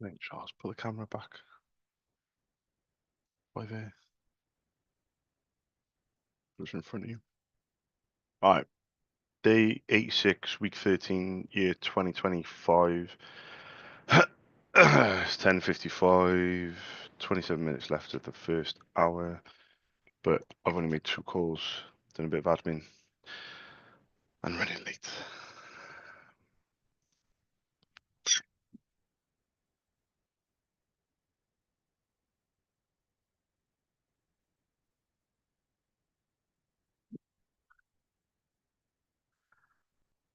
Right, Charles, put the camera back by there. Who's in front of you? All right. Day 86, week 13, year 2025. It's 10:55, 27 minutes left of the first hour, but I've only made 2 calls, done a bit of admin, and running late.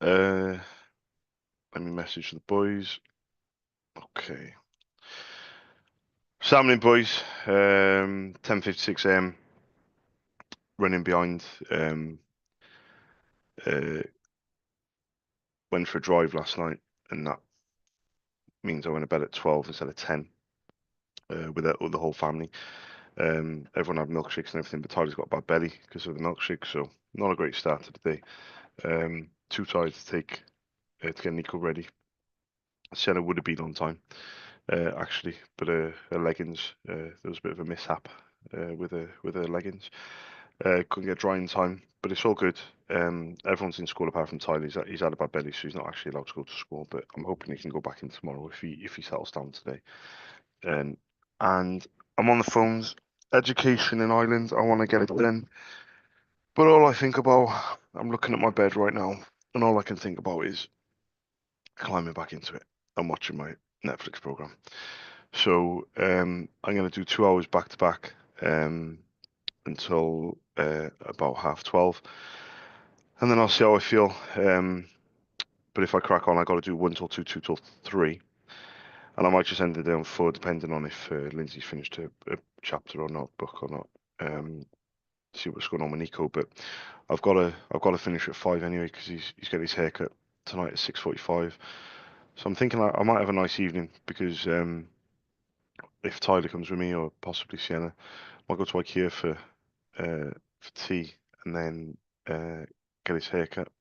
Uh, Let me message the boys. Okay. Salmon boys, 10:56 a.m. Running behind. Uh, Went for a drive last night, and that means I went to bed at 12 instead of 10 with the whole family. Everyone had milkshakes and everything, but Tyler's got a bad belly because of the milkshake, so not a great start to the day. Too tired to take to get Nico ready. Sienna would have been on time, actually, but her leggings, there was a bit of a mishap with her leggings. Couldn't get dry in time, but it's all good. Everyone's in school apart from Tyler. He's had a bad belly, so he's not actually allowed to go to school. But I'm hoping he can go back in tomorrow if he settles down today. And I'm on the phones. Education in Ireland. I want to get it done. But all I think about, I'm looking at my bed right now, and all I can think about is climbing back into it and watching my Netflix program. So I'm going to do 2 hours back to back until about 12:30, and then I'll see how I feel. But if I crack on, I got to do 1 till 2, 2 till 3, and I might just end the day on 4, depending on if Lindsay's finished a chapter or not, book or not. See what's going on with Nico, but I've got to finish at 5 anyway because he's got his haircut tonight at 6:45. So I'm thinking I might have a nice evening because if Tyler comes with me or possibly Sienna, I might go to IKEA for tea and then get his haircut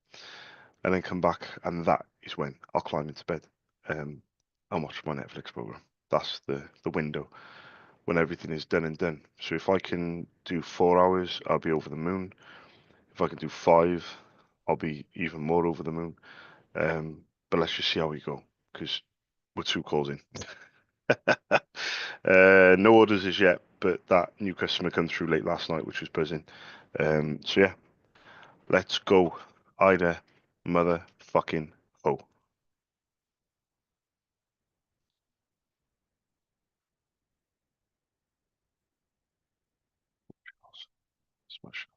and then come back, and that is when I'll climb into bed and watch my Netflix program. That's the window when everything is done and done. So if I can do 4 hours, I'll be over the moon. If I can do 5, I'll be even more over the moon. But let's just see how we go because we're 2 calls in. No orders as yet, but that new customer come through late last night, which was buzzing. So yeah, let's go. Ida, motherfucking ho. Smash.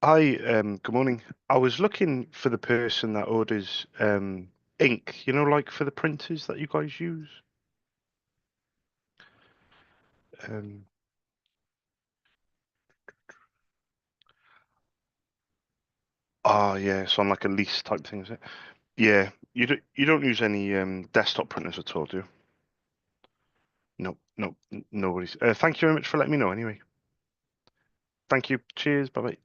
Hi, good morning. I was looking for the person that orders ink, like for the printers that you guys use. Um, yeah, it's on like a lease type thing, is it? Yeah, you don't use any desktop printers at all, do you? No, no, no worries. Thank you very much for letting me know anyway. Thank you. Cheers. Bye bye.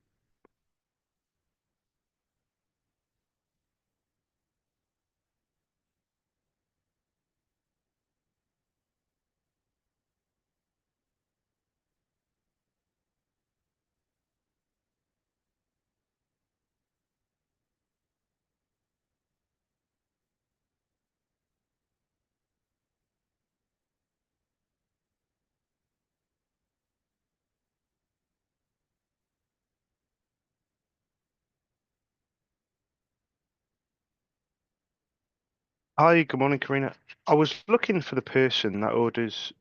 Hi, good morning, Karina. I was looking for the person that orders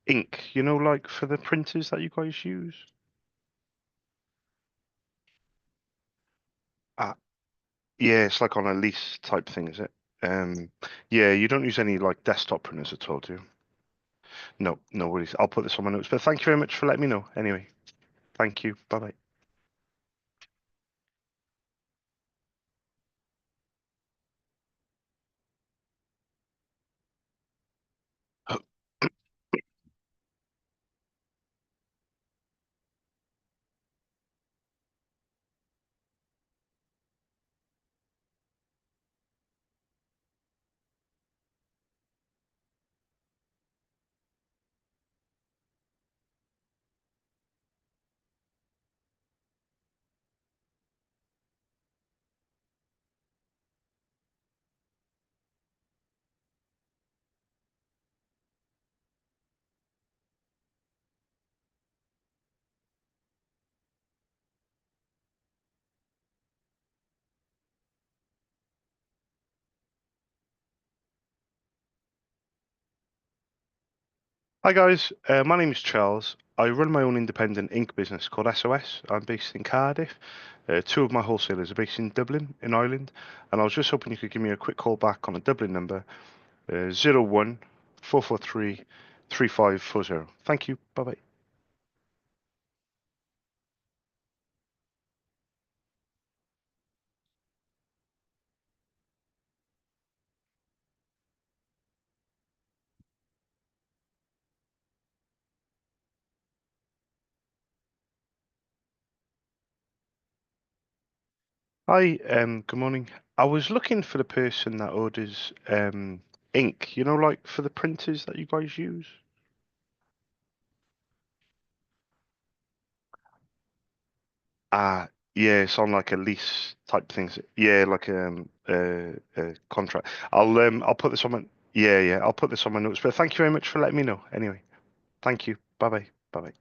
ink, like for the printers that you guys use. Ah, yeah, it's like on a lease type thing, is it? Um, yeah, you don't use any like desktop printers at all, do you? No, no worries. I'll put this on my notes. But thank you very much for letting me know. Anyway, thank you. Bye bye. Hi guys, my name is Charles. I run my own independent ink business called SOS. I'm based in Cardiff. Two of my wholesalers are based in Dublin, in Ireland, and I was just hoping you could give me a quick call back on a Dublin number, 01 3540. Thank you. Bye bye. Hi, good morning. I was looking for the person that orders ink, like for the printers that you guys use. Ah, yeah, it's on like a lease type things. Yeah, like contract. I'll put this on my yeah, I'll put this on my notes. But thank you very much for letting me know. Anyway, thank you. Bye bye. Bye bye.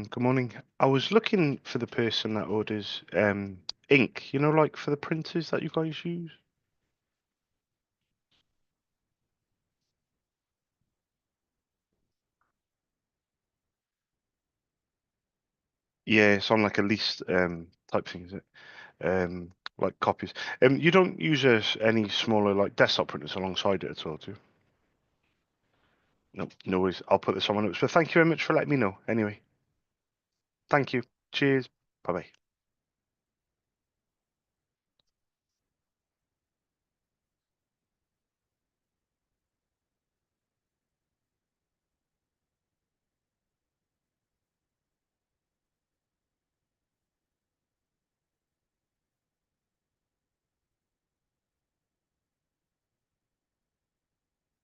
Good morning. I was looking for the person that orders ink, like for the printers that you guys use. Yeah, it's on like a lease type thing, is it? Like copies. You don't use any smaller like desktop printers alongside it at all, do you? No, no worries. I'll put this on my notes. But thank you very much for letting me know. Anyway, thank you. Cheers. Bye bye.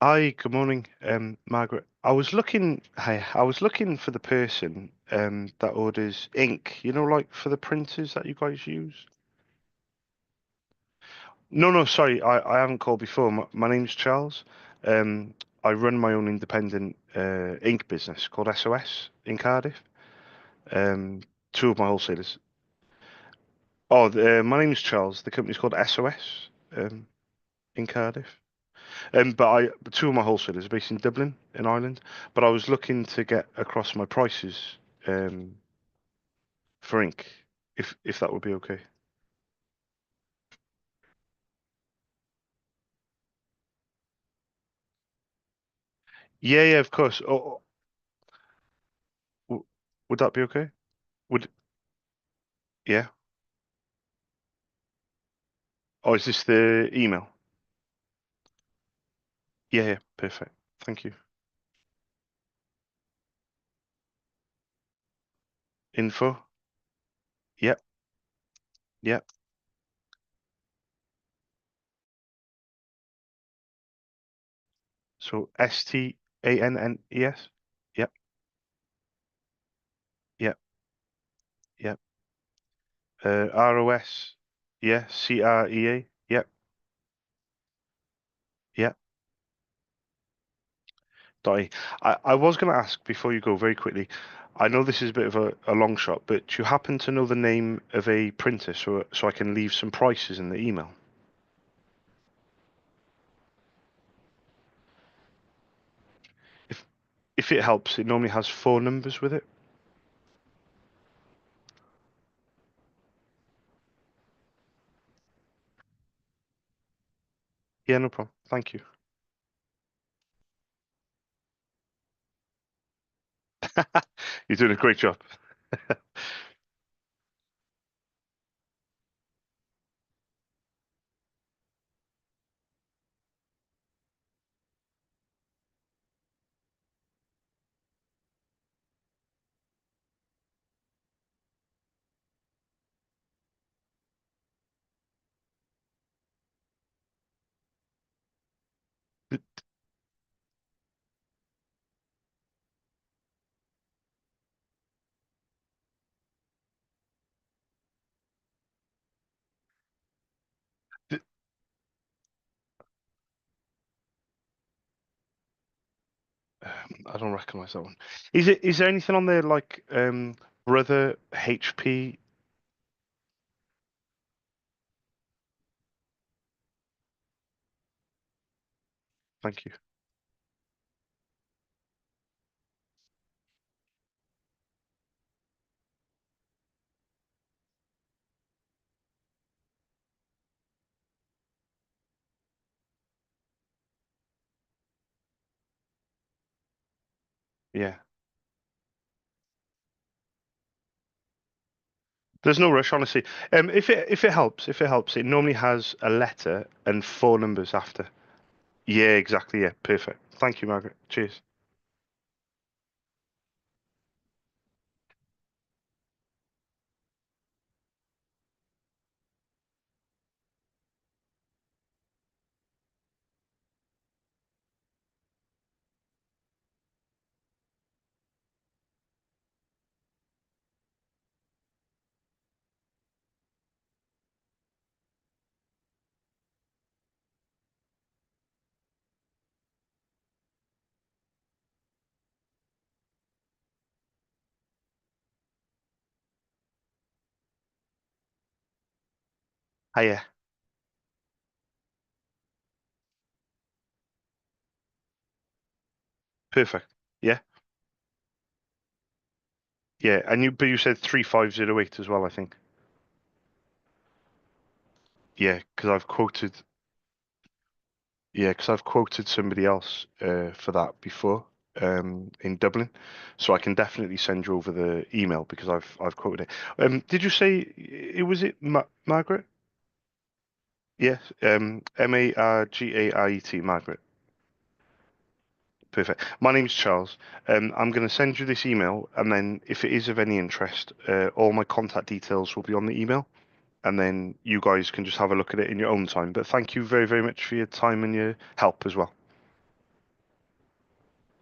Hi, good morning, Margaret. I was looking for the person that orders ink, like for the printers that you guys use. No, no, sorry, I haven't called before. My name's Charles. Um, I run my own independent ink business called SOS in Cardiff. Um, Two of my wholesalers. Oh, my name's Charles. The company's called SOS in Cardiff. But two of my wholesalers are based in Dublin, in Ireland. But I was looking to get across my prices um, for ink, if that would be okay. Yeah, yeah, of course. Would that be okay? Would Yeah. Oh, is this the email? Yeah, yeah, perfect. Thank you. Info. Yep, yep. So STANNES. Yep, yep, yep. ROS. Yeah, CREA. Yep, yep. Dotty. I was going to ask before you go very quickly. I know this is a bit of a long shot, but do you happen to know the name of a printer so I can leave some prices in the email? If if it helps, it normally has four numbers with it. Yeah, no problem. Thank you. You're doing a great job. I don't recognize that one. Is there anything on there like Brother HP? Thank you. Yeah. There's no rush, honestly. If it helps, it normally has a letter and four numbers after. Yeah, exactly. Yeah, perfect. Thank you, Margaret. Cheers. Hiya. Perfect. Yeah. Yeah. And but you said 3508 as well, I think. Yeah, because I've quoted somebody else for that before in Dublin, so I can definitely send you over the email because I've quoted it. Did you say it was it Margaret? Yes. Margaiet, Margaret. Perfect. My name's Charles. I'm going to send you this email, and then if it is of any interest, all my contact details will be on the email, and then you guys can just have a look at it in your own time. But thank you very, very much for your time and your help as well.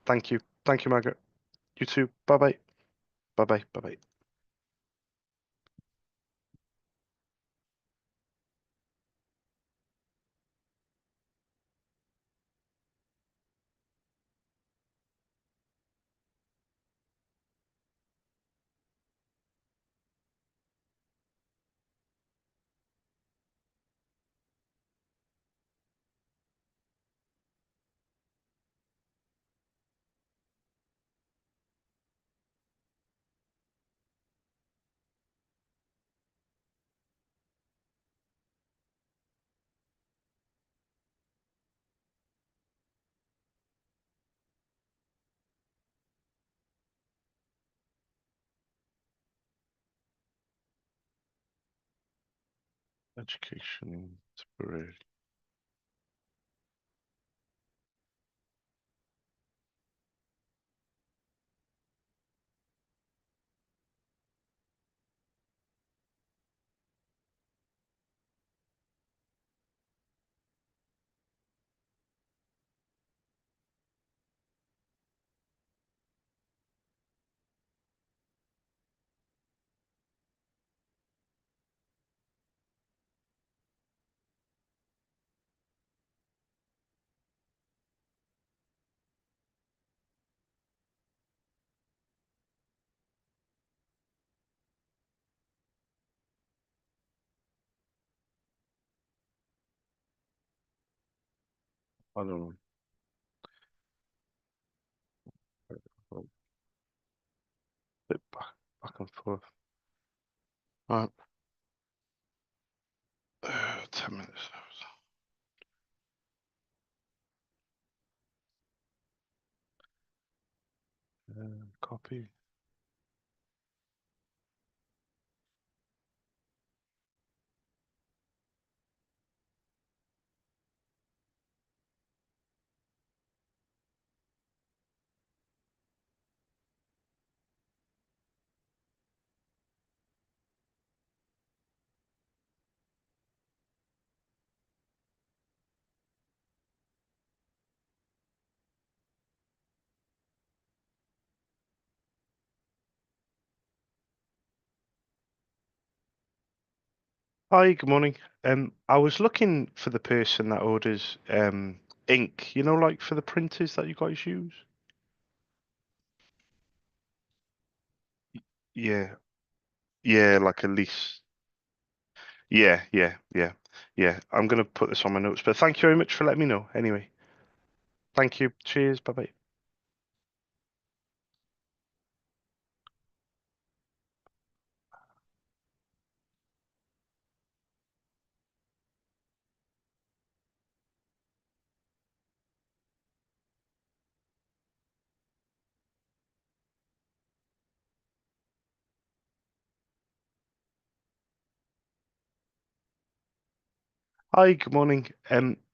Thank you. Thank you, Margaret. You too. Bye bye. Bye bye. Bye bye. Education. Temporary. I don't know. Bit back and forth. Right. 10 minutes. Copy. Hi, good morning. I was looking for the person that orders ink, like for the printers that you guys use. Yeah, yeah, like a lease. Yeah, yeah, yeah, yeah. I'm gonna put this on my notes, but thank you very much for letting me know. Anyway, thank you. Cheers. Bye bye. Hi, good morning.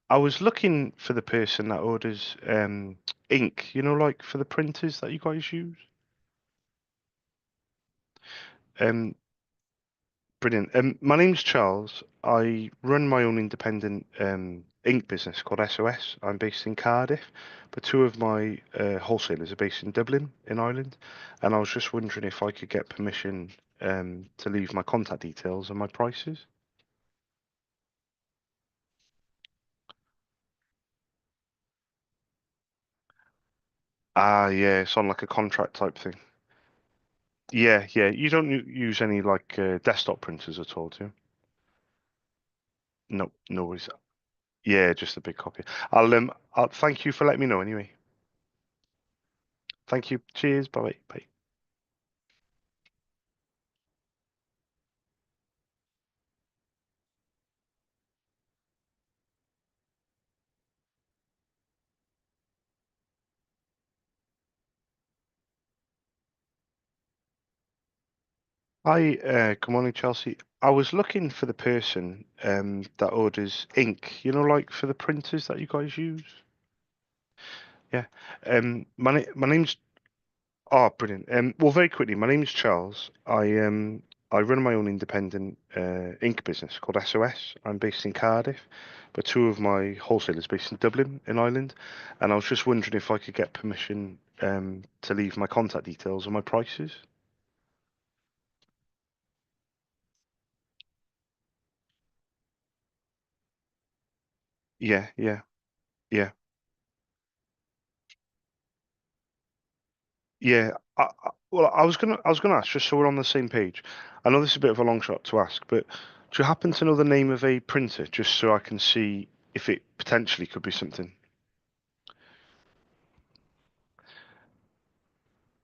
I was looking for the person that orders ink, like for the printers that you guys use. Um, Brilliant. My name's Charles. I run my own independent ink business called SOS. I'm based in Cardiff, but two of my wholesalers are based in Dublin, in Ireland, and I was just wondering if I could get permission to leave my contact details and my prices. Ah, yeah, it's on like a contract type thing. Yeah, yeah. You don't use any like desktop printers at all, do you? No, no worries. Yeah, just a big copy. I'll thank you for letting me know anyway. Thank you. Cheers. Bye bye. Bye. Hi, good morning, Chelsea. I was looking for the person that orders ink, like for the printers that you guys use. Yeah. My name's brilliant. Well, very quickly, my name's Charles. I run my own independent ink business called SOS. I'm based in Cardiff, but two of my wholesalers based in Dublin, in Ireland, and I was just wondering if I could get permission to leave my contact details and my prices. Yeah, yeah, yeah. Yeah, well, I was gonna ask just so we're on the same page. I know this is a bit of a long shot to ask, but do you happen to know the name of a printer just so I can see if it potentially could be something?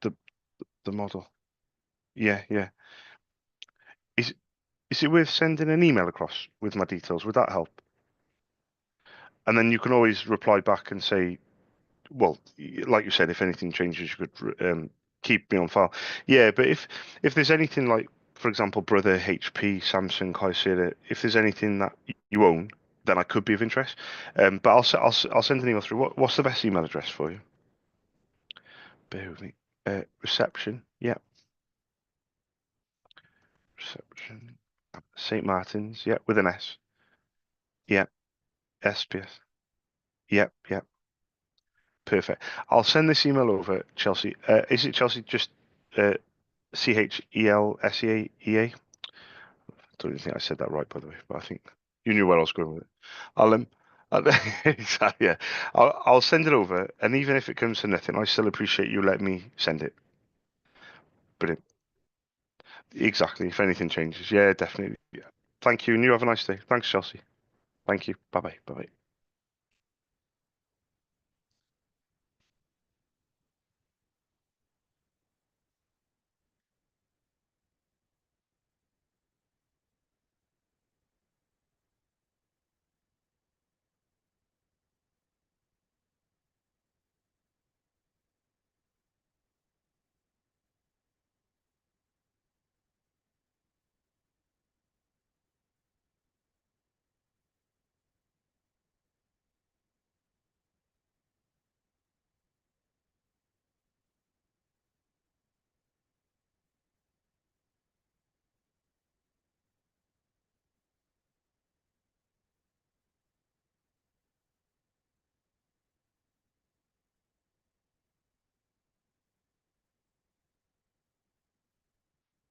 The the model. Yeah, yeah. Is is it worth sending an email across with my details? Would that help? And then you can always reply back and say, well, like you said, if anything changes, you could keep me on file. Yeah, but if there's anything like, for example, Brother, HP, Samsung, Kyocera, if there's anything that you own, then I could be of interest. But I'll send an email through. What's the best email address for you? Bear with me. Reception. Yeah, reception. St. Martin's. Yeah, with an S. Yeah, SPS. Yeah, yeah. Perfect. I'll send this email over, Chelsea. Is it Chelsea just uh, Chelseaea? Don't even think I said that right, by the way, but I think you knew where I was going with it. I'll I'll- exactly, yeah. I'll send it over, and even if it comes to nothing, I still appreciate you letting me send it. Brilliant. Exactly. If anything changes, yeah, definitely. Yeah. Thank you, and you have a nice day. Thanks, Chelsea. Thank you. Bye bye. Bye bye.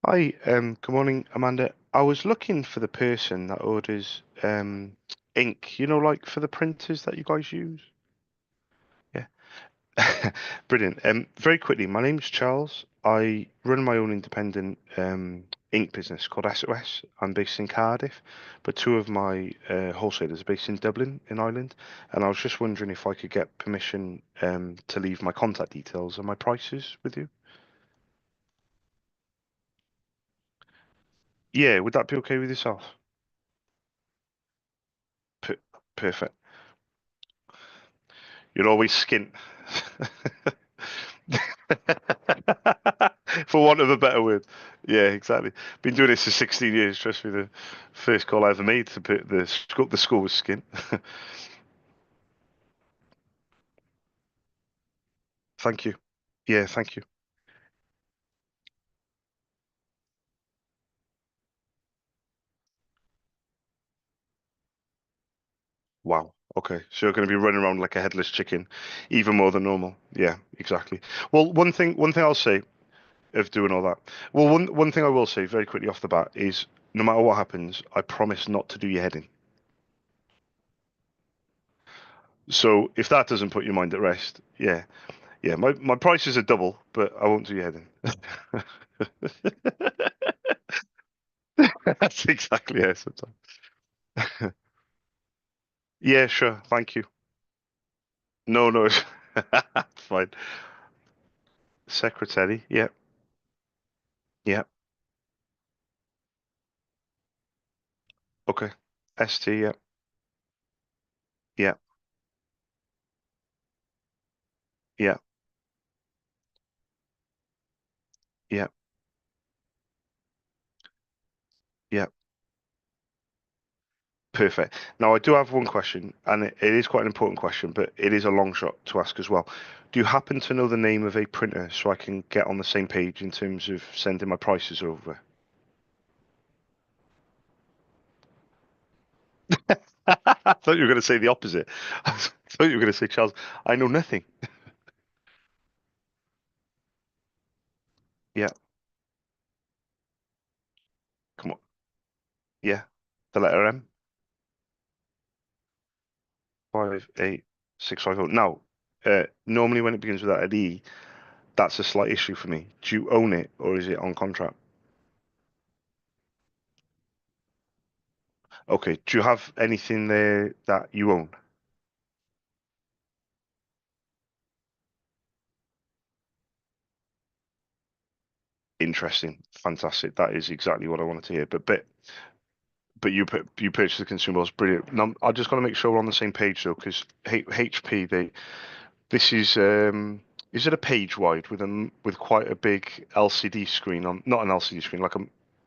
Hi. Good morning, Amanda. I was looking for the person that orders ink. Like for the printers that you guys use. Yeah. Brilliant. Very quickly, my name's Charles. I run my own independent ink business called SOS. I'm based in Cardiff, but two of my wholesalers are based in Dublin, in Ireland. And I was just wondering if I could get permission to leave my contact details and my prices with you. Yeah, would that be okay with yourself? Per Perfect. You're always skint. For want of a better word. Yeah, exactly. Been doing this for 16 years. Trust me, the first call I ever made to put the school was skin. Thank you. Yeah, thank you. Wow. Okay, so you're going to be running around like a headless chicken, even more than normal. Yeah, exactly. Well, one thing I'll say of doing all that. Well, one thing I will say very quickly off the bat is, no matter what happens, I promise not to do your head in. So if that doesn't put your mind at rest, yeah, yeah, my prices are double, but I won't do your head in. That's exactly it. Sometimes. Yeah, sure. Thank you. No, no, it's fine. Secretary. Yeah, yeah. Okay. ST. Yeah, yeah, yeah, yeah, yeah. Perfect. Now, I do have one question, and it is quite an important question, but it is a long shot to ask as well. Do you happen to know the name of a printer so I can get on the same page in terms of sending my prices over? I thought you were going to say the opposite. I thought you were going to say, Charles, I know nothing. Yeah, come on. Yeah, the letter M, 58650. Now, normally when it begins with that E, that's a slight issue for me. Do you own it or is it on contract? Okay, do you have anything there that you own? Interesting, fantastic. That is exactly what I wanted to hear. But you purchased the consumables, brilliant. Now, I just got to make sure we're on the same page though, because HP this is it a page wide with with quite a big LCD screen on, not an LCD screen, like a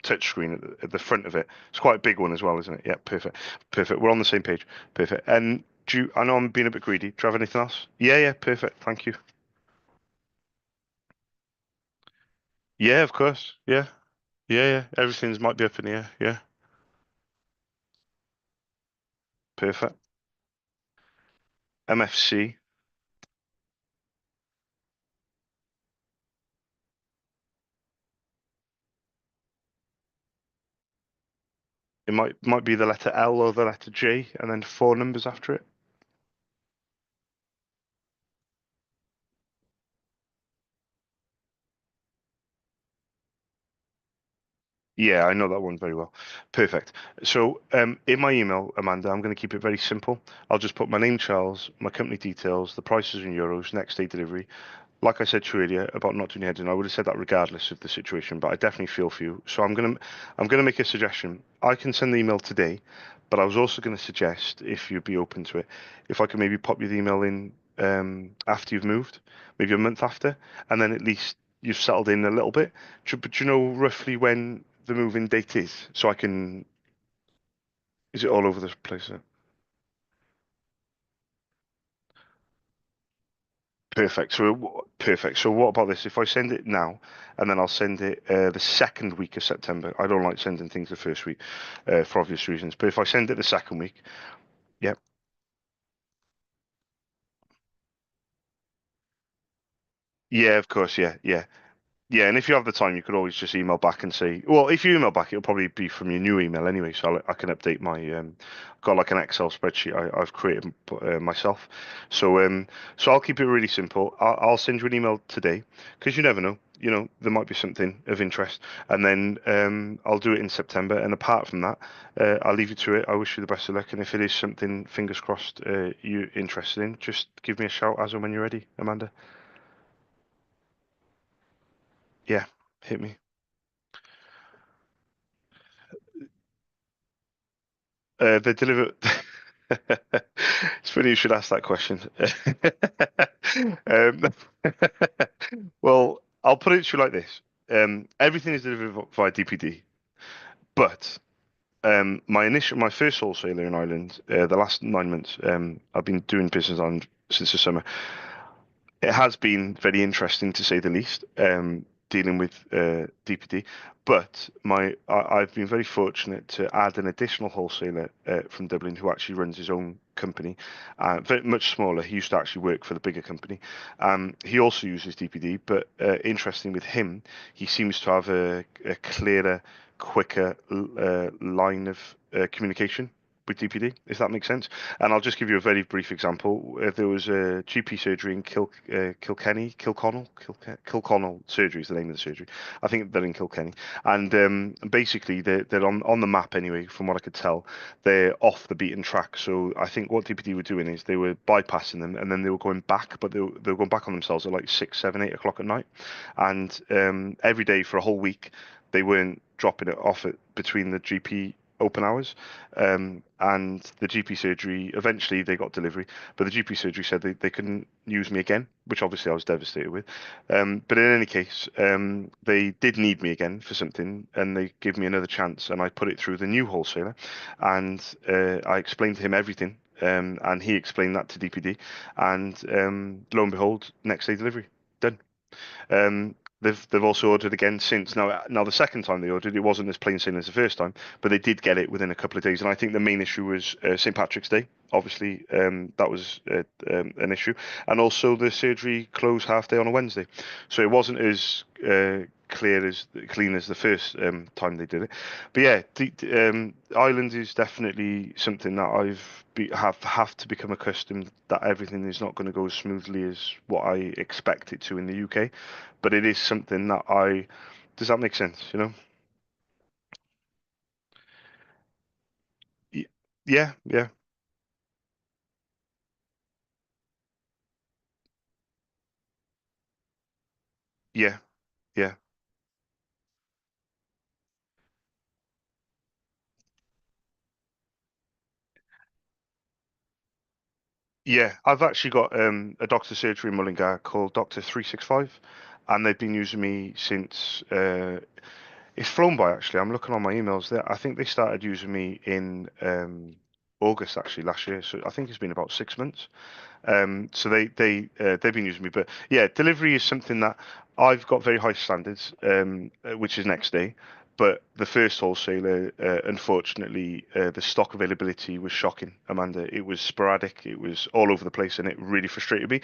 touch screen at the front of it. It's quite a big one as well, isn't it? Yeah, perfect, perfect. We're on the same page, perfect. And I know I'm being a bit greedy. Do you have anything else? Yeah, yeah, perfect. Thank you. Yeah, of course. Yeah, yeah, yeah. Everything's might be up in the air. Yeah, perfect. MFC. It might be the letter L or the letter J, and then four numbers after it. Yeah, I know that one very well. Perfect. So, in my email, Amanda, I'm going to keep it very simple. I'll just put my name, Charles, my company details, the prices in euros, next day delivery. Like I said to you earlier about not doing your head in, I would have said that regardless of the situation, but I definitely feel for you. So I'm gonna make a suggestion. I can send the email today, but I was also going to suggest, if you'd be open to it, if I could maybe pop you the email in after you've moved, maybe a month after, and then at least you've settled in a little bit. But do you know roughly when the moving date is? So I can. Is it all over the place? Perfect. Perfect. So what about this? If I send it now, and then I'll send it the second week of September. I don't like sending things the first week, for obvious reasons. But if I send it the second week, yeah, yeah, of course, yeah, yeah. Yeah, and if you have the time, you could always just email back and say, well, if you email back, it'll probably be from your new email anyway, so I can update my got like an Excel spreadsheet I've created myself. So so I'll keep it really simple. I'll send you an email today because you never know. You know, there might be something of interest, and then I'll do it in September. And apart from that, I'll leave you to it. I wish you the best of luck, and if it is something, fingers crossed, you're interested in, just give me a shout as and when you're ready, Amanda. Yeah, hit me. They deliver. It's funny you should ask that question. Um, well, I'll put it to you like this. Everything is delivered via DPD, but my first wholesaler in Ireland, the last 9 months, I've been doing business on since the summer. It has been very interesting to say the least, dealing with DPD. But I've been very fortunate to add an additional wholesaler from Dublin who actually runs his own company, very much smaller. He used to actually work for the bigger company. He also uses DPD, but interesting with him, he seems to have a clearer, quicker line of communication. with DPD, if that makes sense. And I'll just give you a very brief example. There was a GP surgery in Kilconnell surgery is the name of the surgery. I think they're in Kilkenny, and basically they're on the map anyway, from what I could tell. They're off the beaten track. So I think what DPD were doing is they were bypassing them, and then they were going back, but they were going back on themselves at like 6, 7, 8 o'clock at night, and every day for a whole week they weren't dropping it off at between the GP open hours. And the GP surgery, eventually they got delivery, but the GP surgery said they couldn't use me again, which obviously I was devastated with. But in any case, they did need me again for something, and they gave me another chance, and I put it through the new wholesaler, and I explained to him everything, and he explained that to DPD, and lo and behold, next day delivery, done. They've also ordered again since. Now the second time they ordered, it wasn't as plain sailing as the first time, but they did get it within a couple of days. And I think the main issue was St. Patrick's Day. Obviously, that was an issue, and also the surgery closed half day on a Wednesday, so it wasn't as clean as the first time they did it. But yeah, Ireland is definitely something that have to become accustomed that everything is not going to go as smoothly as what I expect it to in the UK, but it is something that I does that make sense, you know? Y- Yeah, yeah, yeah, yeah, yeah. I've actually got a doctor's surgery in Mullingar called W13, and they've been using me since it's flown by actually. I'm looking on my emails there. I think they started using me in August actually last year, so I think it's been about 6 months. So they've been using me, but yeah, delivery is something that I've got very high standards, which is next day. But the first wholesaler, unfortunately, the stock availability was shocking, Amanda. It was sporadic, it was all over the place, and it really frustrated me.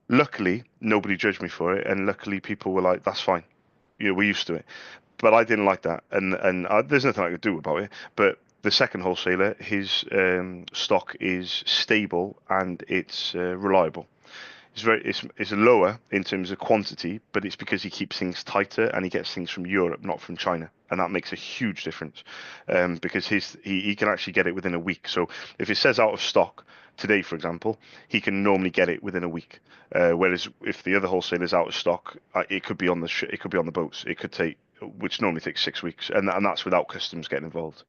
Luckily, nobody judged me for it, and luckily, people were like, "That's fine. We're used to it." But I didn't like that, and there's nothing I could do about it. But the second wholesaler, his stock is stable and it's reliable. It's lower in terms of quantity, but it's because he keeps things tighter and he gets things from Europe, not from China, and that makes a huge difference. Because he can actually get it within a week. So if it says out of stock today, for example, he can normally get it within a week. Whereas if the other wholesaler is out of stock, it could be on it could be on the boats. It could take, which normally takes 6 weeks, and that's without customs getting involved.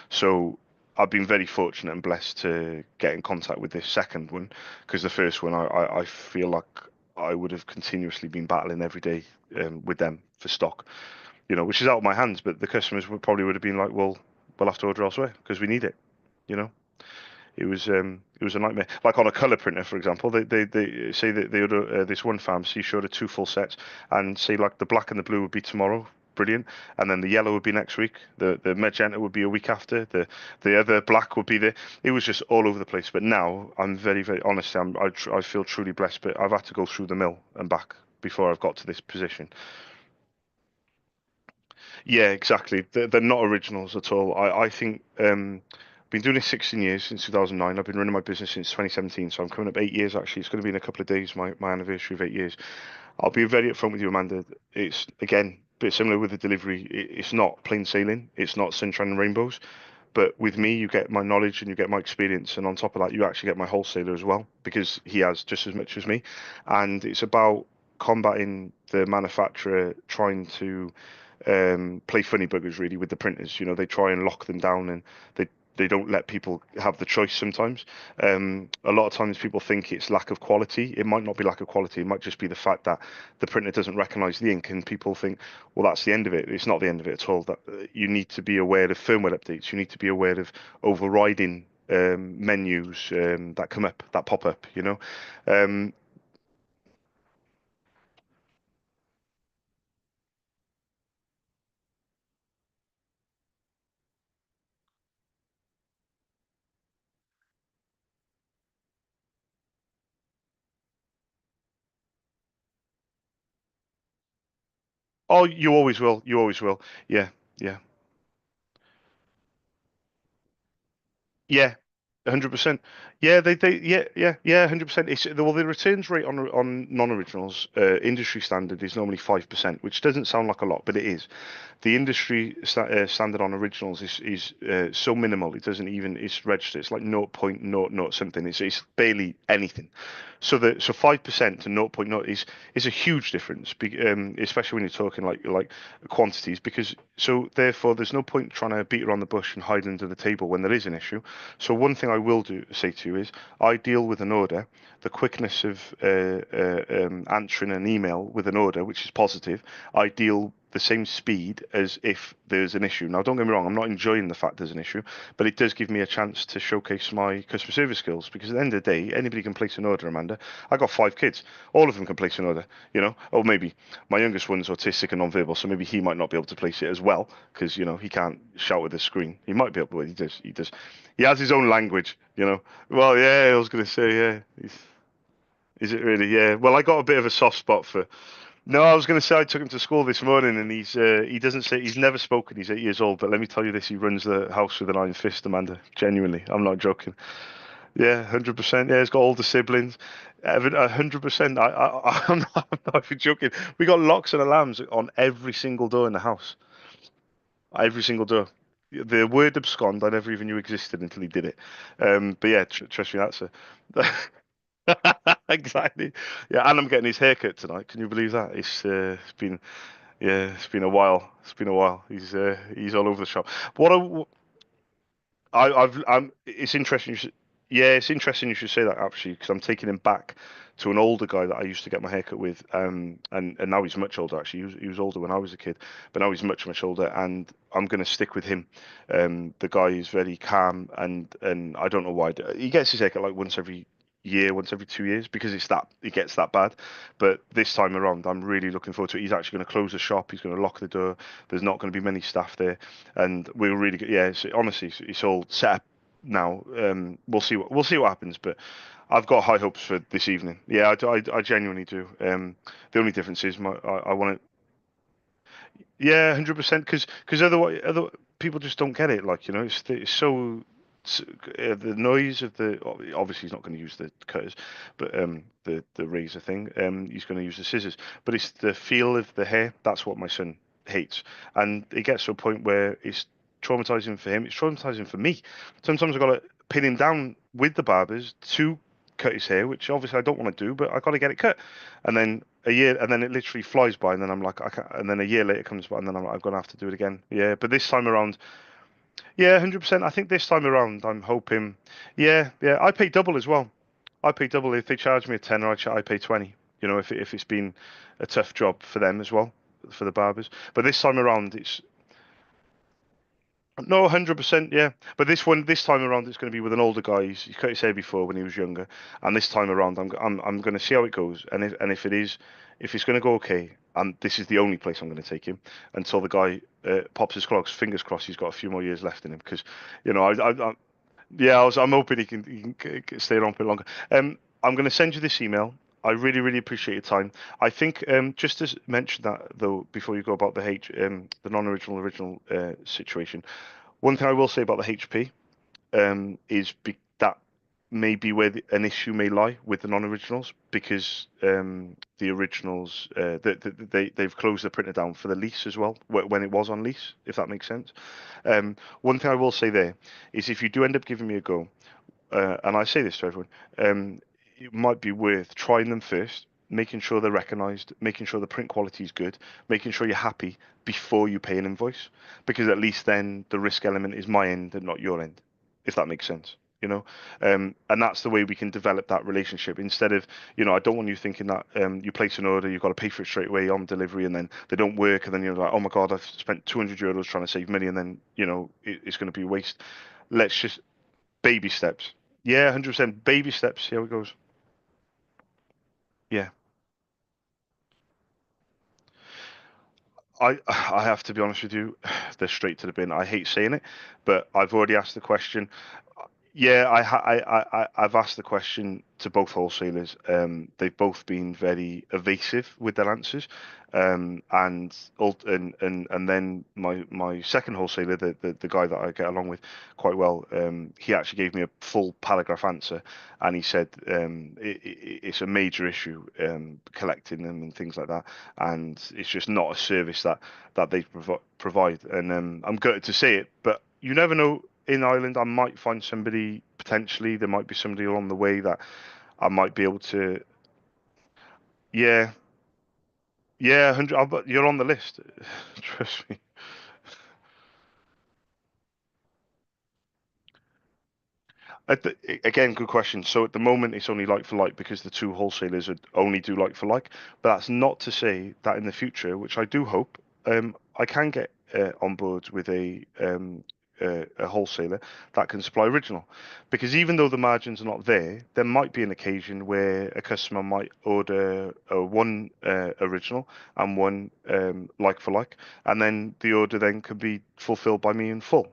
So I've been very fortunate and blessed to get in contact with this second one, because the first one I feel like I would have continuously been battling every day with them for stock, which is out of my hands. But the customers would have been like, well, we'll have to order elsewhere because we need it. You know, it was a nightmare. Like on a color printer, for example, they say that they order this one pharmacy showed two full sets, and say like the black and the blue would be tomorrow. Brilliant, and then the yellow would be next week. The magenta would be a week after. The other black would be there. It was just all over the place. But now I'm very, very honestly, I feel truly blessed. But I've had to go through the mill and back before I've got to this position. Yeah, exactly. They're not originals at all. I think been doing this 16 years since 2009. I've been running my business since 2017, so I'm coming up 8 years actually. It's going to be in a couple of days, my anniversary of 8 years. I'll be very upfront with you, Amanda. It's again a bit similar with the delivery. It's not plain sailing. It's not sunshine and rainbows. But with me, you get my knowledge and you get my experience, and on top of that, you actually get my wholesaler as well because he has just as much as me. And it's about combating the manufacturer trying to play funny buggers really with the printers. They try and lock them down, and they don't let people have the choice sometimes. A lot of times people think it's lack of quality. It might not be lack of quality. It might just be the fact that the printer doesn't recognize the ink, and people think, well, that's the end of it. It's not the end of it at all. That you need to be aware of firmware updates. You need to be aware of overriding menus that come up, that pop up. Um, oh, you always will. You always will. Yeah, yeah. Yeah, 100%. Yeah, yeah, 100%. It's well, the returns rate on non-originals, industry standard is normally 5%, which doesn't sound like a lot, but it is. The industry standard on originals is so minimal it doesn't even it's registered. It's like 0.00 something. It's barely anything. So 5% to 0.0 is a huge difference, especially when you're talking like quantities. Because so therefore there's no point trying to beat around the bush and hide under the table when there is an issue. So one thing I will do say to you is I deal with an order. The quickness of answering an email with an order, which is positive, I deal the same speed as if there's an issue. Now, don't get me wrong, I'm not enjoying the fact there's an issue, but it does give me a chance to showcase my customer service skills because at the end of the day, anybody can place an order, Amanda. I got 5 kids. All of them can place an order, you know? Or maybe my youngest one's autistic and non-verbal, so maybe he might not be able to place it as well because, you know, he can't shout at the screen. He might be able to, but he does. He does. He has his own language, you know? Well, yeah, I was going to say, yeah. Is it really? Yeah. Well, I got a bit of a soft spot for no, I was going to say I took him to school this morning, and he doesn't say he's never spoken. He's 8 years old, but let me tell you this: he runs the house with an iron fist, Amanda. Genuinely, I'm not joking. Yeah, 100%. Yeah, he's got older siblings. 100%. I'm not even joking. We got locks and alarms on every single door in the house. Every single door. The word abscond I never even knew existed until he did it. But yeah, trust me, that's a exactly. Yeah, and I'm getting his haircut tonight. Can you believe that? It's been yeah, it's been a while. It's been a while. He's all over the shop. What I've it's interesting. Yeah, it's interesting you should say that actually because I'm taking him back to an older guy that I used to get my haircut with. And now he's much older actually. He was older when I was a kid, but now he's much older, and I'm going to stick with him. The guy is very calm, and I don't know why he gets his haircut like once every year, once every 2 years because it gets that bad. But this time around, I'm really looking forward to it. He's actually going to close the shop. He's going to lock the door. There's not going to be many staff there, and we're really good. Yeah, honestly, it's all set up now. We'll see what happens, but I've got high hopes for this evening. Yeah, I genuinely do. The only difference is I want to. Yeah, 100%. Because other people just don't get it. Like it's so. The noise of the obviously he's not going to use the cutters, but the razor thing. He's going to use the scissors. But it's the feel of the hair. That's what my son hates, and it gets to a point where it's traumatizing for him. It's traumatizing for me. Sometimes I've got to pin him down with the barbers to cut his hair, which obviously I don't want to do, but I got to get it cut. And then a year, and then it literally flies by, and then I'm like, I can't, and then a year later comes by, and then I'm gonna have to do it again. Yeah, but this time around, yeah, 100%. I think this time around, I'm hoping. Yeah, yeah, I pay double as well. I pay double if they charge me a tenner. I pay 20. You know, if it's been a tough job for them as well, for the barbers. But this time around, it's no, 100%, yeah. But this time around, it's going to be with an older guy. He's cut his hair before when he was younger, and this time around, I'm going to see how it goes. And if it is, if it's going to go okay, and this is the only place I'm going to take him until the guy pops his clogs. Fingers crossed, he's got a few more years left in him because, yeah, I'm hoping he can stay around for longer. I'm going to send you this email. I really appreciate your time. I think just to mention that though, before you go about the non-original original situation. One thing I will say about the HP is that may be where an issue may lie with the non-originals because the originals they've closed the printer down for the lease as well when it was on lease, if that makes sense. One thing I will say there is if you do end up giving me a go, and I say this to everyone, it might be worth trying them first, making sure they're recognized, making sure the print quality is good, making sure you're happy before you pay an invoice, because at least then the risk element is my end and not your end, if that makes sense. You know, and that's the way we can develop that relationship. Instead of, I don't want you thinking that you place an order, you've got to pay for it straight away on delivery, and then they don't work, and then you're like, oh my God, I've spent 200 euros trying to save money, and then it's going to be a waste. Let's just baby steps. Yeah, 100% baby steps. See how it goes. Yeah. I have to be honest with you, they're straight to the bin. I hate saying it, but I've already asked the question. Yeah, I've asked the question to both wholesalers. They've both been very evasive with their answers. And then my second wholesaler, the guy that I get along with quite well, he actually gave me a full paragraph answer, and he said it's a major issue, collecting them and things like that, and it's just not a service that they provide. And I'm gutted to say it, but you never know. In Ireland, I might find somebody potentially. There might be somebody along the way that I might be able to. Yeah, yeah, 100. But you're on the list. Trust me. Again, good question. So at the moment, it's only like for like because the two wholesalers only do like for like. But that's not to say that in the future, which I do hope, I can get on board with a wholesaler that can supply original. Because even though the margins are not there, there might be an occasion where a customer might order one original and one like for like, and then the order then could be fulfilled by me in full.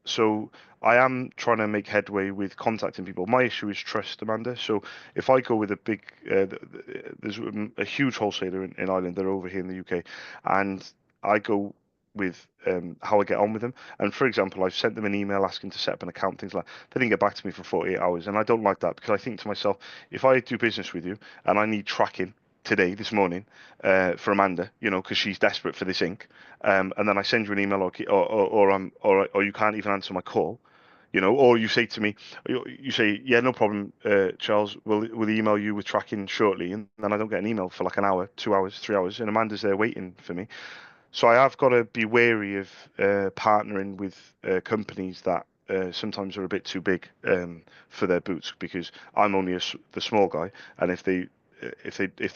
So I am trying to make headway with contacting people. My issue is trust, Amanda. So if I go with a big, there's a huge wholesaler in Ireland. They're over here in the UK, and I go with how I get on with them. And for example, I've sent them an email asking to set up an account, things like. They didn't get back to me for 48 hours, and I don't like that because I think to myself, if I do business with you and I need tracking today, this morning, for Amanda, because she's desperate for this ink, and then I send you an email or you can't even answer my call, or you say to me, you say, yeah, no problem, Charles, we'll email you with tracking shortly, and then I don't get an email for like an hour, 2 hours, 3 hours, and Amanda's there waiting for me. So I have got to be wary of partnering with companies that sometimes are a bit too big for their boots because I'm only the small guy, and if they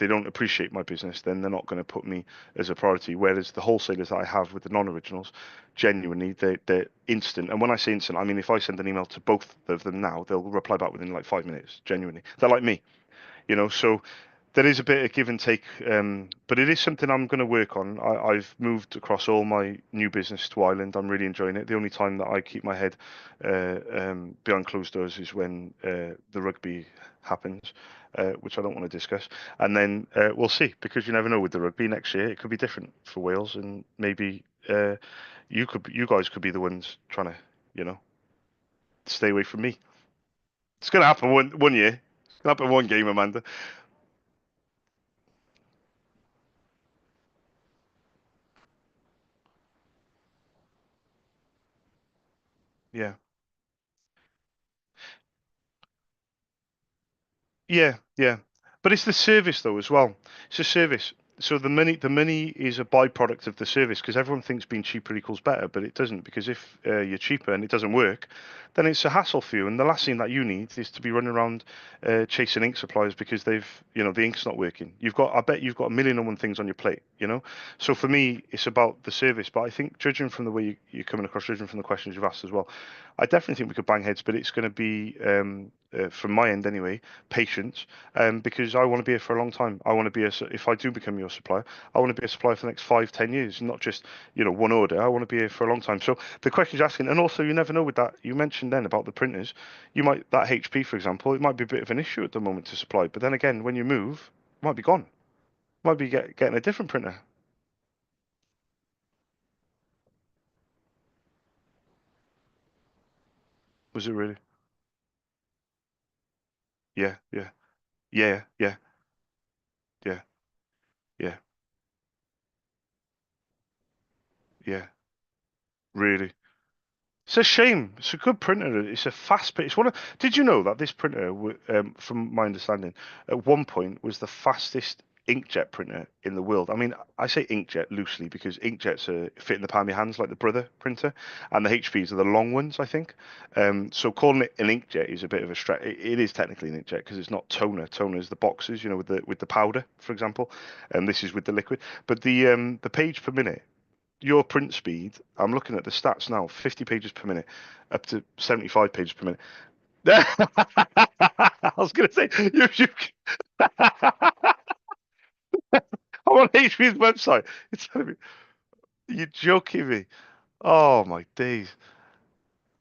don't appreciate my business, then they're not going to put me as a priority. Whereas the wholesalers that I have with the non-originals, genuinely, they're instant. And when I say instant, I mean if I send an email to both of them now, they'll reply back within like 5 minutes. Genuinely, they're like me. So there is a bit of give and take, but it is something I'm going to work on. I've moved across all my new business to Ireland. I'm really enjoying it. The only time that I keep my head behind closed doors is when the rugby happens, which I don't want to discuss. And then we'll see, because you never know with the rugby next year. It could be different for Wales, and maybe you guys could be the ones trying to, you know, stay away from me. It's going to happen one year. It's going to happen one game, Amanda. Yeah. Yeah, yeah. But it's the service though as well. It's a service. So the money is a byproduct of the service because everyone thinks being cheaper equals better, but it doesn't, because if you're cheaper and it doesn't work, then it's a hassle for you. And the last thing that you need is to be running around chasing ink suppliers because the ink's not working. I bet you've got a million and one things on your plate. So for me, it's about the service. But I think judging from the way you're coming across, judging from the questions you've asked as well, I definitely think we could bang heads, but it's going to be, from my end anyway, patience, because I want to be here for a long time. I want to be if I do become your supplier, I want to be a supplier for the next 5, 10 years, not just one order. I want to be here for a long time. So the question you're asking, and also you never know with that. You mentioned then about the printers, that HP for example, it might be a bit of an issue at the moment to supply, but then again, when you move, it might be gone. Might be getting a different printer. Was it really? Yeah, yeah, yeah, yeah, yeah, yeah, yeah. Really. It's a shame. It's a good printer. It's a fast print. It's one of. Did you know that this printer, from my understanding, at one point was the fastest inkjet printer in the world? I mean, I say inkjet loosely because inkjets fit in the palm of your hands like the Brother printer, and the HPs are the long ones, I think. So calling it an inkjet is a bit of a stretch. It is technically an inkjet because it's not toner. Toner is the boxes, with the powder, for example, and this is with the liquid. But the page per minute, your print speed, I'm looking at the stats now, 50 pages per minute, up to 75 pages per minute. I was going to say, I'm on HP's website. It's telling me, you're joking me. Oh my days.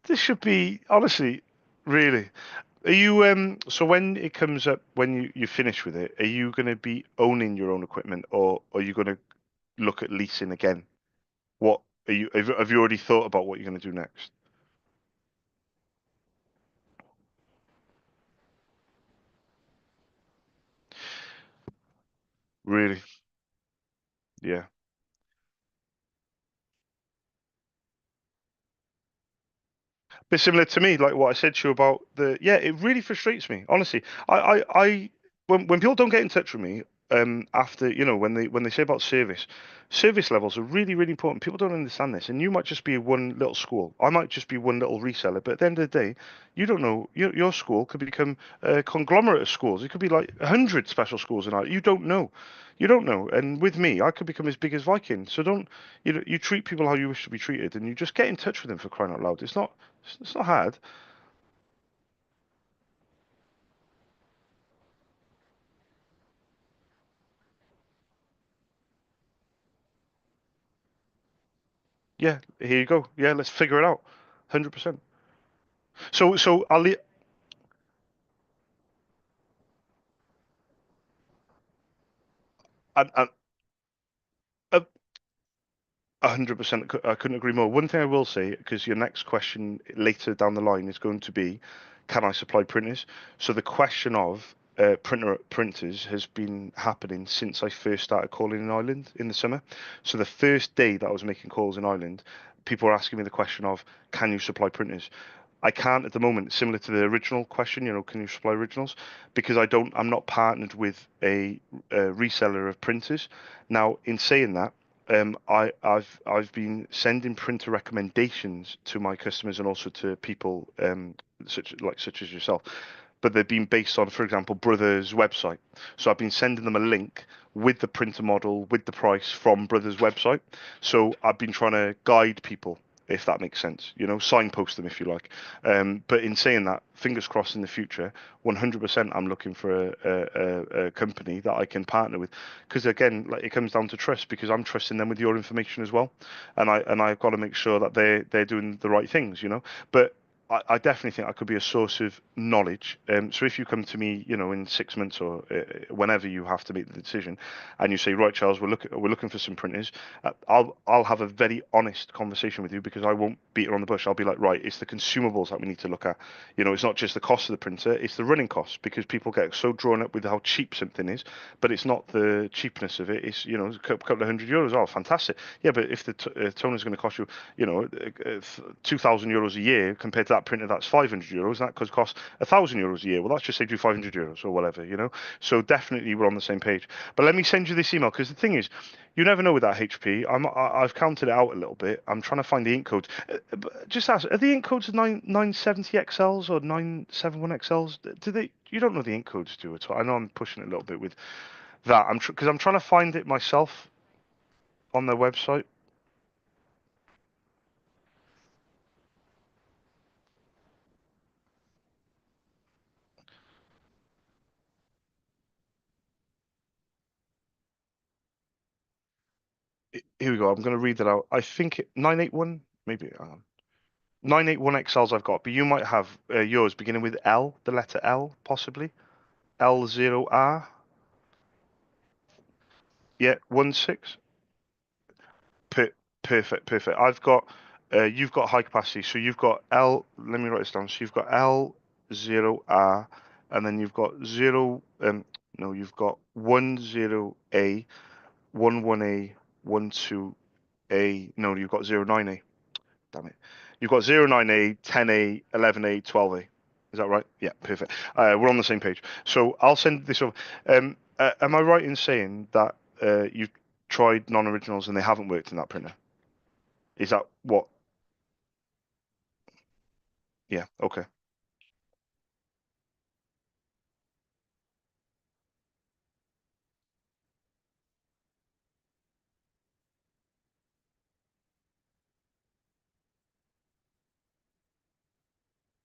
This should be, honestly, really. Are you so when it comes up when you finish with it, are you going to be owning your own equipment or are you going to look at leasing again? What are you have you already thought about what you're going to do next? Really? Yeah. Bit similar to me, like what I said to you about the yeah, it really frustrates me, honestly. I when people don't get in touch with me, after when they say about service levels are really, really important. People don't understand this, and you might just be one little school. I might just be one little reseller, but at the end of the day, you don't know your school could become a conglomerate of schools. It could be like 100 special schools in Ireland. You don't know. You don't know. And with me, I could become as big as Viking. So don't you treat people how you wish to be treated, and you just get in touch with them for crying out loud. It's not hard. Yeah, here you go. Yeah, let's figure it out. 100%. So I'll leave. And 100%. I couldn't agree more. One thing I will say, because your next question later down the line is going to be, can I supply printers? So the question of printers has been happening since I first started calling in Ireland in the summer. So the first day that I was making calls in Ireland, people were asking me the question of, can you supply printers? I can't at the moment, similar to the original question, can you supply originals? Because I'm not partnered with a reseller of printers. Now, in saying that, I've been sending printer recommendations to my customers and also to people such as yourself, but they've been based on, for example, Brothers website. So I've been sending them a link with the printer model, with the price from Brothers website. So I've been trying to guide people, if that makes sense, signpost them if you like. But in saying that, fingers crossed in the future, 100% I'm looking for a company that I can partner with, because again, like it comes down to trust, because I'm trusting them with your information as well, and I've got to make sure that they're doing the right things. But I definitely think I could be a source of knowledge. So if you come to me, in 6 months or whenever you have to make the decision, and you say, right, Charles, we're looking for some printers, I'll have a very honest conversation with you, because I won't beat around the bush. I'll be like, right, it's the consumables that we need to look at. It's not just the cost of the printer, it's the running costs, because people get so drawn up with how cheap something is, but it's not the cheapness of it. It's a couple of €100. Oh, fantastic. Yeah, but if the toner is going to cost you, 2,000 euros a year compared to that printer that's €500, that could cost €1,000 a year. Well, that's just saved you €500 or whatever. So definitely we're on the same page. But let me send you this email, because the thing is, you never know with that HP. I've counted it out a little bit. I'm trying to find the ink codes. Just ask, are the ink codes 970 XLs or 971 XLs? Do they? You don't know the ink codes, do at all? I know I'm pushing it a little bit with that. Because I'm trying to find it myself on their website. Here we go. I'm going to read that out. I think 981, maybe 981 XLs I've got, but you might have yours beginning with L, the letter L, possibly L0R. Yeah, 16. Per perfect, perfect. You've got high capacity, so you've got L. Let me write this down. So you've got L0R, and then you've got zero. No, you've got 10A, 11A, 12A. No, you've got 09A. Damn it. You've got 09A, 10A, 11A, 12A. Is that right? Yeah, perfect. We're on the same page. So I'll send this over. Am I right in saying that you've tried non-originals and they haven't worked in that printer? Is that what? Yeah. Okay.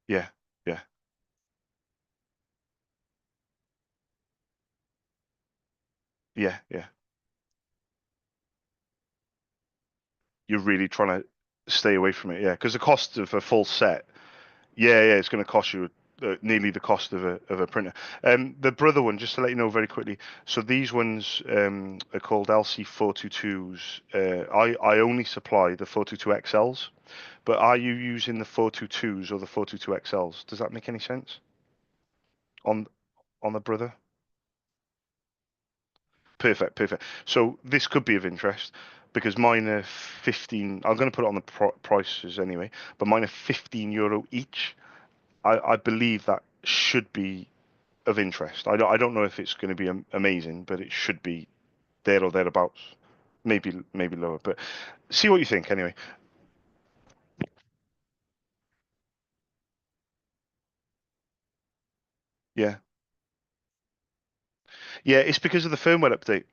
Yeah. Yeah. Yeah. Yeah. You're really trying to stay away from it. Yeah. Because the cost of a full set. Yeah. Yeah. It's going to cost you. nearly the cost of a printer. The brother one, just to let you know very quickly. So these ones are called LC422s. I only supply the 422 XLs, but are you using the 422s or the 422 XLs? Does that make any sense on the brother? Perfect, perfect. So this could be of interest because mine are 15. I'm going to put it on the prices anyway, but mine are €15 each. I believe that should be of interest. I don't know if it's going to be amazing, but it should be there or thereabouts. Maybe lower, but see what you think anyway. Yeah, yeah. It's because of the firmware update.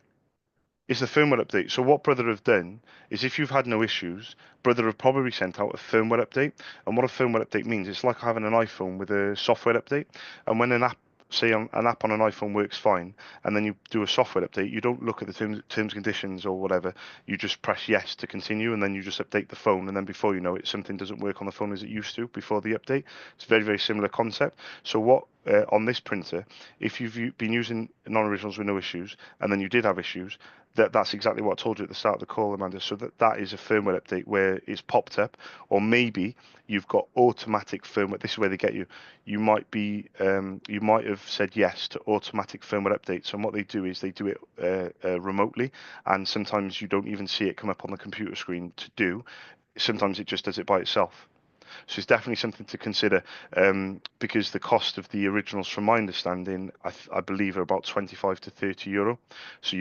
It's the firmware update. So what Brother have done is if you've had no issues, Brother have probably sent out a firmware update. And what a firmware update means, it's like having an iPhone with a software update. And when an app, say an app on an iPhone works fine, and then you do a software update, you don't look at the terms and conditions or whatever. You just press yes to continue, and then you just update the phone. And then before you know it, something doesn't work on the phone as it used to before the update. It's a very, very similar concept. So what on this printer, if you've been using non-originals with no issues, and then you did have issues, that's exactly what I told you at the start of the call, Amanda. So that is a firmware update where it's popped up, or maybe you've got automatic firmware. This is where they get you. You might have said yes to automatic firmware updates, and what they do is they do it remotely, and sometimes you don't even see it come up on the computer screen to do. Sometimes it just does it by itself. So it's definitely something to consider because the cost of the originals, from my understanding, I believe are about 25 to €30. So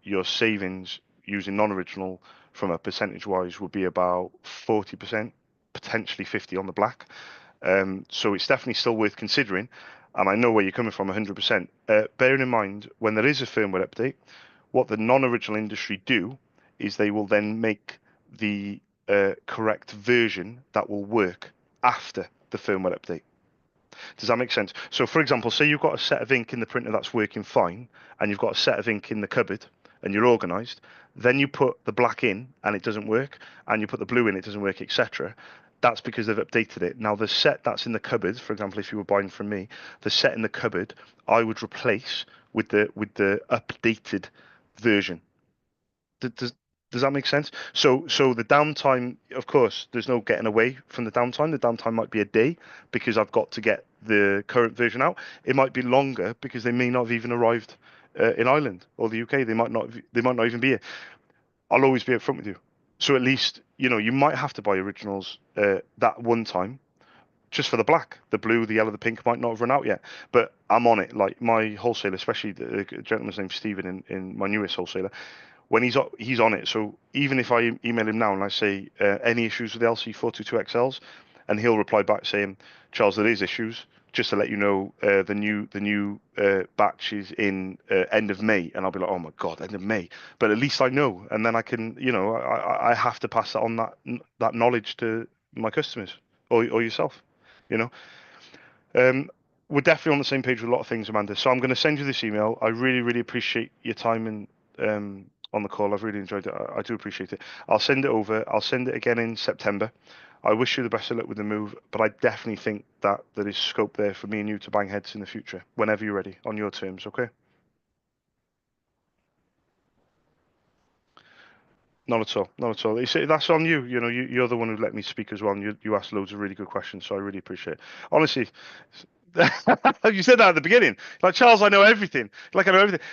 your savings using non-original from a percentage wise will be about 40%, potentially 50 on the black. So it's definitely still worth considering. And I know where you're coming from 100%. Bearing in mind, when there is a firmware update, what the non-original industry do is they will then make the correct version that will work after the firmware update. Does that make sense? So, for example, say you've got a set of ink in the printer that's working fine, and you've got a set of ink in the cupboard, and you're organized. Then you put the black in, and it doesn't work, and you put the blue in, it doesn't work, etc. That's because they've updated it. Now, the set that's in the cupboard, for example, if you were buying from me, the set in the cupboard, I would replace with the updated version. Does that make sense? So the downtime, of course, there's no getting away from the downtime. The downtime might be a day because I've got to get the current version out. It might be longer because they may not have even arrived in Ireland or the UK. They might not even be here. I'll always be upfront with you. So at least you might have to buy originals that one time just for the black. The blue, the yellow, the pink might not have run out yet, but I'm on it. Like my wholesaler, especially the gentleman's named Stephen in my newest wholesaler, when he's on it. So even if I email him now and I say any issues with LC422 XLs, and he'll reply back saying, Charles, there is issues. Just to let you know, the new batch is in end of May, and I'll be like, oh my god, end of May. But at least I know, and then I can, I have to pass that on that knowledge to my customers or yourself, you know. Um, we're definitely on the same page with a lot of things, Amanda. So I'm going to send you this email. I really, really appreciate your time and on the call. I've really enjoyed it. I do appreciate it. I'll send it over. I'll send it again in September. I wish you the best of luck with the move, but I definitely think that there is scope there for me and you to bang heads in the future, whenever you're ready, on your terms. Okay? Not at all. Not at all. You see, that's on you. You're the one who let me speak as well, and you asked loads of really good questions, so I really appreciate it. Honestly, you said that at the beginning. Like, Charles, I know everything. Like, I know everything.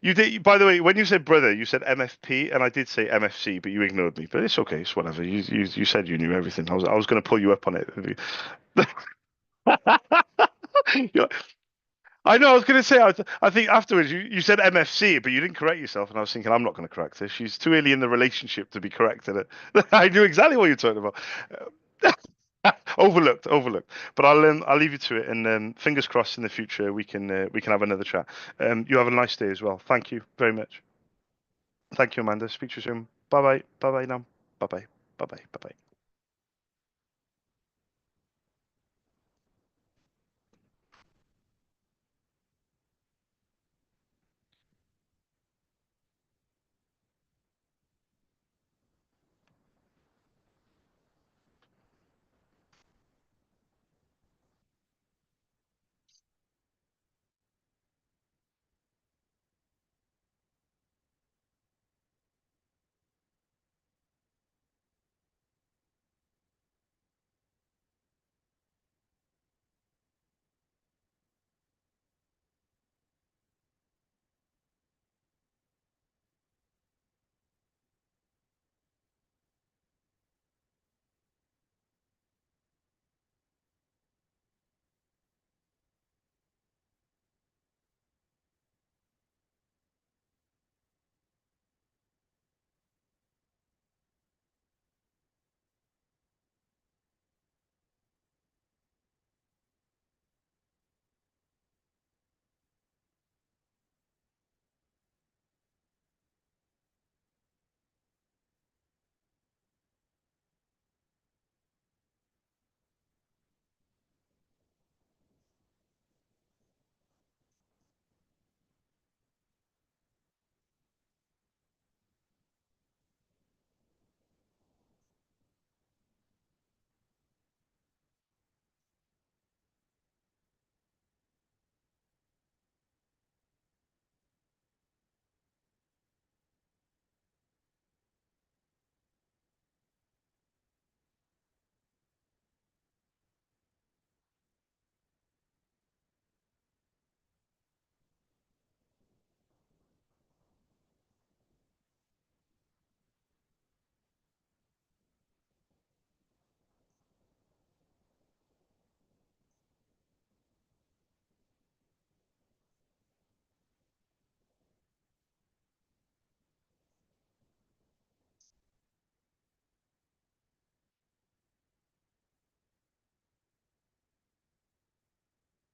You did. By the way, when you said brother, you said MFP, and I did say MFC, but you ignored me. But it's okay. It's whatever. You said you knew everything. I was going to pull you up on it. I know. I was going to say. I think afterwards you said MFC, but you didn't correct yourself, and I was thinking I'm not going to correct her. She's too early in the relationship to be corrected. I knew exactly what you're talking about. Overlooked, overlooked. But I'll leave you to it, and fingers crossed in the future we can have another chat. You have a nice day as well. Thank you very much. Thank you, Amanda. Speak to you soon. Bye bye. Bye bye now. Bye bye. Bye bye. Bye bye.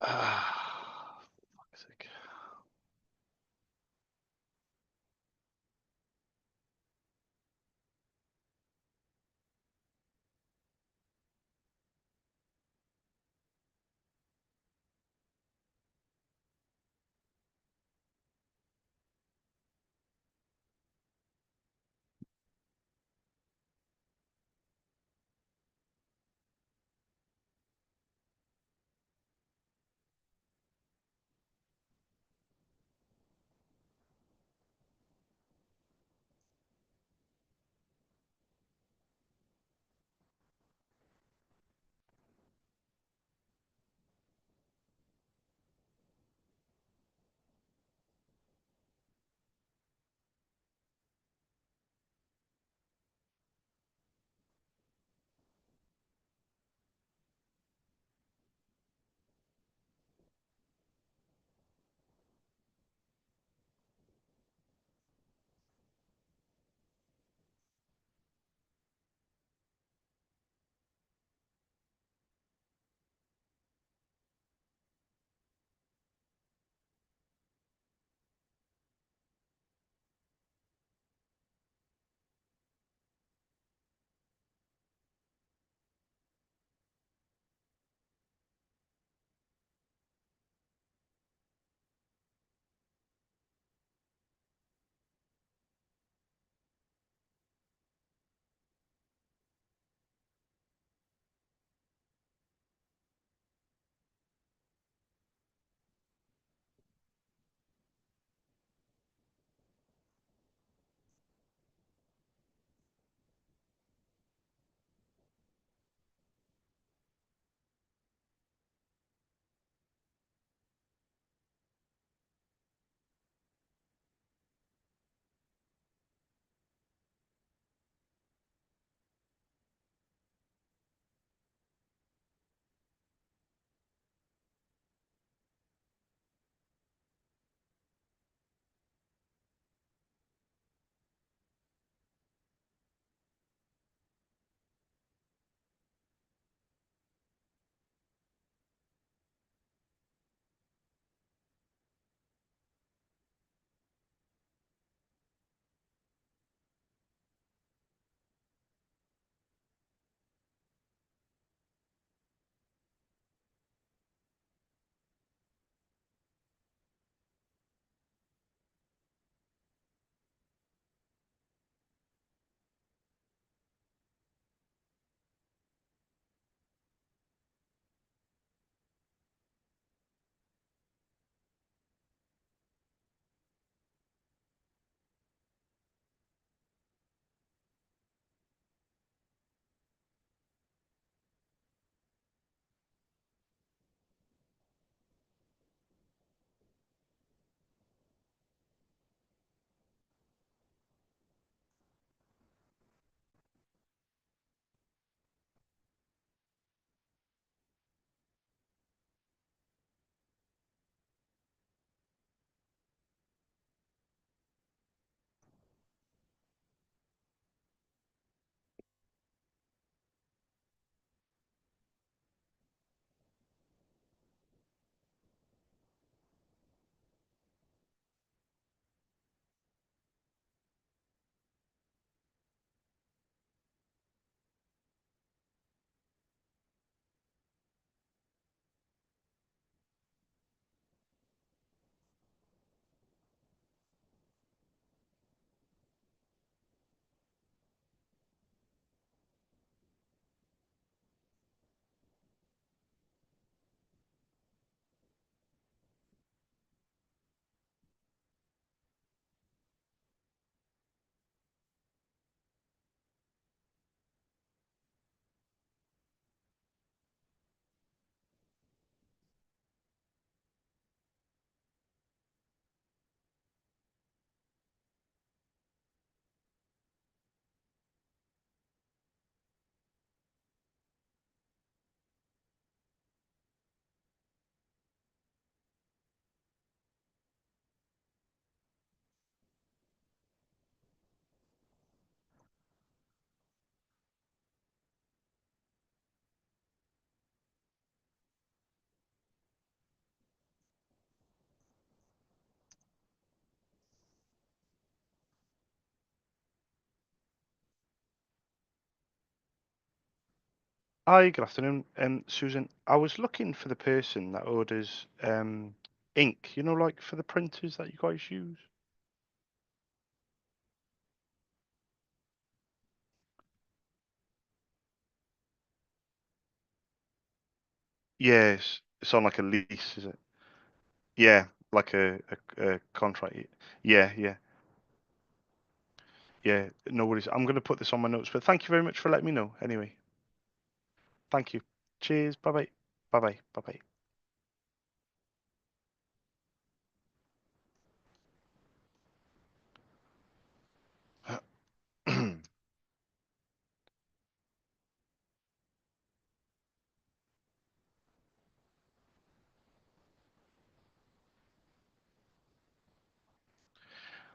Fuck's sake. Hi, good afternoon. Susan, I was looking for the person that orders ink, like for the printers that you guys use. Yes, it's on like a lease, is it? Yeah, like a contract. Yeah, yeah, yeah. No worries. I'm going to put this on my notes, but thank you very much for letting me know. Anyway, thank you. Cheers. Bye bye. Bye bye. Bye bye.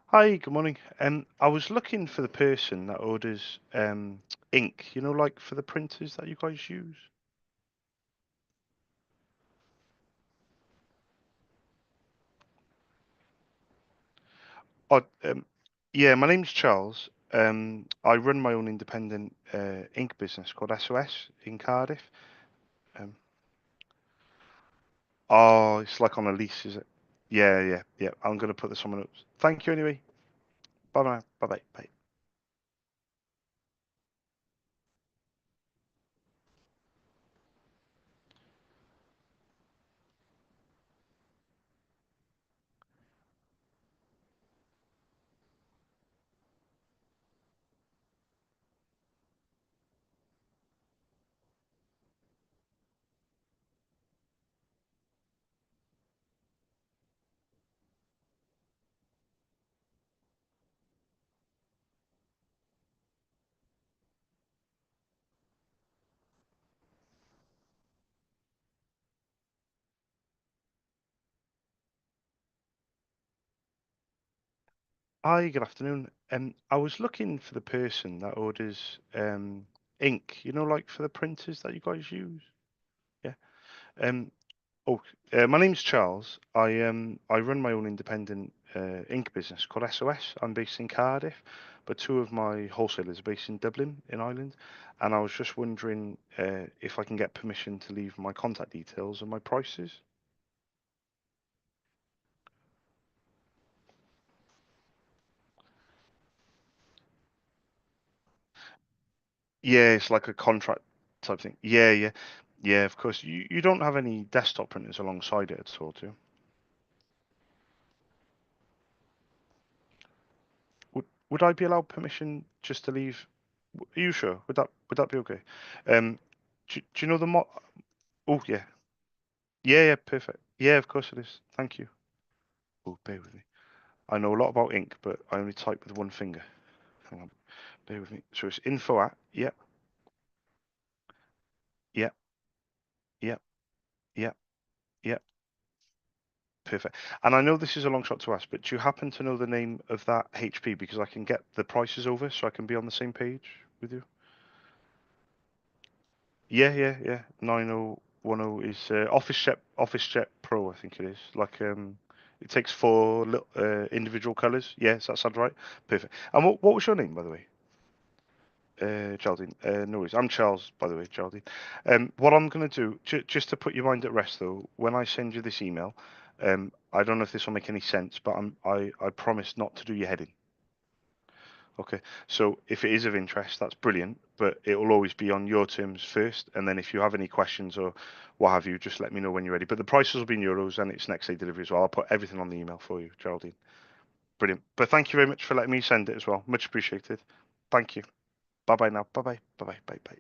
Hi, good morning. I was looking for the person that orders ink, like for the printers that you guys use. Oh, yeah, my name's Charles. I run my own independent ink business called SOS in Cardiff. Um, oh, it's like on a lease, is it? Yeah, yeah, yeah. I'm gonna put this on my notes. Thank you anyway. Bye bye. Bye bye. Bye. Hi, good afternoon. I was looking for the person that orders ink, like for the printers that you guys use. Yeah. Um, Oh, my name's Charles. I run my own independent ink business called SOS. I'm based in Cardiff, but two of my wholesalers are based in Dublin, in Ireland, and I was just wondering if I can get permission to leave my contact details and my prices. Yeah, it's like a contract type thing. Yeah, yeah, yeah. Of course, you don't have any desktop printers alongside it at all, do you? Would I be allowed permission just to leave? Are you sure? Would that be okay? Um, do you know the mo? Oh yeah, yeah, yeah, perfect. Yeah, of course it is. Thank you. Oh, bear with me. I know a lot about ink, but I only type with one finger. Hang on, bear with me. So it's info at. Yep, yep, yep, yep, yep. Perfect. And I know this is a long shot to ask, but do you happen to know the name of that HP because I can get the prices over so I can be on the same page with you? Yeah, yeah, yeah. 9010 is Office Jet Pro, I think it is. Like it takes four little, individual colors. Yes, that sounds right. Perfect. And what was your name, by the way? Geraldine. No worries. I'm Charles, by the way, Geraldine. What I'm going to do, just to put your mind at rest, though, when I send you this email, I don't know if this will make any sense, but I promise not to do your heading. Okay. So if it is of interest, that's brilliant, but it will always be on your terms first. And then if you have any questions or what have you, just let me know when you're ready. But the prices will be in euros and it's next day delivery as well. I'll put everything on the email for you, Geraldine. Brilliant. But thank you very much for letting me send it as well. Much appreciated. Thank you. Bye bye now. Bye bye. Bye bye. Bye bye.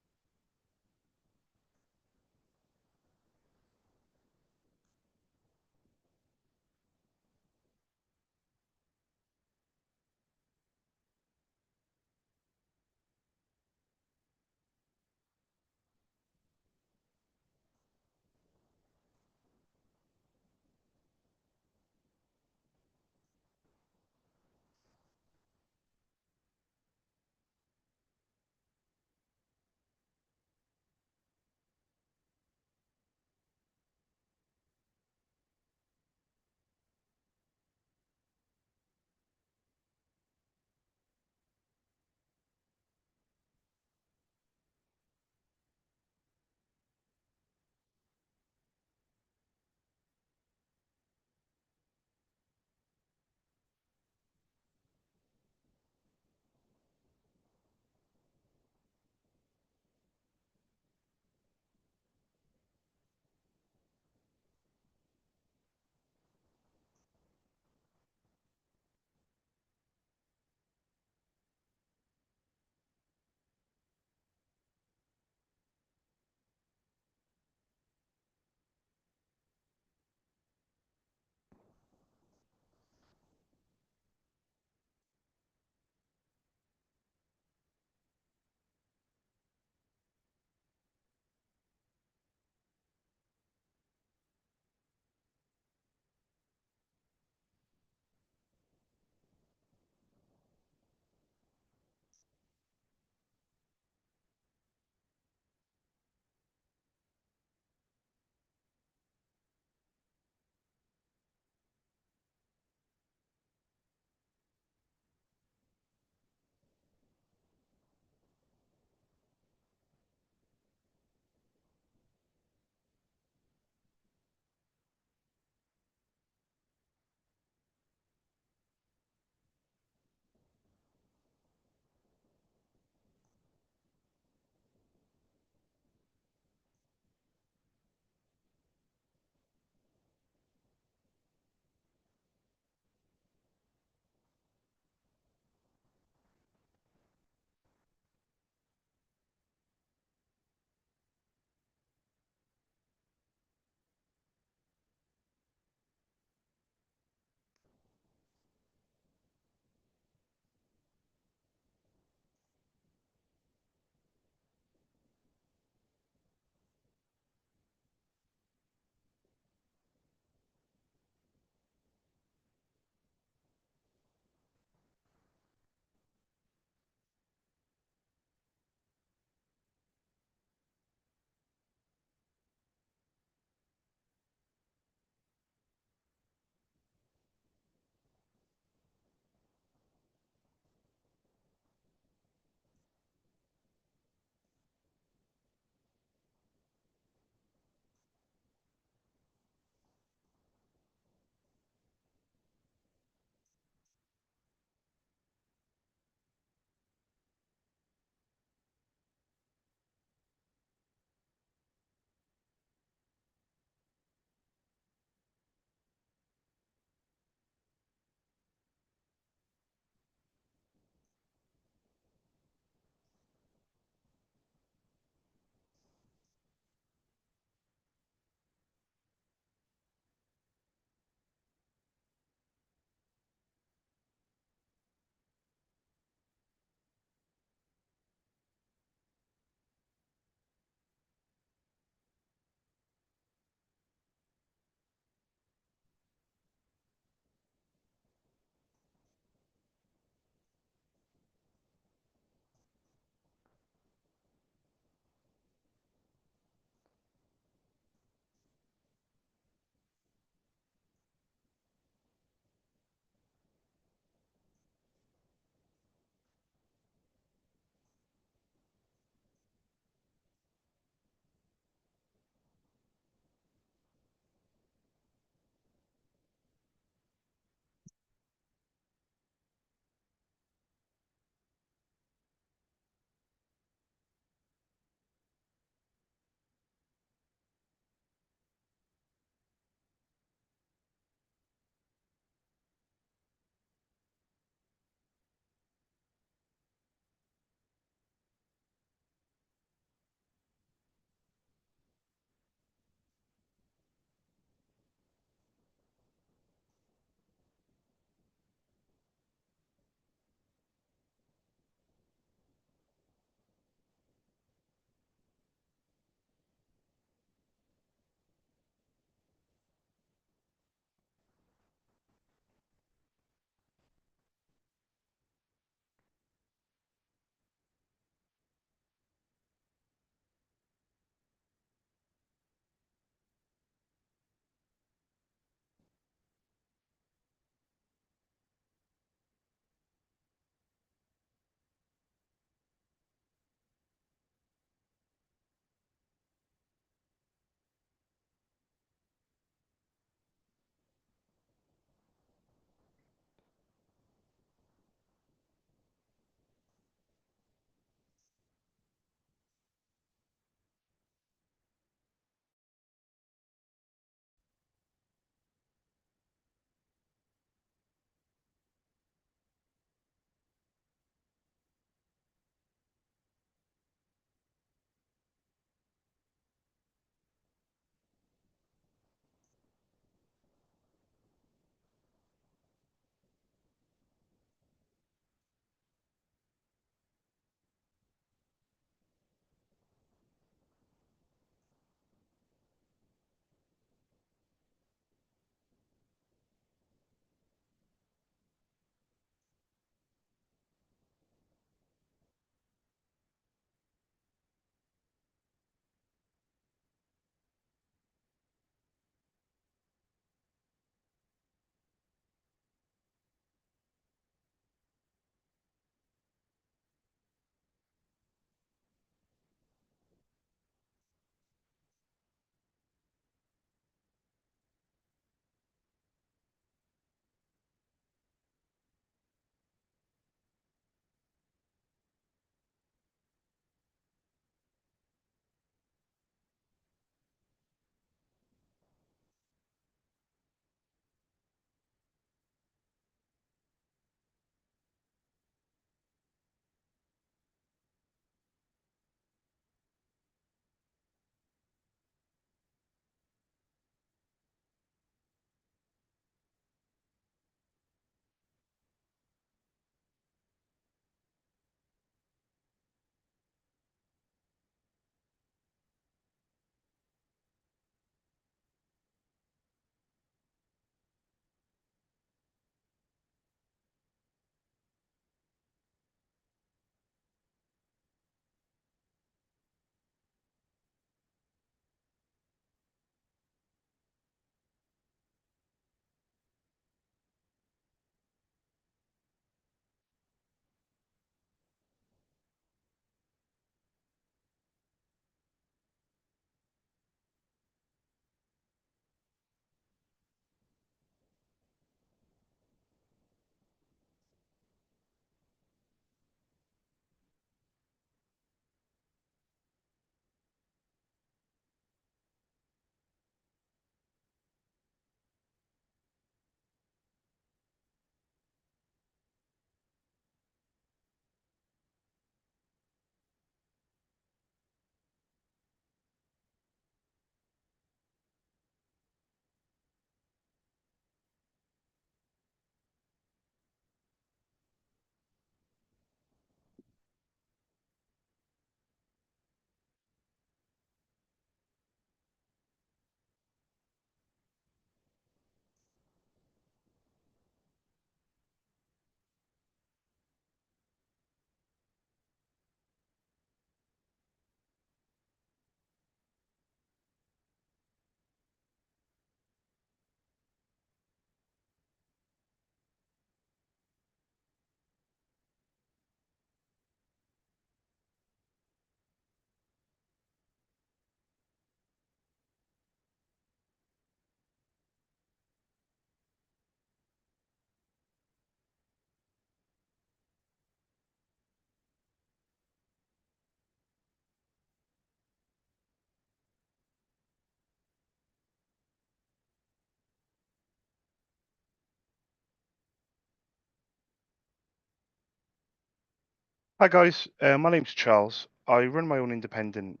Hi guys, my name's Charles. I run my own independent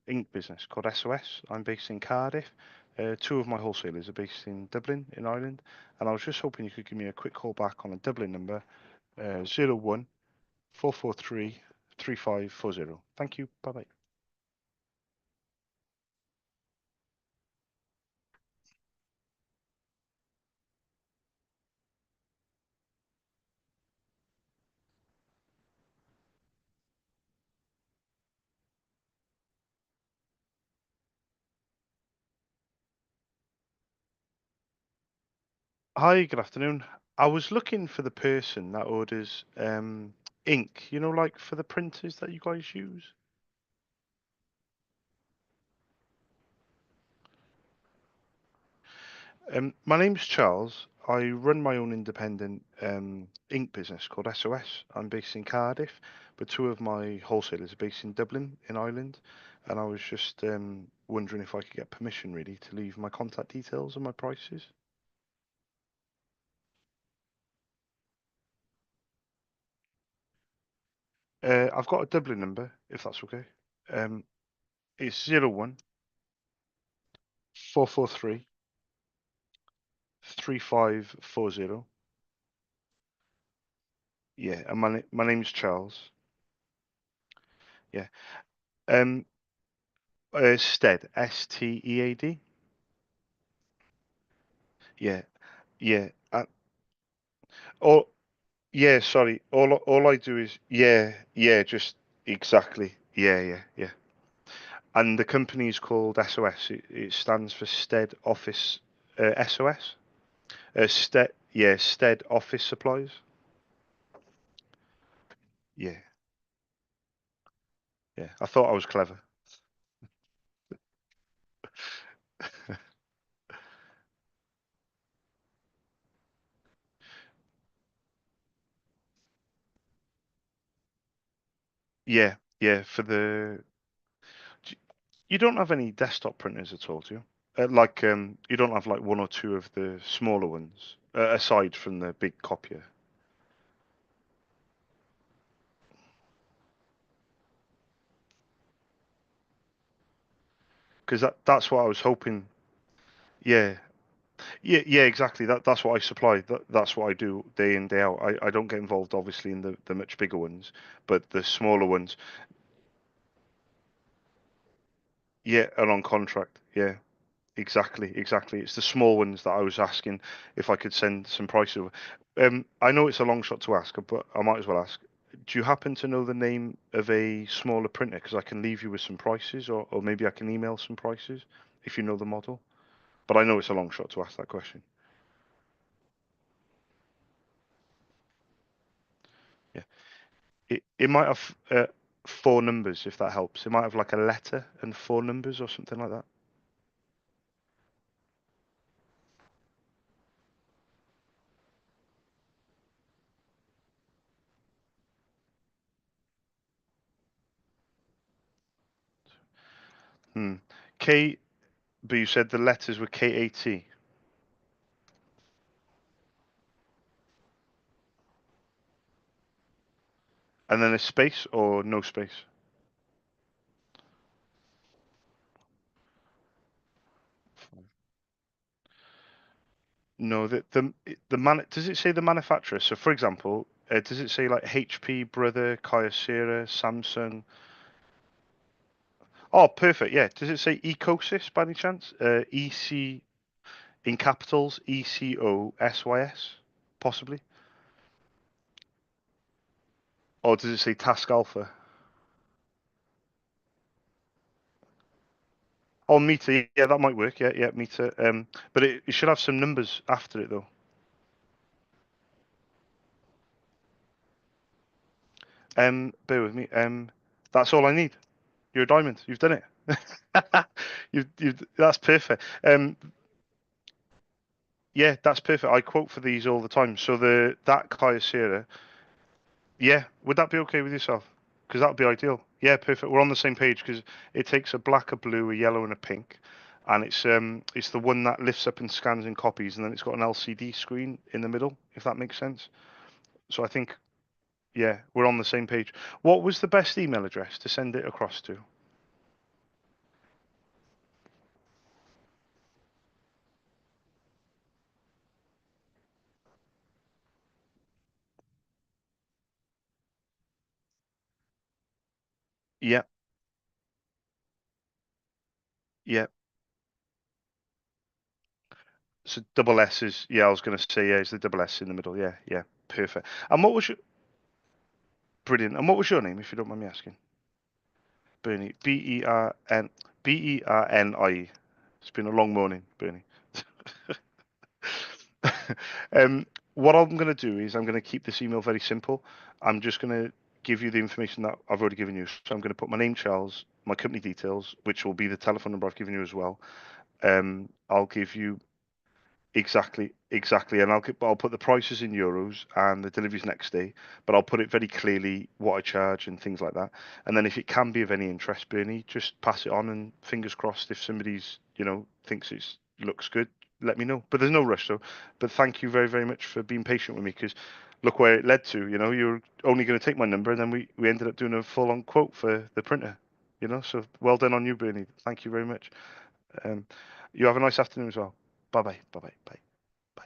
ink business called SOS. I'm based in Cardiff. Two of my wholesalers are based in Dublin, in Ireland, and I was just hoping you could give me a quick call back on a Dublin number, 01 3540. Thank you. Bye bye. Hi, good afternoon. I was looking for the person that orders ink, like for the printers that you guys use. My name's Charles. I run my own independent ink business called SOS. I'm based in Cardiff, but two of my wholesalers are based in Dublin, in Ireland. And I was just wondering if I could get permission, really, to leave my contact details and my prices. I've got a Dublin number, if that's okay. Um, it's 01 443 3540. Yeah, and my name's Charles. Yeah. Um, Stead, Stead. Yeah, yeah. All Yeah, sorry. All I do is yeah, just exactly. Yeah. And the company is called SOS. It stands for Stead Office SOS. Stead Office Supplies. Yeah, yeah. I thought I was clever. Yeah. You don't have any desktop printers at all, do you? Like you don't have like one or two of the smaller ones aside from the big copier, because that's what I was hoping. Yeah, yeah, exactly. That's what I supply. That's what I do day in, day out. I don't get involved obviously in the much bigger ones, but the smaller ones, yeah, are on contract. Yeah, exactly. It's the small ones that I was asking if I could send some prices over. I know it's a long shot to ask, but I might as well ask. Do you happen to know the name of a smaller printer? Because I can leave you with some prices, or maybe I can email some prices if you know the model. But I know it's a long shot to ask that question. Yeah. It might have four numbers if that helps. It might have like a letter and four numbers or something like that. Hmm. K, but you said the letters were KAT and then a space or no space. No, the man. Does it say the manufacturer? So, for example, does it say like HP, Brother, Kyocera, Samsung? Oh, perfect. Yeah. Does it say Ecosys by any chance? EC in capitals, ECOSYS, possibly. Or does it say Task Alpha? Oh, meter. Yeah, that might work. Yeah, meter. But it should have some numbers after it though. Bear with me. That's all I need. You're a diamond. You've done it. That's perfect. Yeah, that's perfect. I quote for these all the time. So that Kyocera, yeah, would that be okay with yourself? Because that would be ideal. Yeah, perfect. We're on the same page because it takes a black, a blue, a yellow, and a pink, and it's the one that lifts up and scans and copies, and then it's got an LCD screen in the middle, if that makes sense. So I think. Yeah, we're on the same page. What was the best email address to send it across to? Yeah, yeah. So double S is, yeah, I was going to say, yeah, it's the double S in the middle. Yeah, yeah, perfect. And what was your, brilliant. And what was your name, if you don't mind me asking? Bernie. Bernie. It's been a long morning, Bernie. um, what I'm going to do is I'm going to keep this email very simple. I'm just going to give you the information that I've already given you. So I'm going to put my name, Charles, my company details, which will be the telephone number I've given you as well. I'll give you exactly, and I'll put the prices in euros and the deliveries next day, but I'll put it very clearly what I charge and things like that. And then if it can be of any interest, Bernie, just pass it on, and fingers crossed if somebody's thinks it looks good, let me know. But there's no rush though. But thank you very very much for being patient with me, because look where it led to. You're only going to take my number, and then we ended up doing a full on quote for the printer. So well done on you, Bernie. Thank you very much. Um, you have a nice afternoon as well. Bye bye. Bye bye. Bye. Bye.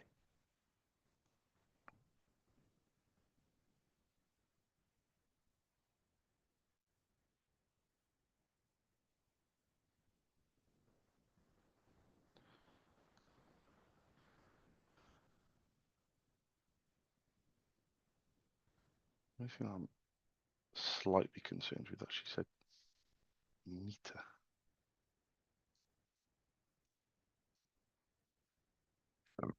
The only thing I'm slightly concerned with that she said meter. Um,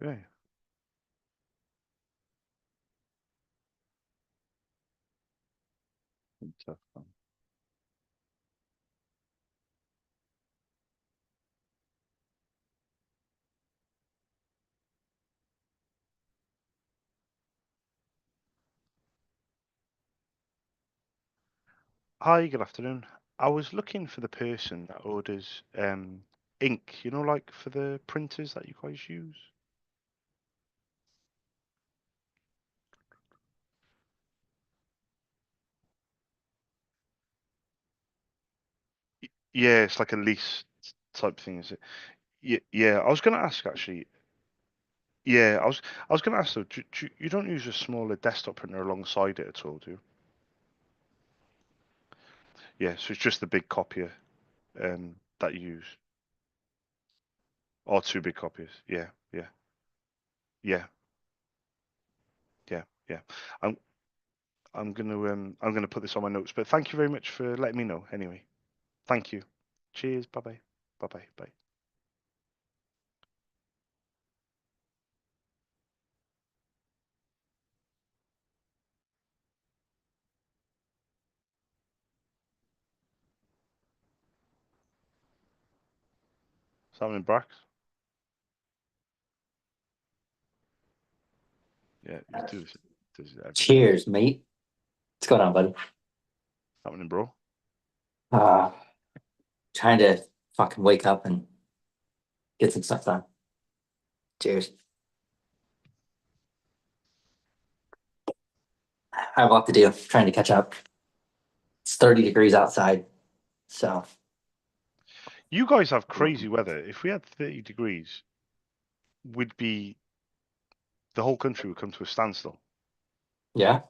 Okay. Tough one. Hi, good afternoon. I was looking for the person that orders ink, like for the printers that you guys use. Yeah, it's like a lease type thing, is it? Yeah, yeah. I was going to ask actually. Yeah, I was going to ask though. You don't use a smaller desktop printer alongside it at all, do you? Yeah, so it's just the big copier that you use, or two big copiers. Yeah, yeah, yeah, yeah, yeah. I'm I'm gonna put this on my notes. But thank you very much for letting me know. Anyway, thank you. Cheers. Bye bye. Bye bye. Bye. Simon Brax. Yeah, you do this. Does it every day. Cheers, mate. What's going on, bud? Happening, bro. Uh, trying to fucking wake up and get some stuff done. Cheers. I have a lot to do. Trying to catch up. It's 30 degrees outside, so You guys have crazy weather. If we had 30 degrees, we'd be the whole country would come to a standstill. yeah.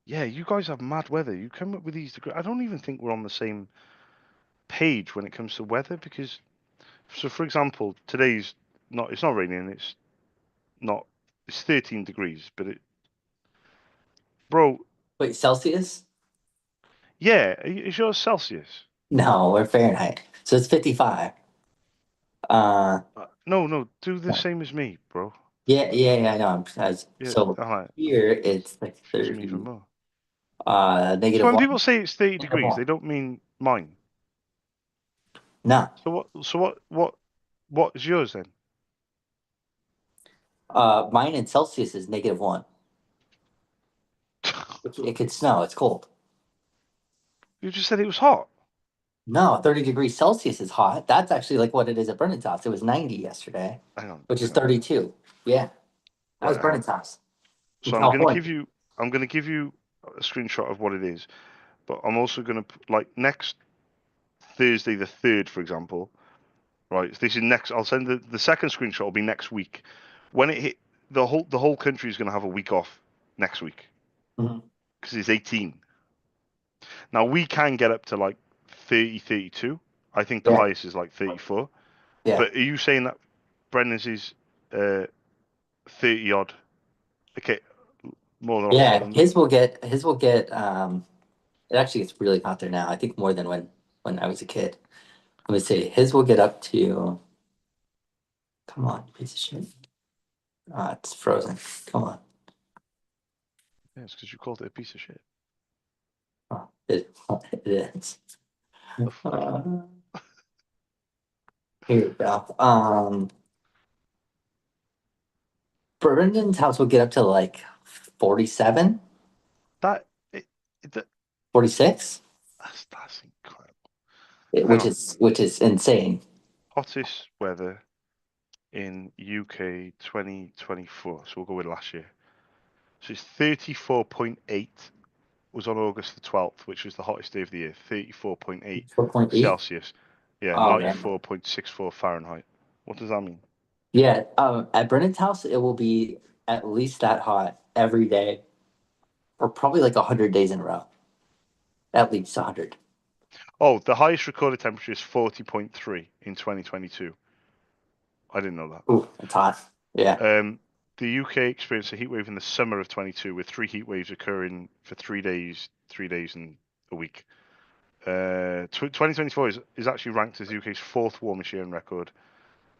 Yeah, you guys have mad weather. You come up with these degrees. I don't even think we're on the same page when it comes to weather because, so for example, today's not. It's not raining. Not. It's 13 degrees, but bro. Wait, Celsius? Yeah, is yours Celsius? No, we're Fahrenheit. So it's 55. Uh, No, no. Do the same as me, bro. yeah, I know. Yeah, So alright. here it's like Shows me even 30, more. So negative when one, people say it's 30 negative degrees, one. they don't mean mine. No, So what? What is yours then? mine in Celsius is negative one. It could snow. It's cold. You just said it was hot. No, 30 degrees Celsius is hot. That's actually like what it is at Brennan's house. It was 90 yesterday, Hang on, which is hang on. 32. Yeah, that was Right, hang on. Brennan's house in So I'm gonna California. give you. I'm gonna give you a screenshot of what it is, but I'm also gonna like next Thursday the 3rd, for example. Right, this is next. I'll send the second screenshot. Will be next week. When it hit the whole country is gonna have a week off next week Mhm. because it's 18. Now we can get up to like 30, 32. I think the Yeah, highest is like 34. yeah, But are you saying that Brendan's is 30 odd? Okay, more than yeah. than His will get. It actually gets really hot there now. I think more than when I was a kid. Let me see. His will get up to. Come on, piece of shit. Ah, it's frozen. Come on. yeah, it's because you called it a piece of shit. Oh, it is. The fuck? Uh, here we go. Brendan's house will get up to like 47, That it, that 46, that's incredible. Hang which on, is insane. hottest weather in UK 2024. So we'll go with last year. So it's 34.8 was on August the 12th, which was the hottest day of the year. 34.8 4.8. Celsius. Yeah, Oh man. 94.64 Fahrenheit. What does that mean? Yeah. At Brendan's house, it will be at least that hot every day, or probably like 100 days in a row. At least 100. Oh, the highest recorded temperature is 40.3 in 2022. I didn't know Ooh, it's hot. Yeah. that. The UK experienced a heat wave in the summer of 22, with 3 heat waves occurring for 3 days and a week. 2024 is actually ranked as the UK's fourth warmest year on record,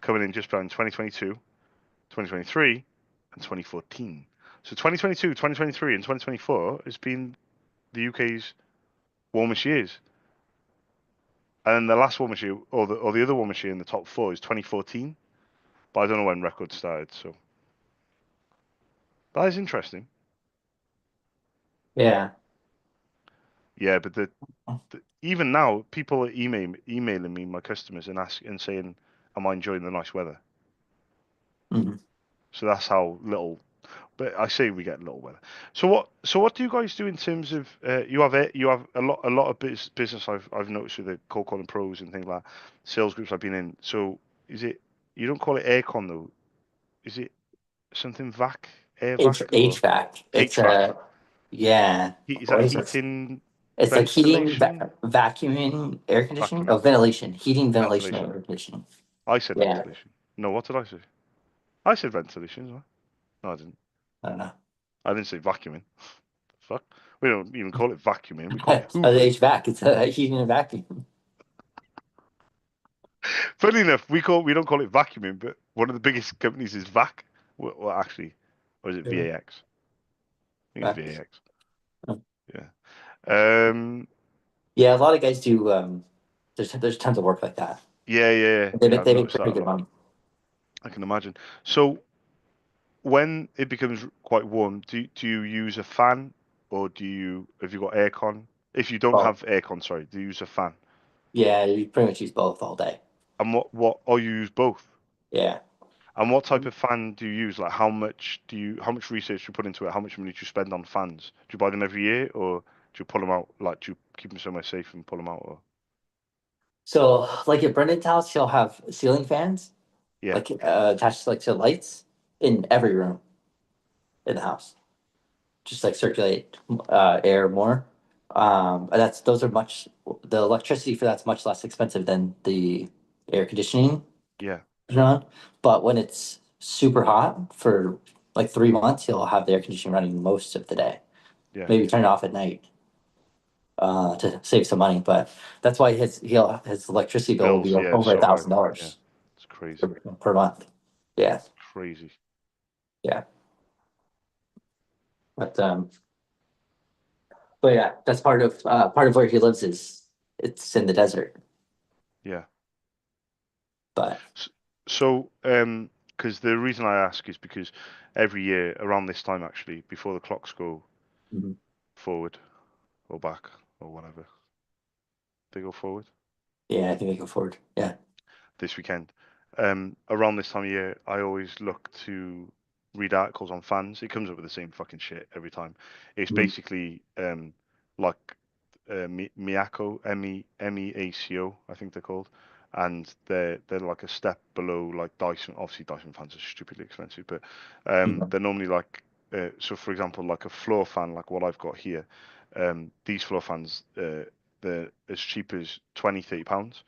coming in just behind 2022, 2023, and 2014. So 2022, 2023, and 2024 has been the UK's warmest years. And the last warmest year, or the other warmest year in the top four is 2014, but I don't know when records started. So that is interesting. Yeah. Yeah, but even now, people are emailing me, my customers, and saying, "Am I enjoying the nice weather?" Mhm. So that's how little. But I say we get little weather. So what do you guys do in terms of you have a lot of business I've noticed with the cold calling pros and things like that, sales groups I've been in. So is it you don't call it aircon though? Is it something vac, air vac or HVAC. It's HVAC? a Yeah. Is that What is this? heating, It's like heating, ventilation, vacuuming, air conditioning. Oh, vacuuming, ventilation, heating, ventilation, ventilation? air conditioning. I said Yeah. ventilation. No, what did I say? I said ventilation as well. No, I didn't. I don't know. I didn't say vacuuming. Fuck. We don't even call it vacuuming. We call it The hoovering. HVAC. It's heating and vacuum. Funny enough, we don't call it vacuuming, but one of the biggest companies is VAC. Well, actually, or is it Yeah. VAX? I think it's Vac. VAX. Yeah. Yeah, a lot of guys do. There's tons of work like that. They Yeah. make I've they make noticed that pretty a good lot. money. I can imagine. So when it becomes quite warm, do you use a fan or have you got aircon? If you don't Well, have aircon, sorry, do you use a fan? yeah, you pretty much use both all day. And what or you use both? Yeah. And what type of fan do you use? Like, how much research do you put into it? How much money do you spend on fans? Do you buy them every year, or do you pull them out? Like, do you keep them somewhere safe and pull them out? Or So like at Brendan's house, he'll have ceiling fans yeah, like attached like to lights in every room in the house, just like circulate air more. And that's those are much the electricity for that's much less expensive than the air conditioning, yeah, you know? But when it's super hot for like 3 months, he'll have the air conditioning running most of the day. yeah. Maybe turn it off at night to save some money. But that's why his electricity bill will be Bills, yeah, over a so high. thousand Yeah, dollars it's crazy, per month. Yeah, crazy. yeah. But but yeah, that's part of where he lives is it's in the desert. Yeah. But S- So, because the reason I ask is because every year around this time, actually, before the clocks go mhm. forward or back or whatever, they go forward Yeah, I think they go forward. Yeah. this weekend. Around this time of year, I always look to read articles on fans. It comes up with the same fucking shit every time. It's Mhm. basically like Miyako, MEACO, I think they're called, and they're like a step below like Dyson. Obviously, Dyson fans are stupidly expensive, but Mhm. they're normally like so. For example, like a floor fan, like what I've got here, these floor fans, they're as cheap as 20, 30 pounds.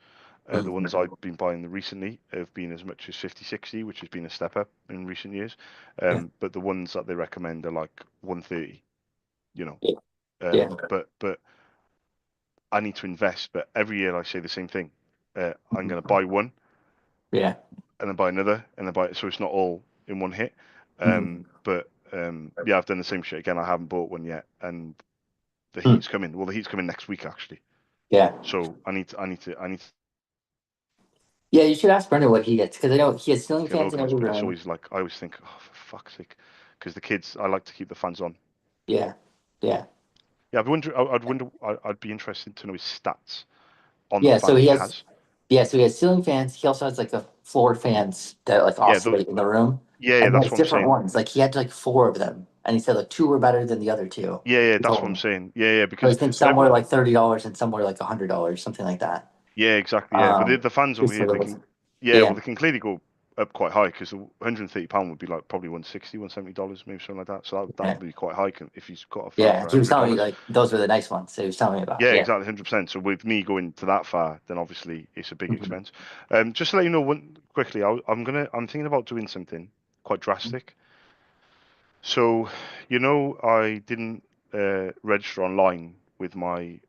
The ones Mhm. I've been buying recently have been as much as 50, 60, which has been a step up in recent years. Yeah. But the ones that they recommend are like 130, you know. Yeah. Yeah. But I need to invest. But every year I say the same thing. I'm going to buy one Yeah. and then buy another and then buy, so it's not all in one hit. Mhm. But yeah, I've done the same shit again. I haven't bought one yet, and the Mm. heat's coming. Well, the heat's coming next week actually. Yeah. So I need to Yeah, you should ask Brendan what he gets because I know he has ceiling get fans in organized. every But it's room. always like I always think, oh, for fuck's sake, because the kids, I like to keep the fans on. Yeah. Yeah. Yeah, I'd be interested to know his stats on the Yeah. So fans he he has has. yeah, so he has ceiling fans. He also has like the floor fans that like Yeah, oscillate in the room. yeah, And he that's has what I'm different saying. ones. Like he had like four of them. And he said like two were better than the other two. Yeah, He that's what told I'm me. saying. Yeah, So he because thinks some every were like $30 and some were like $100, something like that. yeah, exactly. Yeah, but the fans over Just for here, they those. can, yeah, well, Yeah. they can clearly go up quite high because the £130 would be like probably 160, $170, maybe something like that. So that Yeah. would be quite high if he's got a fan Yeah. for He was telling me $100. like those were the nice ones. So he was telling me about. Yeah, Yeah. exactly, 100%. So with me going to that far, then obviously it's a big Mhm. expense. Just to let you know, one quickly, I'm thinking about doing something quite drastic. So, I didn't register online with my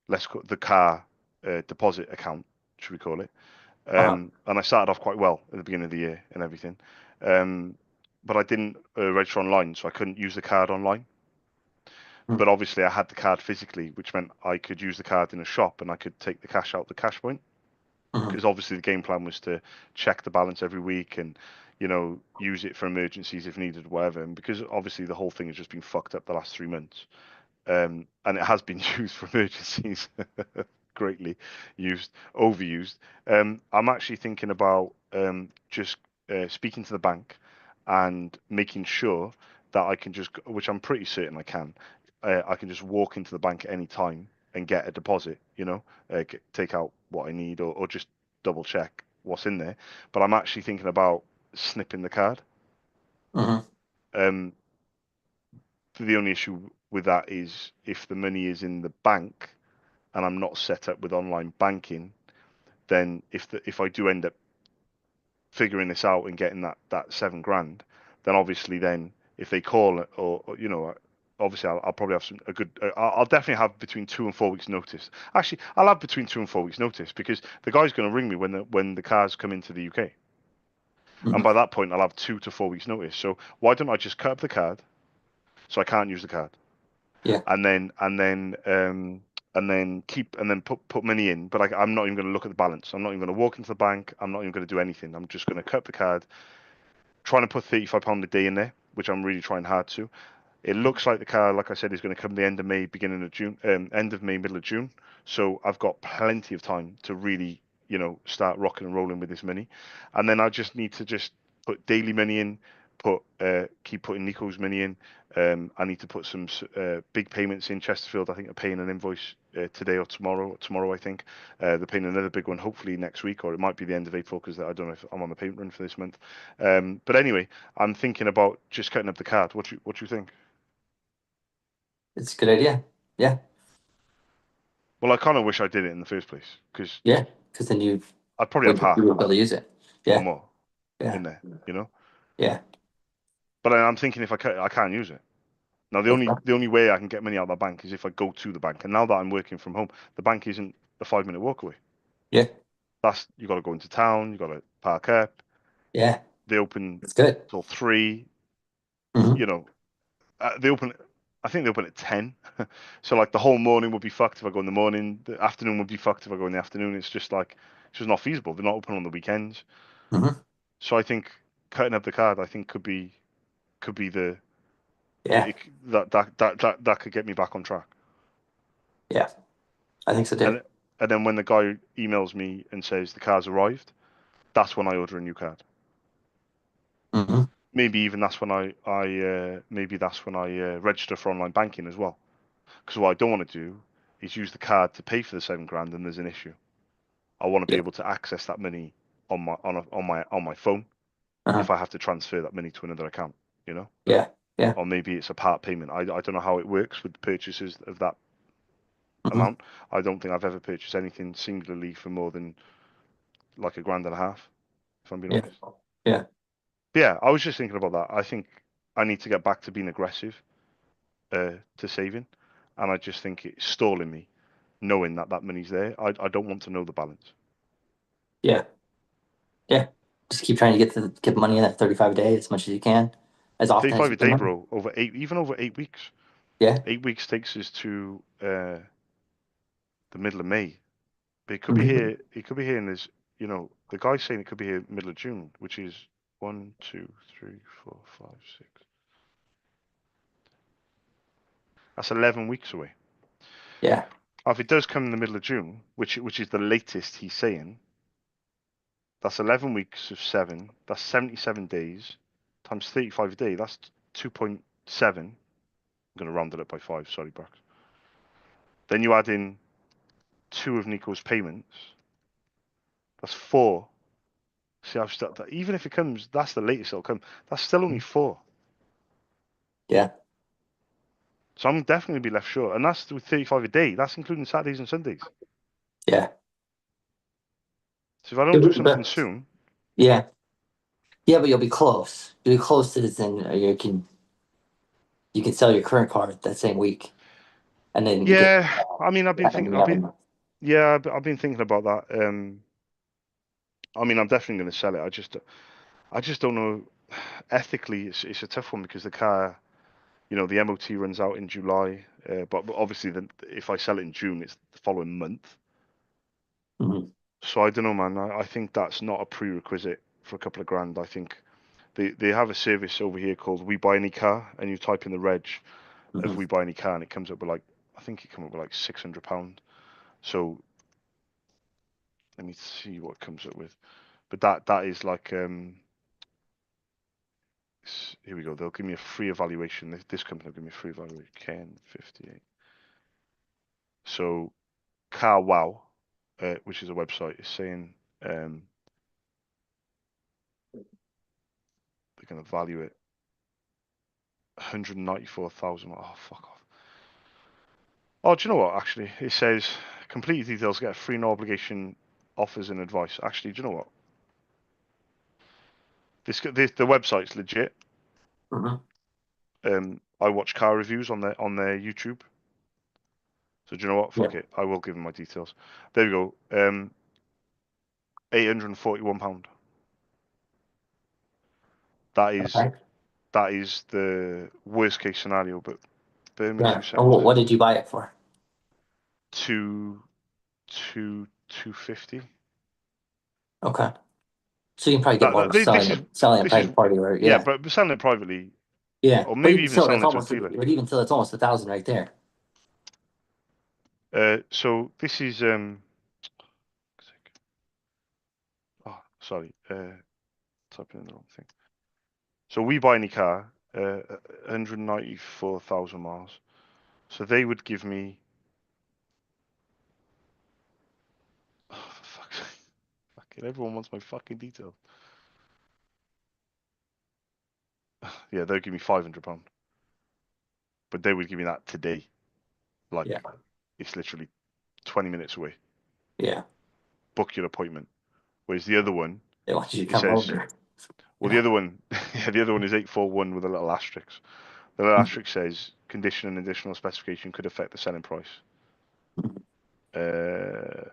let's call the car deposit account, should we call it? Uh-huh. And I started off quite well at the beginning of the year and everything. Um, but I didn't register online, so I couldn't use the card online. Mhm. But obviously, I had the card physically, which meant I could use the card in a shop and I could take the cash out the cash point. Mhm. Because obviously, the game plan was to check the balance every week and use it for emergencies if needed, whatever. And because obviously the whole thing has just been fucked up the last 3 months, and it has been used for emergencies, greatly used, overused. I'm actually thinking about just speaking to the bank and making sure that I can just, which I'm pretty certain I can, I can just walk into the bank at any time and get a deposit, take out what I need or just double check what's in there. But I'm actually thinking about snipping the card. Mhm. Um, the only issue with that is if the money is in the bank and I'm not set up with online banking, then if I do end up figuring this out and getting that 7 grand, then obviously then if they call it or obviously I'll probably have a good I'll definitely have between 2 and 4 weeks notice. Actually, I'll have between 2 and 4 weeks notice because the guy's going to ring me when the cars come into the UK, and Mhm. by that point I'll have 2 to 4 weeks notice. So why don't I just cut up the card so I can't use the card? Yeah. And then put money in, but I'm not even going to look at the balance. I'm not even going to walk into the bank. I'm not even going to do anything. I'm just going to cut the card, trying to put £35 a day in there, which I'm really trying hard to. It looks like the car, like I said, is going to come the end of May, beginning of June, end of May, middle of June. So I've got plenty of time to really, start rocking and rolling with this money. And then I just need to just put daily money in, keep putting Nico's money in. I need to put some big payments in. Chesterfield, I think, are paying an invoice today or tomorrow. Tomorrow, I think. They're paying another big one, hopefully next week, or it might be the end of April because I don't know if I'm on the payment run for this month. But anyway, I'm thinking about just cutting up the card. What do you think? It's a good idea. Yeah. Well, I kind of wish I did it in the first place because Yeah. Because then you I'd probably have would half be able to use it. or Yeah. more Yeah. in there, you know. Yeah. But I'm thinking if I can't use it. Now Okay. the only way I can get money out of the bank is if I go to the bank. And now that I'm working from home, the bank isn't a 5 minute walk away. Yeah. That's you got to go into town, you got to park up. Yeah. They open It's good. till 3. Hmm. You know, they open. I think they open at 10. So like the whole morning would be fucked if I go in the morning. The afternoon would be fucked if I go in the afternoon. It's just not feasible. They're not open on the weekends. Hmm. So I think cutting up the card, I think could be Yeah. that could get me back on track. Yeah. I think so too. And and then when the guy emails me and says the car's arrived, that's when I order a new card. Hmm. Maybe even that's when I register for online banking as well. Because what I don't want to do is use the card to pay for the 7 grand, and there's an issue. I want to be Yeah. able to access that money on my phone Uh-huh. if I have to transfer that money to another account, you know. Yeah. Yeah. Or maybe it's a part payment. I don't know how it works with purchases of that Hmm. amount. I don't think I've ever purchased anything singularly for more than like a grand and a half, if I'm being Yeah. honest. Yeah. But yeah, I was just thinking about that. I think I need to get back to being aggressive to saving, and I just think it's stalling me, knowing that that money's there. I don't want to know the balance. Yeah. Yeah. Just keep trying to get money in that 35 a day as much as you can, as often as 35 you a day, can. bro, over 8 weeks. Yeah. 8 weeks takes us to the middle of May. But it could be Hmm. here. It could be here, and the guy's saying it could be here middle of June, which is 1, 2, 3, 4, 5, 6. That's 11 weeks away. Yeah. If it does come in the middle of June, which is the latest he's saying, that's 11 weeks of 7. That's 77 days times 35 a day. That's 2.7. I'm going to round it up by 5. Sorry, Brax. Then you add in 2 of Nico's payments. That's 4. See, I've stuck that. Even if it comes, that's the latest it'll come. That's still only 4. Yeah. So I'm definitely be left short. And that's with 35 a day. That's including Saturdays and Sundays. Yeah. So if I don't do something But soon, yeah. Yeah, but you'll be close. You'll be close to this, and you can sell your current car that same week, and then you get yeah. I mean, and you have enough. yeah, I've been thinking about that. I mean, I'm definitely going to sell it. I just don't know. Ethically, it's a tough one because the car, the MOT runs out in July. But obviously, if I sell it in June, it's the following month. Hmm. So I don't know, man. I think that's not a prerequisite for a couple of grand. I think they have a service over here called We Buy Any Car, and you type in the reg of Hmm. We Buy Any Car, and it comes up with like I think it comes up with like £600. So let me see what it comes up with. But that is like here we go. They'll give me a free evaluation. This company will give me a free evaluation. Ken 58. So Car Wow, which is a website, is saying they're going to value it 194,000. Oh, fuck off. Oh, do you know what? Actually, it says complete details, get a free no obligation offers and advice. Actually, do you know what? The website's legit. Hmm. I watch car reviews on their YouTube. So do you know what? Yeah. Fuck it. I will give them my details. There we go. £841. That is Okay. that is the worst case scenario. But bear me two Yeah. And seconds. what did you buy it for? Two 250. Okay. So you can probably get That, more that for selling a this is private party, or yeah, yeah. but selling it privately, Yeah. or But maybe even even so, selling it to a dealer. but even so, that's almost 1,000 right there. So this is sorry, typing in the wrong thing. So we buy any car, 194,000 miles. So they would give me. Oh, for fuck's sake. Fucking everyone wants my fucking details. Yeah, they'll give me £500. But they would give me that today. Like, Yeah. it's literally 20 minutes away. Yeah. Book your appointment. Whereas the other one, They want you to it come says, over. well, the other one, yeah, the other one is 841 with a little asterisk. The little asterisk says, condition and additional specification could affect the selling price. Your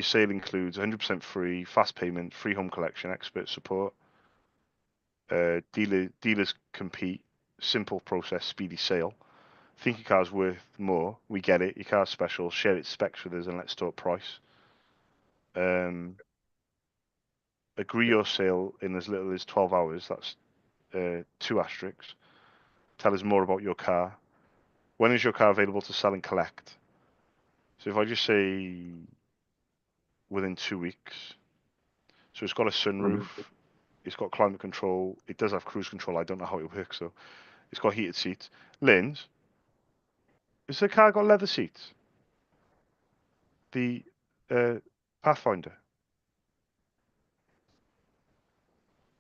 sale includes 100% free, fast payment, free home collection, expert support. Dealers compete, simple process, speedy sale. Think your car's worth more? We get it. Your car's special. Share its specs with us and let's talk price. Agree your sale in as little as 12 hours. That's 2 asterisks. Tell us more about your car. When is your car available to sell and collect? So if I just say within 2 weeks. So it's got a sunroof. It's got climate control. It does have cruise control. I don't know how it works though. It's got heated seats. Linz, has the car got leather seats? The uh, Pathfinder.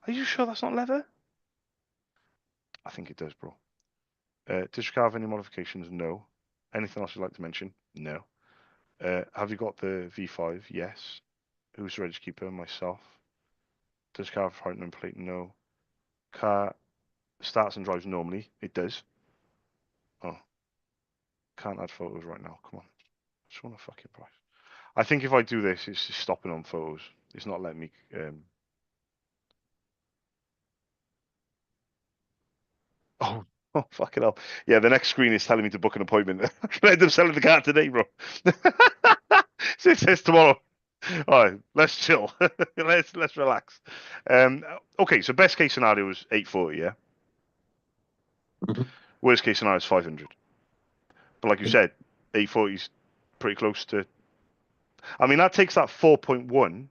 Are you sure that's not leather? I think it does, bro. Does your car have any modifications? No. Anything else you'd like to mention? No. Have you got the V5? Yes. Who's the register keeper? Myself. Does your car have front number plate? No. Car starts and drives normally. It does. Oh, can't add photos right now. Come on. I just want a fucking price. I think if I do this, it's just stopping on photos. It's not letting me. Oh, oh, fucking hell. Yeah, the next screen is telling me to book an appointment. I can end up selling the car today, bro. So it says tomorrow. All right, let's chill. Let's relax. Okay, so best case scenario is 840, yeah. Mhm. Worst case scenario is 500. But like you Yeah. said, 840 is pretty close to. I mean, that takes that 4.1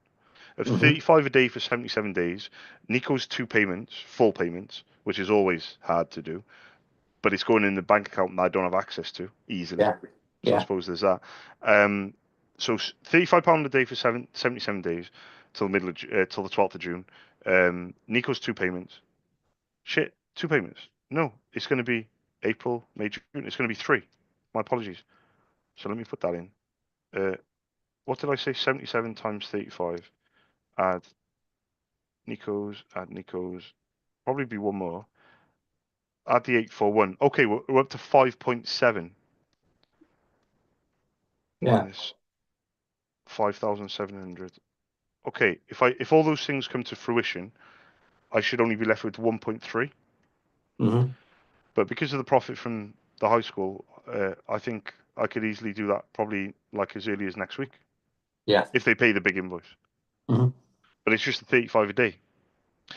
of Mhm. 35 a day for 77 days. Nico's 2 payments, full payments, which is always hard to do, but it's going in the bank account that I don't have access to easily. Yeah. So I Yeah. suppose there's that. So £35 a day for 77 days till the till the 12th of June. Nico's 2 payments. Shit, 2 payments. No, it's going to be April, May, June. It's going to be 3. My apologies. So let me put that in. What did I say? 77 times 35. Add Nico's. Probably be one more. Add the 841. Okay, we're up to 5.7 Yeah. minus 5,700. Okay, if all those things come to fruition, I should only be left with 1.3. Mhm. But because of the profit from the high school, I think I could easily do that probably like as early as next week Yeah. if they pay the big invoice. Mhm. But it's just a 35 a day.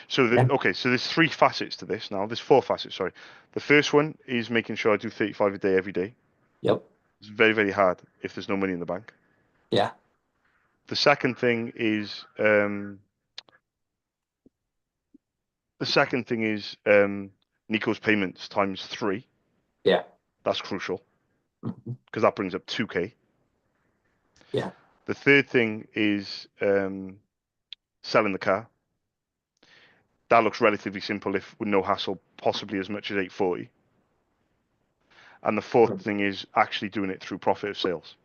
So Yeah. okay, so there's 3 facets to this now. There's 4 facets, sorry. The first one is making sure I do 35 a day every day. Yep. It's very, very hard if there's no money in the bank. Yeah. The second thing is Nico's payments times 3. Yeah. That's crucial Mhm. because that brings up 2k. Yeah. The third thing is selling the car. That looks relatively simple if with no hassle, possibly as much as 840. And the fourth thing is actually doing it through profit of sales.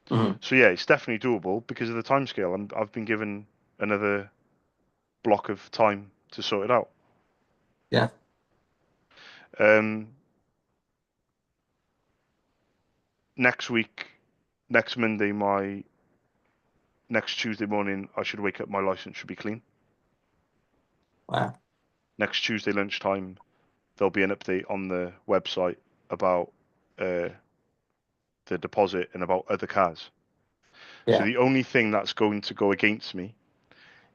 Mhm. So yeah, it's definitely doable because of the timescale. I've been given another block of time to sort it out. Yeah. Um, next week, next Monday, next Tuesday morning, I should wake up. My license should be clean. Wow. Next Tuesday lunchtime, there'll be an update on the website about uh, the deposit and about other cars. So Yeah. the only thing that's going to go against me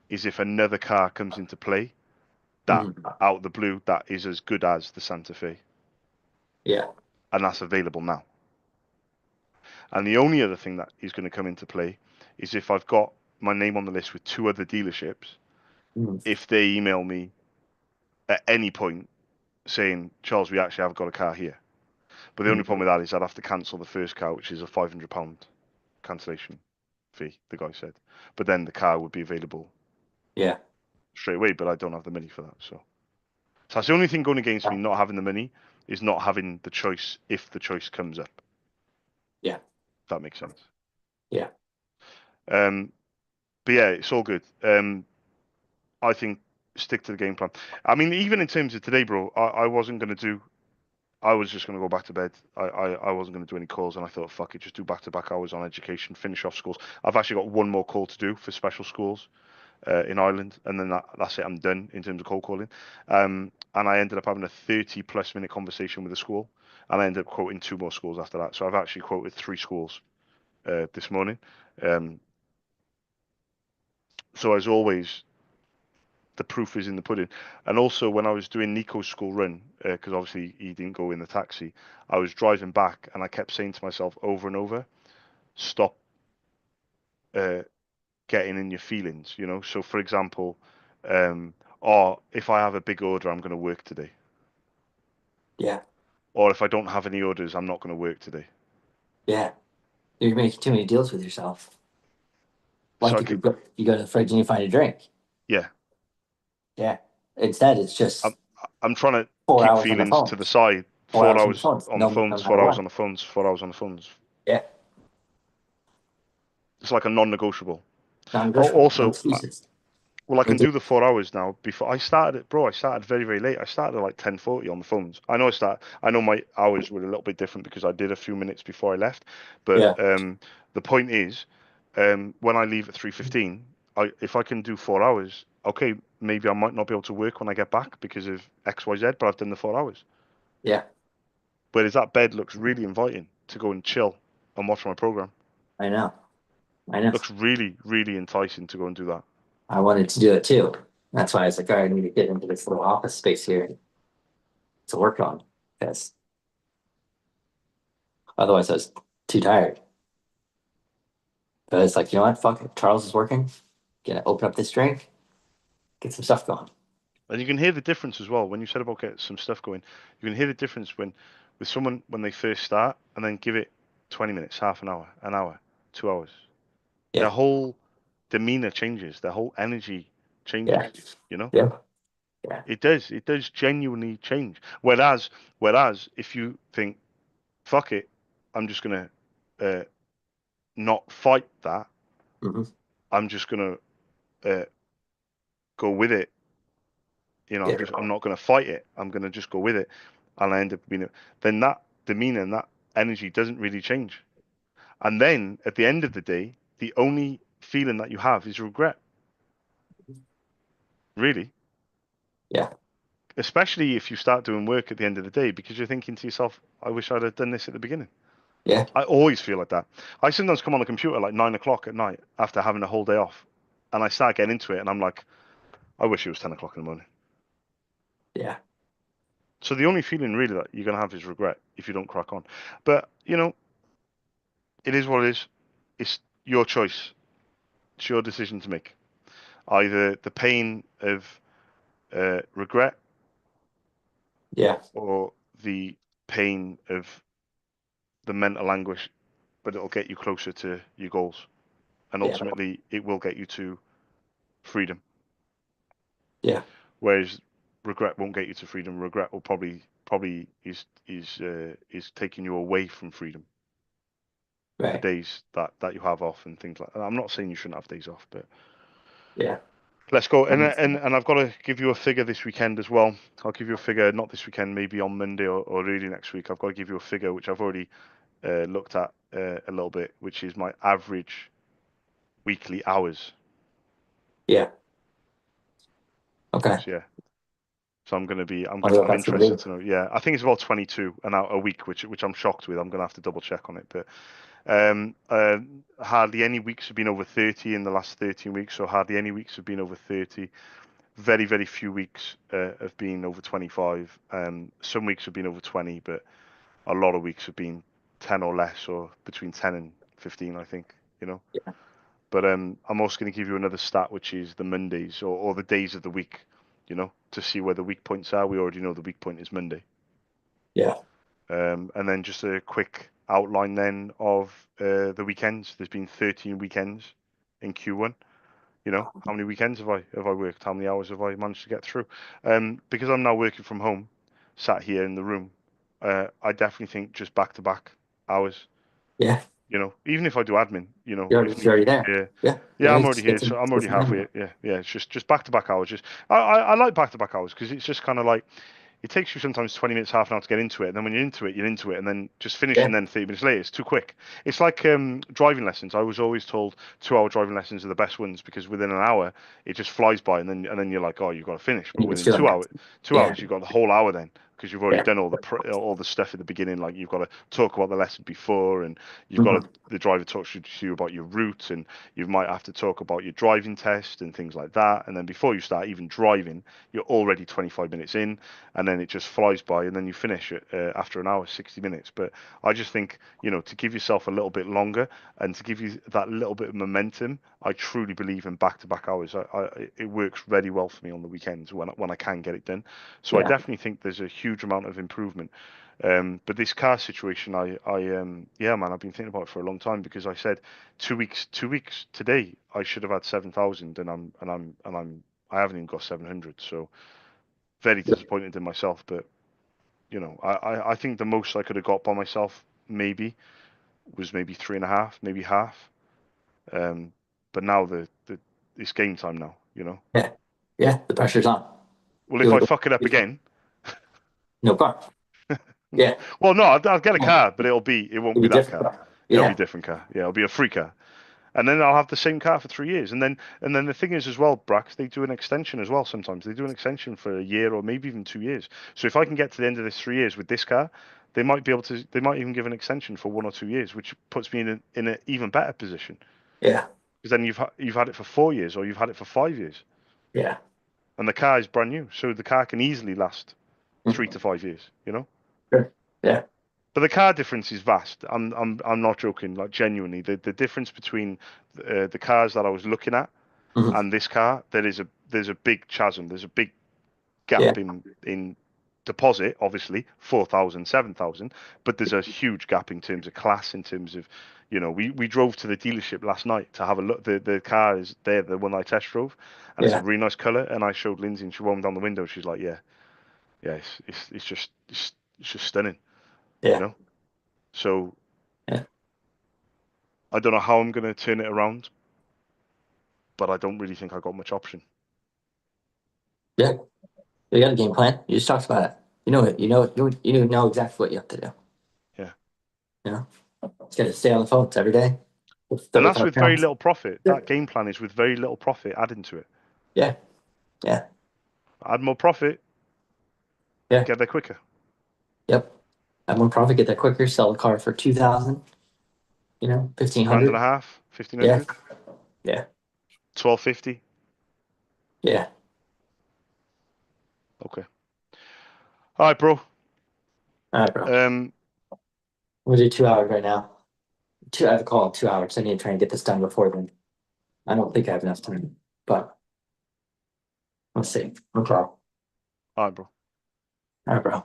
is if another car comes into play that Mhm. out of the blue that is as good as the Santa Fe, Yeah. and that's available now. And the only other thing that is going to come into play is if I've got my name on the list with two other dealerships, Mm. if they email me at any point saying, Charles, we actually have got a car here. But the only Mm. problem with that is I'd have to cancel the first car, which is a £500 cancellation fee, the guy said. But then the car would be available Yeah. straight away, but I don't have the money for that. So that's the only thing going against Yeah. me not having the money is not having the choice if the choice comes up. Yeah. If that makes sense. Yeah. Um, but yeah, it's all good. I think stick to the game plan. I mean, even in terms of today, bro, I wasn't going to do. I was just going to go back to bed. I wasn't going to do any calls, and I thought, fuck it, just do back-to-back hours on education, finish off schools. I've actually got one more call to do for special schools in Ireland, and then that's it. I'm done in terms of cold calling. And I ended up having a 30-plus minute conversation with a school, and I ended up quoting two more schools after that. So I've actually quoted three schools this morning. Um, so as always, the proof is in the pudding. And also, when I was doing Nico's school run, because obviously he didn't go in the taxi, I was driving back and I kept saying to myself over and over, stop uh, getting in your feelings, you know? So, for example, or if I have a big order, I'm going to work today. Yeah. Or if I don't have any orders, I'm not going to work today. Yeah. You're making too many deals with yourself. So Like I if could, you go to the fridge and you find a drink. yeah, Yeah. Instead, it's I'm, just I'm trying to 4 hours keep on the feelings to the phones. side. 4 4 hours on the hours phones. on the No, no phones, matter 4 hours what. on the phones, 4 hours on the phones. Yeah. It's like a non-negotiable. Non-negotiable. No Also, excuses. well, I No can deal. do the 4 hours now. Before I started it, bro, I started very, very late. I started at like 10:40 on the phones. I know my hours were a little bit different because I did a few minutes before I left. But Yeah. the point is, when I leave at 3:15, if I can do 4 hours, okay, maybe I might not be able to work when I get back because of X, Y, Z. But I've done the 4 hours. Yeah. Whereas that bed looks really inviting to go and chill and watch my program. I know. I know. Looks really, really enticing to go and do that. I wanted to do it too. That's why I was like, all right, I need to get into this little office space here to work on because otherwise I was too tired. But it's like, you know what? Fuck it. Charles is working. Gonna open up this drink, get some stuff going. And you can hear the difference as well when you said about getting some stuff going. You can hear the difference when with someone when they first start and then give it 20 minutes, half an hour, 2 hours. Their Yeah. whole demeanor changes. Their whole energy changes. Yeah. You know, Yeah. Yeah. it does. It does genuinely change. Whereas if you think, fuck it, I'm just gonna uh, not fight that. Hmm. I'm just gonna go with it. You know, Yeah. I'm not gonna fight it. I'm gonna just go with it, and I end up being. Then that demeanor and that energy doesn't really change. And then at the end of the day, the only feeling that you have is regret, really. Yeah. Especially if you start doing work at the end of the day because you're thinking to yourself, I wish I'd have done this at the beginning. Yeah. I always feel like that. I sometimes come on the computer like 9 o'clock at night after having a whole day off, and I start getting into it, and I'm like, I wish it was 10 o'clock in the morning. Yeah. So the only feeling really that you're gonna have is regret if you don't crack on. But you know, it is what it is. It's your choice. It's your decision to make. Either the pain of regret Yeah. or the pain of the mental anguish, but it'll get you closer to your goals. And Yeah. ultimately, it will get you to freedom. Yeah. Whereas regret won't get you to freedom. Regret will probably is taking you away from freedom for Right. days that you have off and things like that. I'm not saying you shouldn't have days off, but Yeah. let's go. And I've got to give you a figure this weekend as well. I'll give you a figure, not this weekend, maybe on Monday or early next week. I've got to give you a figure which I've already looked at a little bit, which is my average weekly hours. Yeah. Okay. So yeah, so Wonder what I'm that's gonna interested be. to know. Yeah, I think it's about 22 an hour a week, which I'm shocked with. I'm gonna have to double check on it, but hardly any weeks have been over 30 in the last 13 weeks. So hardly any weeks have been over 30. Very, very few weeks have been over 25. Some weeks have been over 20, but a lot of weeks have been 10 or less, or between 10 and 15, I think, you know. Yeah. But I'm also going to give you another stat, which is the Mondays or the days of the week, to see where the weak points are. We already know the weak point is Monday. Yeah. And then just a quick outline then of the weekends. There's been 13 weekends in Q1. How many weekends have I worked? How many hours have I managed to get through? Because I'm now working from home, sat here in the room, I definitely think just back to back hours. Yeah. Even if I do admin, if You're need already be. there. Yeah, Yeah. yeah, Yeah. I'm You already just get here, so I'm get already some halfway. time. Yeah. It's just back to back hours. Just I like back to back hours because it's just kind of like it takes you sometimes 20 minutes, half an hour to get into it, and then when you're into it, and then just finishing Yeah. then 30 minutes later, it's too quick. It's like driving lessons. I was always told 2 hour driving lessons are the best ones because within an hour it just flies by, and then you're like, oh, you've got to finish. And But you just within feel like 2 hours, two yeah. hours, you've got the whole hour then because you've already Yeah. done all the stuff at the beginning. Like you've got to talk about the lesson before, and you've got Mhm. to the driver talks to you about your route, and you might have to talk about your driving test and things like that. And then before you start even driving, you're already 25 minutes in, and then it just flies by, and then you finish it after an hour, 60 minutes. But I just think, to give yourself a little bit longer and to give you that little bit of momentum, I truly believe in back-to-back hours. It works really well for me on the weekends when I can get it done. So I Yeah. definitely think there's a huge amount of improvement. But this car situation, yeah, man, I've been thinking about it for a long time because I said 2 weeks today, I should have had 7,000, I haven't even got 700. So very Yeah. disappointed in myself. But I think the most I could have got by myself was maybe three and a half, maybe half. Um, but now the it's game time now. Yeah. Yeah. The pressure's on. Well, if Feel I like fuck it up again, no car. Yeah. well, no, I'll get a car, but it won't It'll be be that different car. car. It'll be a Yeah. different car. Yeah, it'll be a free car. And then I'll have the same car for 3 years. And then the thing is as well, Brax, they do an extension as well sometimes. They do an extension for a year or maybe even 2 years. So if I can get to the end of this 3 years with this car, they might even give an extension for 1 or 2 years, which puts me in an even better position. Yeah. Because then you've had it for 4 years or you've had it for 5 years. Yeah. And the car is brand new. So the car can easily last three Mhm. to 5 years. Sure. Yeah. But the car difference is vast. I'm not joking. Like genuinely, the difference between the cars that I was looking at Mhm. and this car, there's a big chasm. There's a big Yeah. gap in deposit, obviously 4,000, 7,000, but there's a huge gap in terms of class, in terms of, we drove to the dealership last night to have a look. The car is there, the one I test drove, and it's a Yeah. really nice color. And I showed Lindsay, and she rolled down the window. She's like, yeah, it's just stunning, you Yeah. know. So Yeah. I don't know how I'm going to turn it around, but I don't really think I got much option. Yeah. You got a game plan. You just talked about it. You know it. You know exactly what you have to do. Yeah. You know, just gotta stay on the phones every day. With And that's our with very accounts. little profit. Yeah. That game plan is with very little profit adding to it. Yeah. Yeah. Add more profit, Yeah. get there quicker. Yep. Have more profit, get that quicker, sell a car for 2,000, fifteen Grand and a hundred. half, Yeah. 1,500, Yeah. 1,250. Yeah. Okay. All right, bro. All right, bro. Um, I'm gonna do 2 hours right now. I have a call in 2 hours. I need to try and get this done before then. I don't think I have enough time, but let's see. Okay. All all right, bro. right, bro.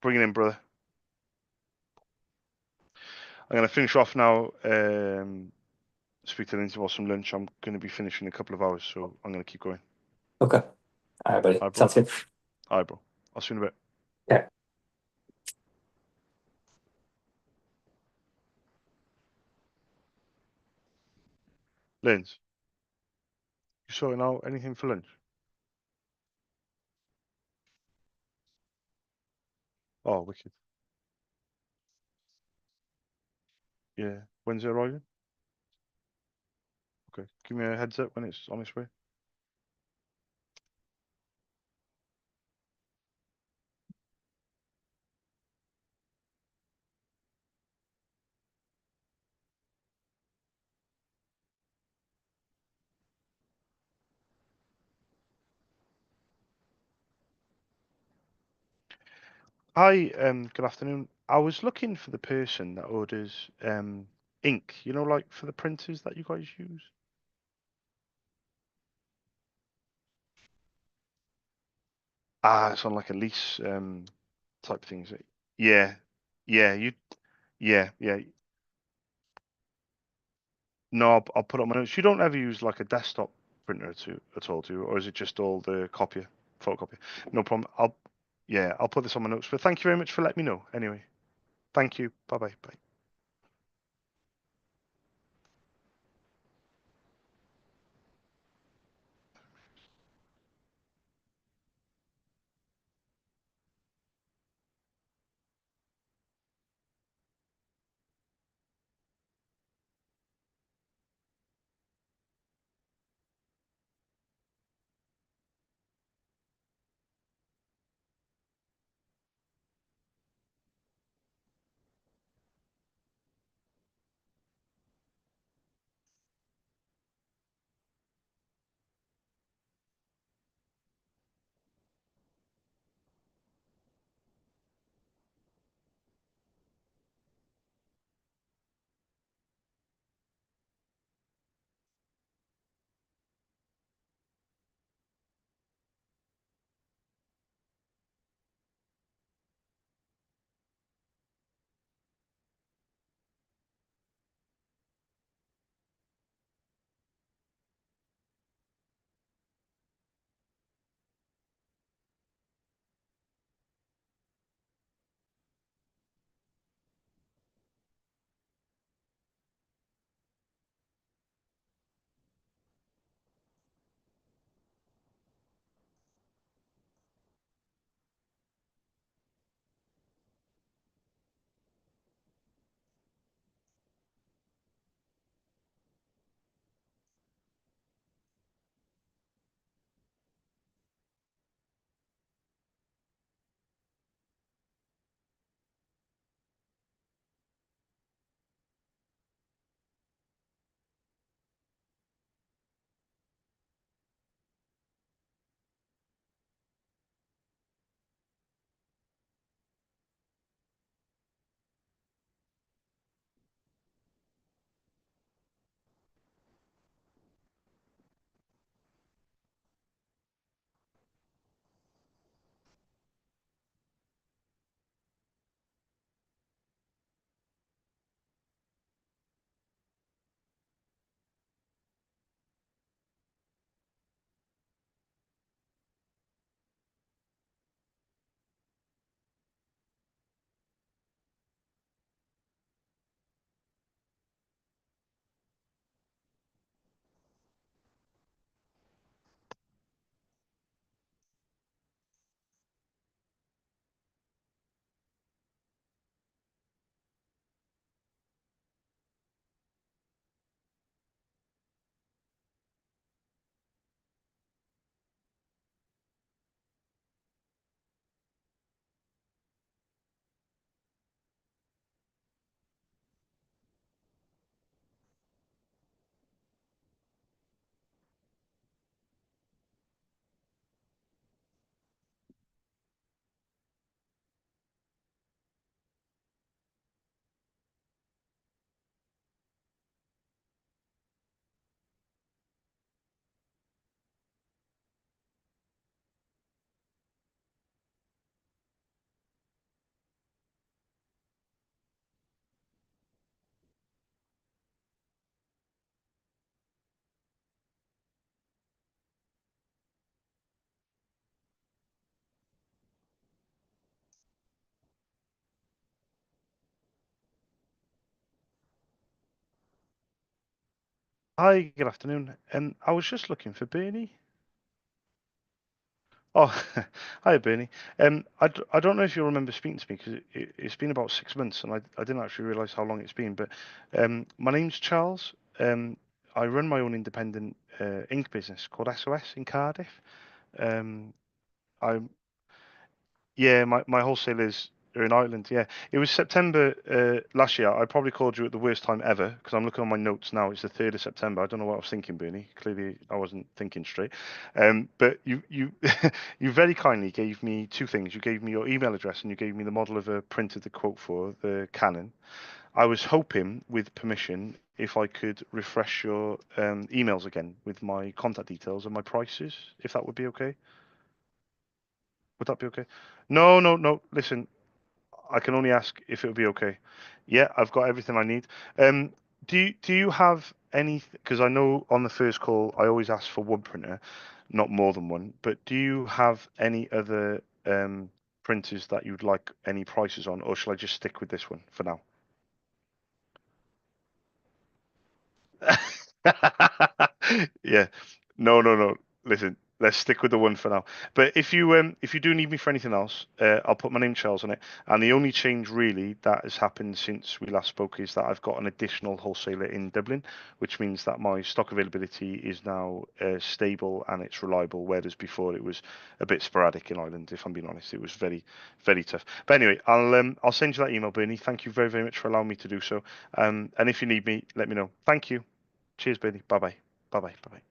Bring it in, brother. I'm going to finish off now. Speak to Lindsay while some lunch. I'm going to be finishing in a couple of hours, so I'm going to keep going. Okay. All right, buddy. All right, bro. Sounds good. All right, bro. I'll see you in a bit. Yeah. Linz, you sorting out anything for lunch? Oh, wicked. Yeah. When's it arriving? Okay. Give me a heads up when it's on its way. Hi, good afternoon. I was looking for the person that orders ink, you know, like for the printers that you guys use? Ah, it's on like a lease type thing, is it? Yeah, yeah, yeah. No, I'll put it on my notes. You don't ever use like a desktop printer at all, do you? Or is it just all the copier, photocopier? No problem. Yeah, I'll put this on my notes. But thank you very much for letting me know. Anyway, thank you. Bye bye. Bye. Hi, good afternoon. I was just looking for Bernie. Oh, hi, Bernie. I don't know if you remember speaking to me because it's been about 6 months and I didn't actually realise how long it's been. But my name's Charles. I run my own independent ink business called SOS in Cardiff. Um, I Yeah, my wholesalers are in Ireland. Yeah, it was September last year. I probably called you at the worst time ever because I'm looking on my notes now. It's the 3rd of September. I don't know what I was thinking, Bernie. Clearly, I wasn't thinking straight. But you you very kindly gave me two things. You gave me your email address and you gave me the model of a printer to quote for the Canon. I was hoping, with permission, if I could refresh your emails again with my contact details and my prices, if that would be okay. Would that be okay? No, no, no. Listen, I can only ask if it would be okay. Yeah, I've got everything I need. Um, do you have any? Because I know on the first call I always ask for one printer, not more than one. But do you have any other printers that you'd like any prices on, or shall I just stick with this one for now? Yeah. No, no, no. Listen, let's stick with the one for now. But if you do need me for anything else, I'll put my name Charles on it. And the only change really that has happened since we last spoke is that I've got an additional wholesaler in Dublin, which means that my stock availability is now stable and it's reliable, whereas before it was a bit sporadic in Ireland. If I'm being honest, it was very, very tough. But anyway, I'll send you that email, Bernie. Thank you very, very much for allowing me to do so. And if you need me, let me know. Thank you. Cheers, Bernie. Bye bye. Bye bye. Bye bye.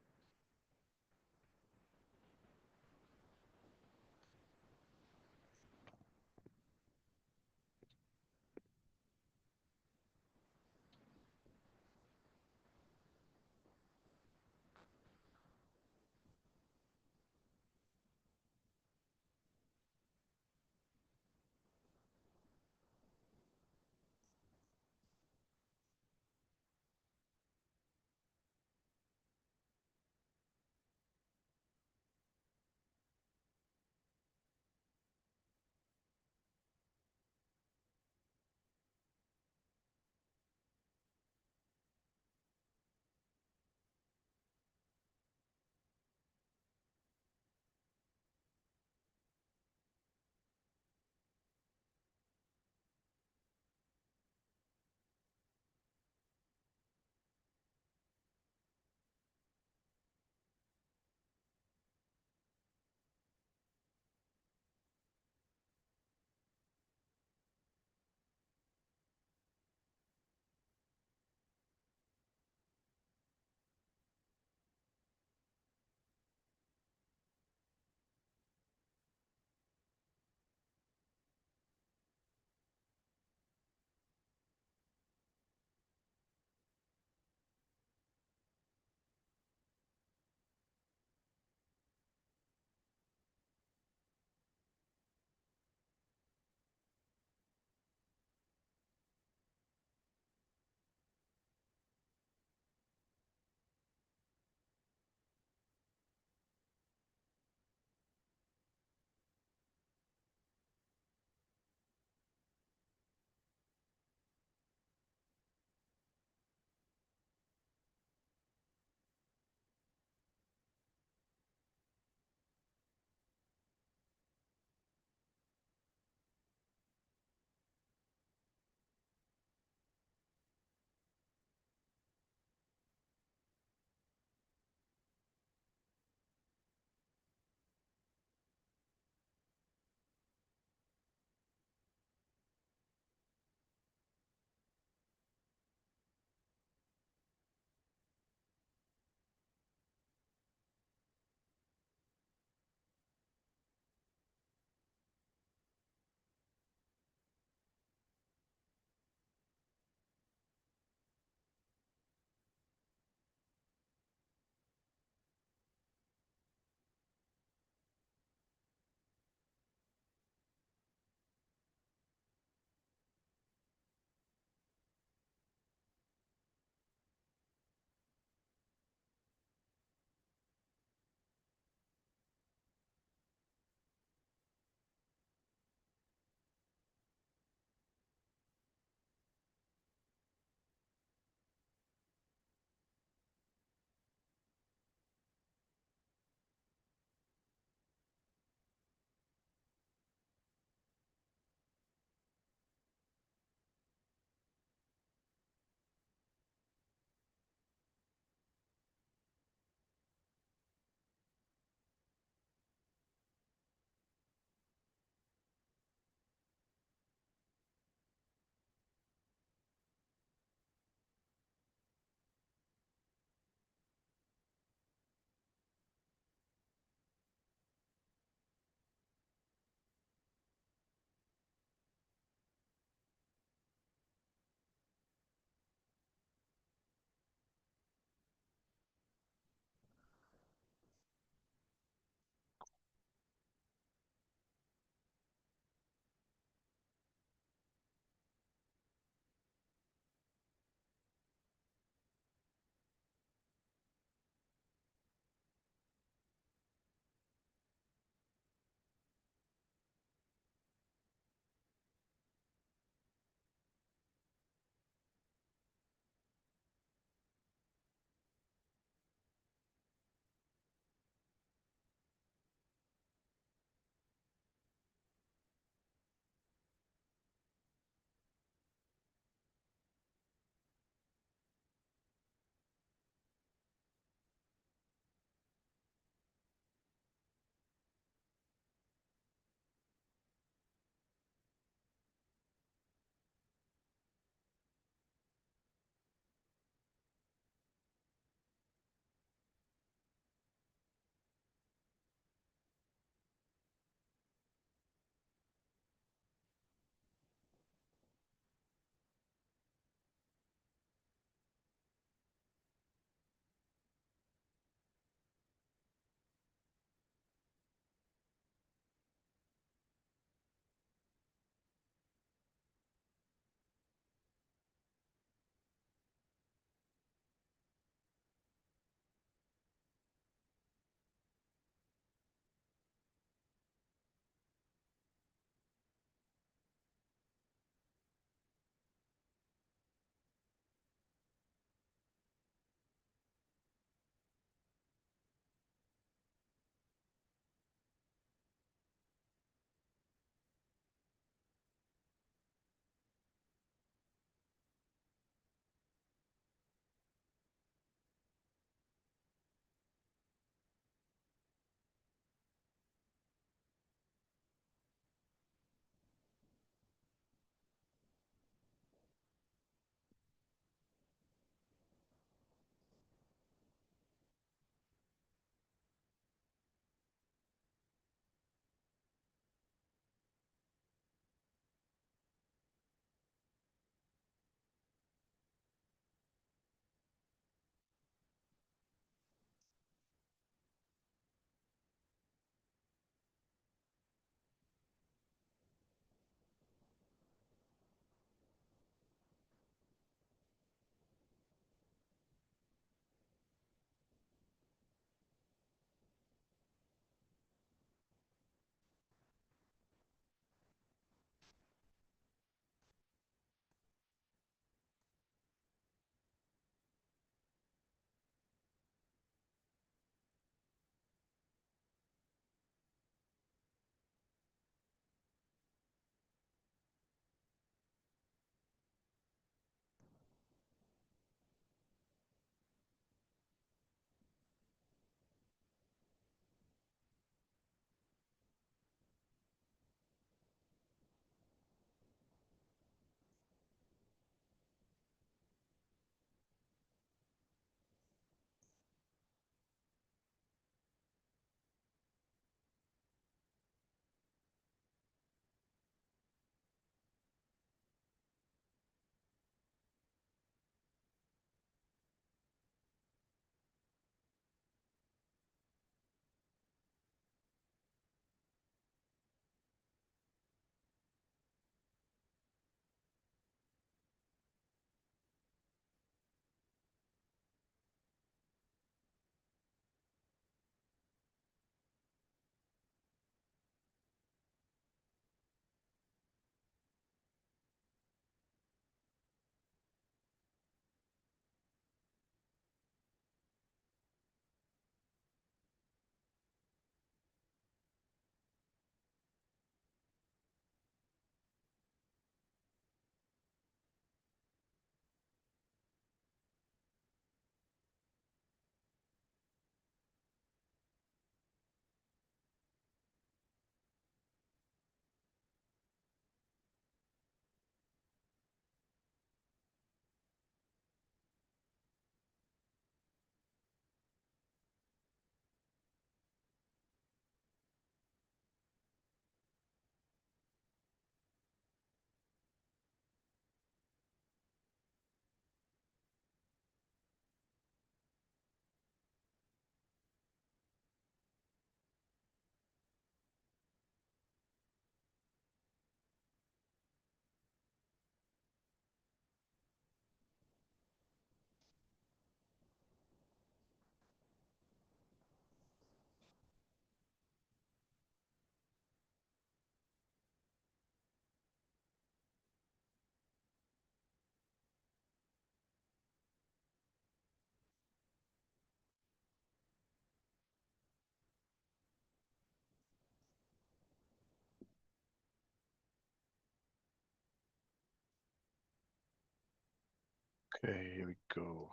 Okay, here we go.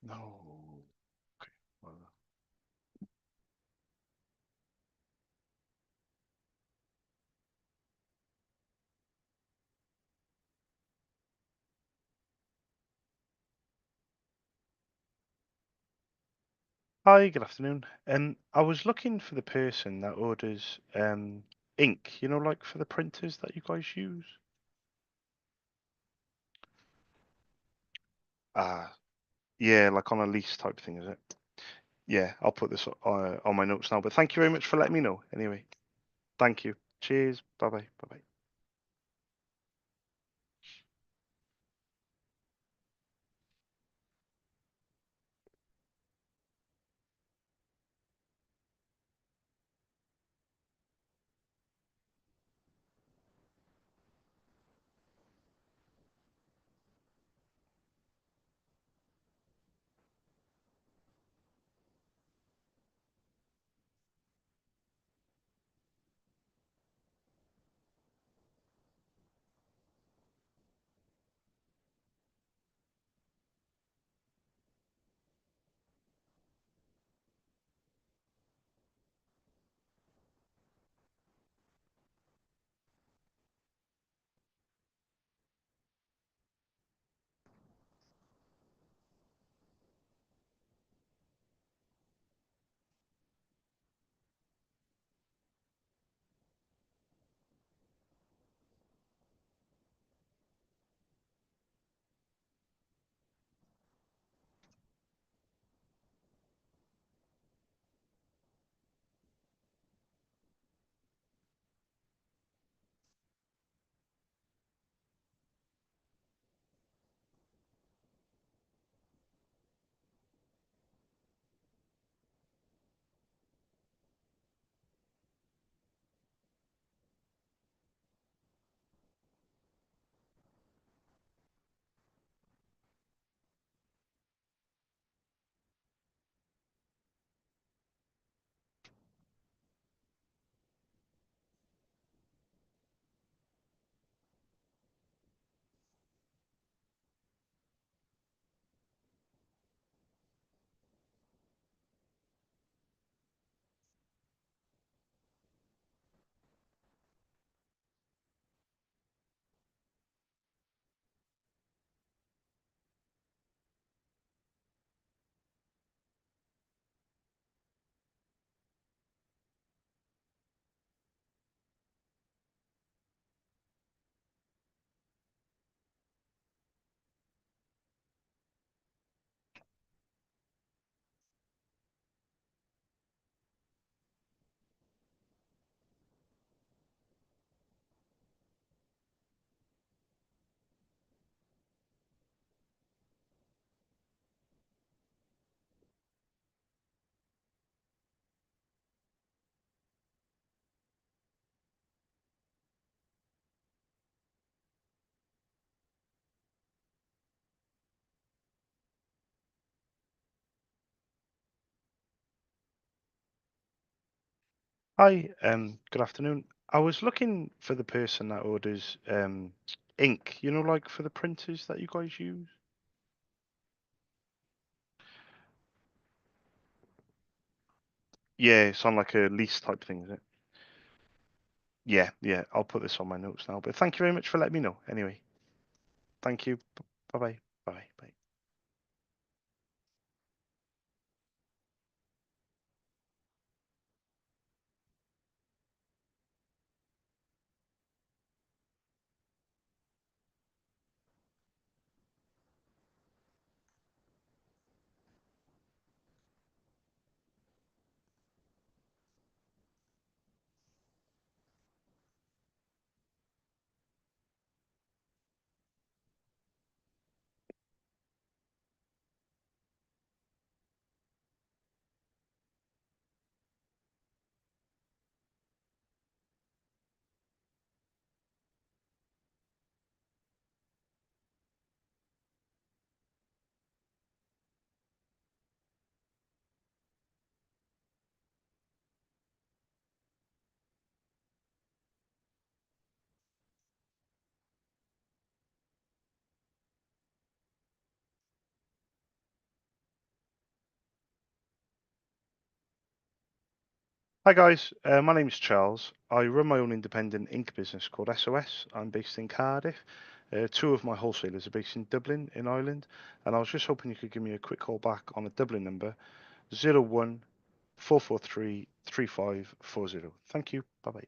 No. Okay. Well, hi, good afternoon. I was looking for the person that orders ink, like for the printers that you guys use. Ah, yeah, like on a lease type thing, is it? Yeah, I'll put this on my notes now. But thank you very much for letting me know. Anyway, thank you. Cheers. Bye bye. Bye bye. Hi, good afternoon. I was looking for the person that orders ink, like for the printers that you guys use. Yeah, it's on like a lease type thing, is it? Yeah, yeah. I'll put this on my notes now. But thank you very much for letting me know. Anyway, thank you. Bye bye. Bye bye. Hi guys, my name's Charles. I run my own independent ink business called SOS. I'm based in Cardiff. Two of my wholesalers are based in Dublin, in Ireland, and I was just hoping you could give me a quick call back on a Dublin number 014433540. Thank you. Bye bye.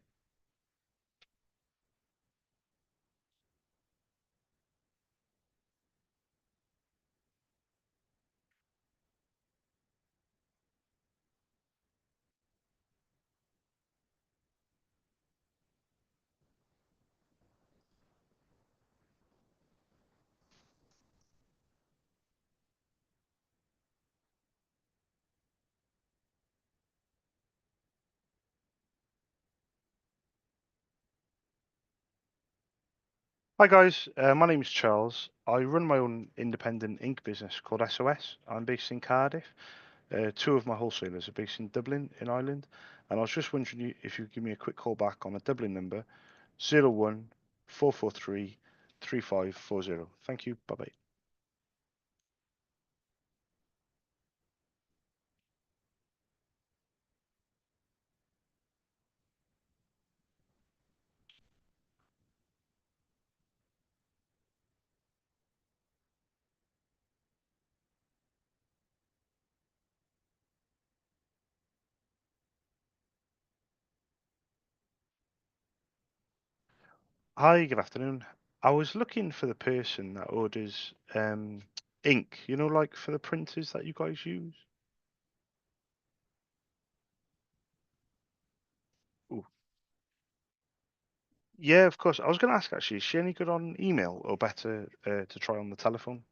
Hi guys, my name's Charles. I run my own independent ink business called SOS. I'm based in Cardiff. Two of my wholesalers are based in Dublin, in Ireland, and I was just wondering if you could give me a quick call back on a Dublin number 014433540. Thank you. Bye bye. Hi, good afternoon. I was looking for the person that orders ink, like for the printers that you guys use. Ooh. Yeah, of course. I was going to ask actually, is she any good on email or better to try on the telephone?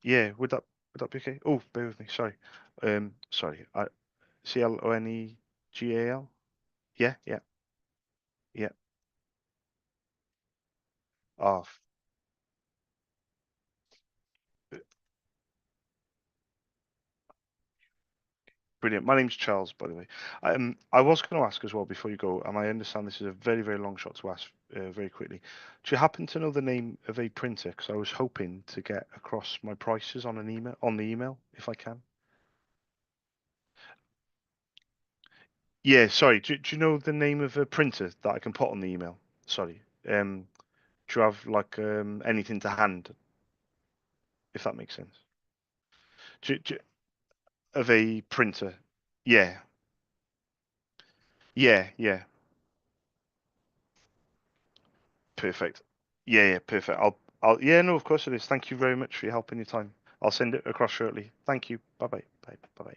Yeah, would that be okay? Oh, bear with me. Sorry. Sorry. Clonegal. Yeah, yeah, yeah. Oh, brilliant. My name's Charles, by the way. I was going to ask as well before you go, and I understand this is a very, very long shot to ask very quickly. Do you happen to know the name of a printer? Because I was hoping to get across my prices on an email, on the email, if I can. Yeah, sorry. Do you know the name of a printer that I can put on the email? Sorry. Do you have like anything to hand, if that makes sense? Of a printer? Yeah, yeah. Perfect. Yeah, perfect. Yeah, no, of course it is. Thank you very much for your help and your time. I'll send it across shortly. Thank you. Bye bye. Bye bye. Bye.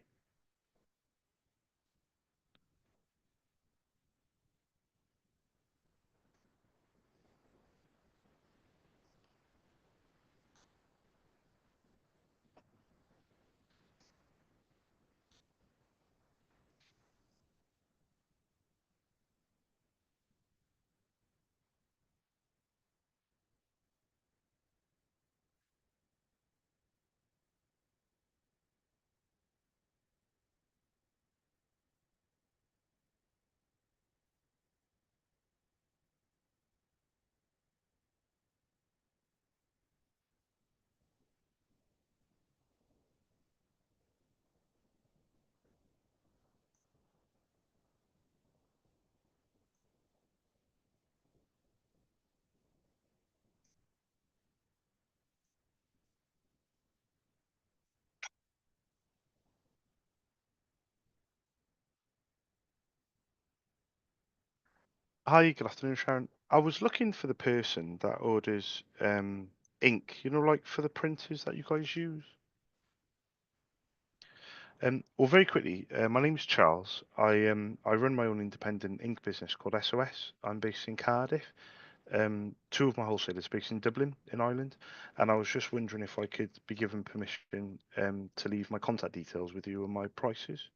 Hi, good afternoon, Sharon. I was looking for the person that orders ink, like for the printers that you guys use. Well, very quickly, my name's Charles. I run my own independent ink business called SOS. I'm based in Cardiff. Two of my wholesalers based in Dublin, in Ireland, and I was just wondering if I could be given permission to leave my contact details with you and my prices.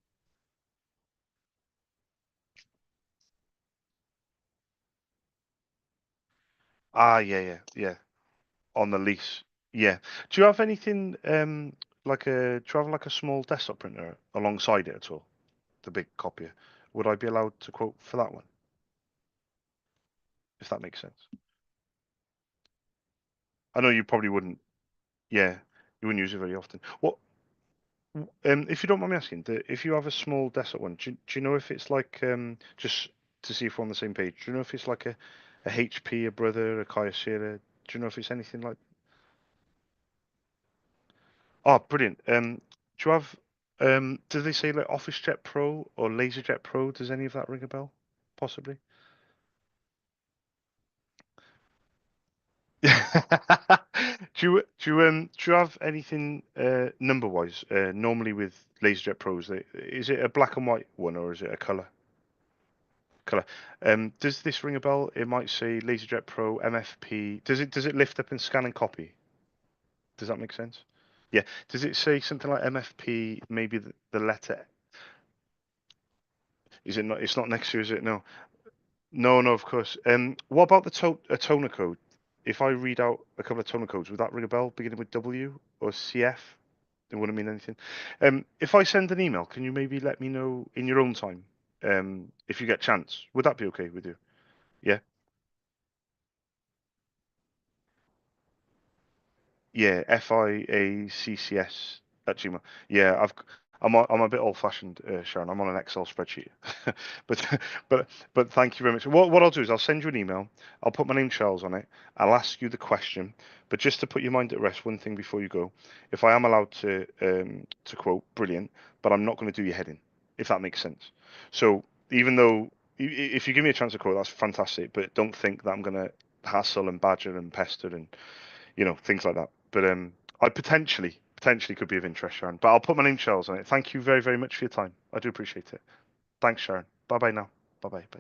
Ah, yeah. On the lease. Yeah. Do you have anything do you have like a small desktop printer alongside it at all? The big copier. Would I be allowed to quote for that one, if that makes sense? I know you probably wouldn't. Yeah, you wouldn't use it very often. If you don't mind me asking, if you have a small desktop one, do you know if it's like just to see if we're on the same page? Do you know if it's like a HP, a Brother, a Kyocera? Do you know if it's anything like? Oh, brilliant. Do you have do they say like OfficeJet Pro or LaserJet Pro? Does any of that ring a bell? Possibly. Do you have anything number wise? Normally with LaserJet Pros, is it a black and white one or is it a color? Color. Does this ring a bell? It might say LaserJet Pro MFP. Does it lift up and scan and copy? Does that make sense? Yeah. Does it say something like MFP? Maybe the letter. Is it not? It's not next to, is it? No. No, no, of course. What about a toner code? If I read out a couple of toner codes, would that ring a bell beginning with W or CF? It wouldn't mean anything. If I send an email, can you maybe let me know in your own time, if you get chance? Would that be okay with you? Yeah, yeah. FIACCS at Gmail. Yeah, I'm a bit old-fashioned, Sharon. I'm on an Excel spreadsheet, but but thank you very much. What I'll do is I'll send you an email. I'll put my name Charles on it. I'll ask you the question, but just to put your mind at rest, one thing before you go, if I am allowed to quote, brilliant, but I'm not going to do your heading, if that makes sense. So even though if you give me a chance to quote, that's fantastic, but don't think that I'm going to hassle and badger and pester and things like that. But I potentially could be of interest, Sharon. But I'll put my name Charles on it. Thank you very, very much for your time. I do appreciate it. Thanks, Sharon. Bye bye now. Bye bye. Bye.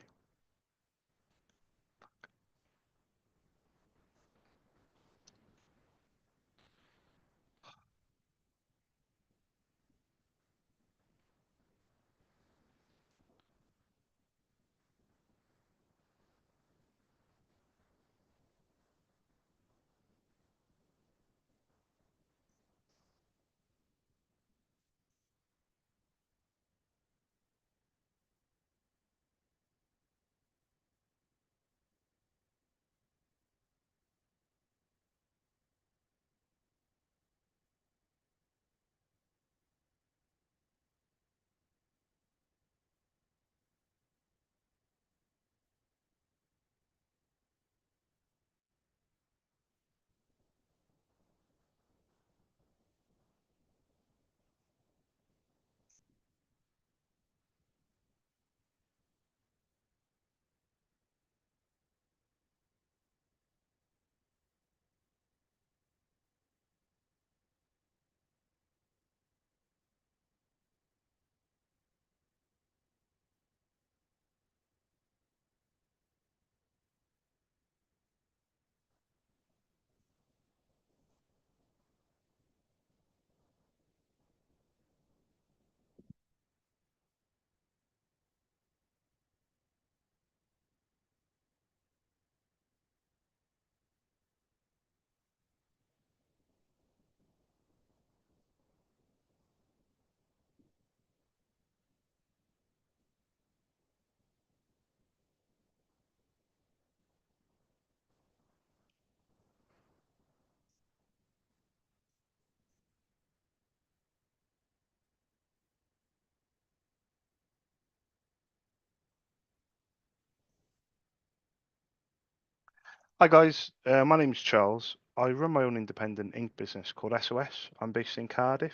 Hi guys, my name's Charles. I run my own independent ink business called SOS. I'm based in Cardiff,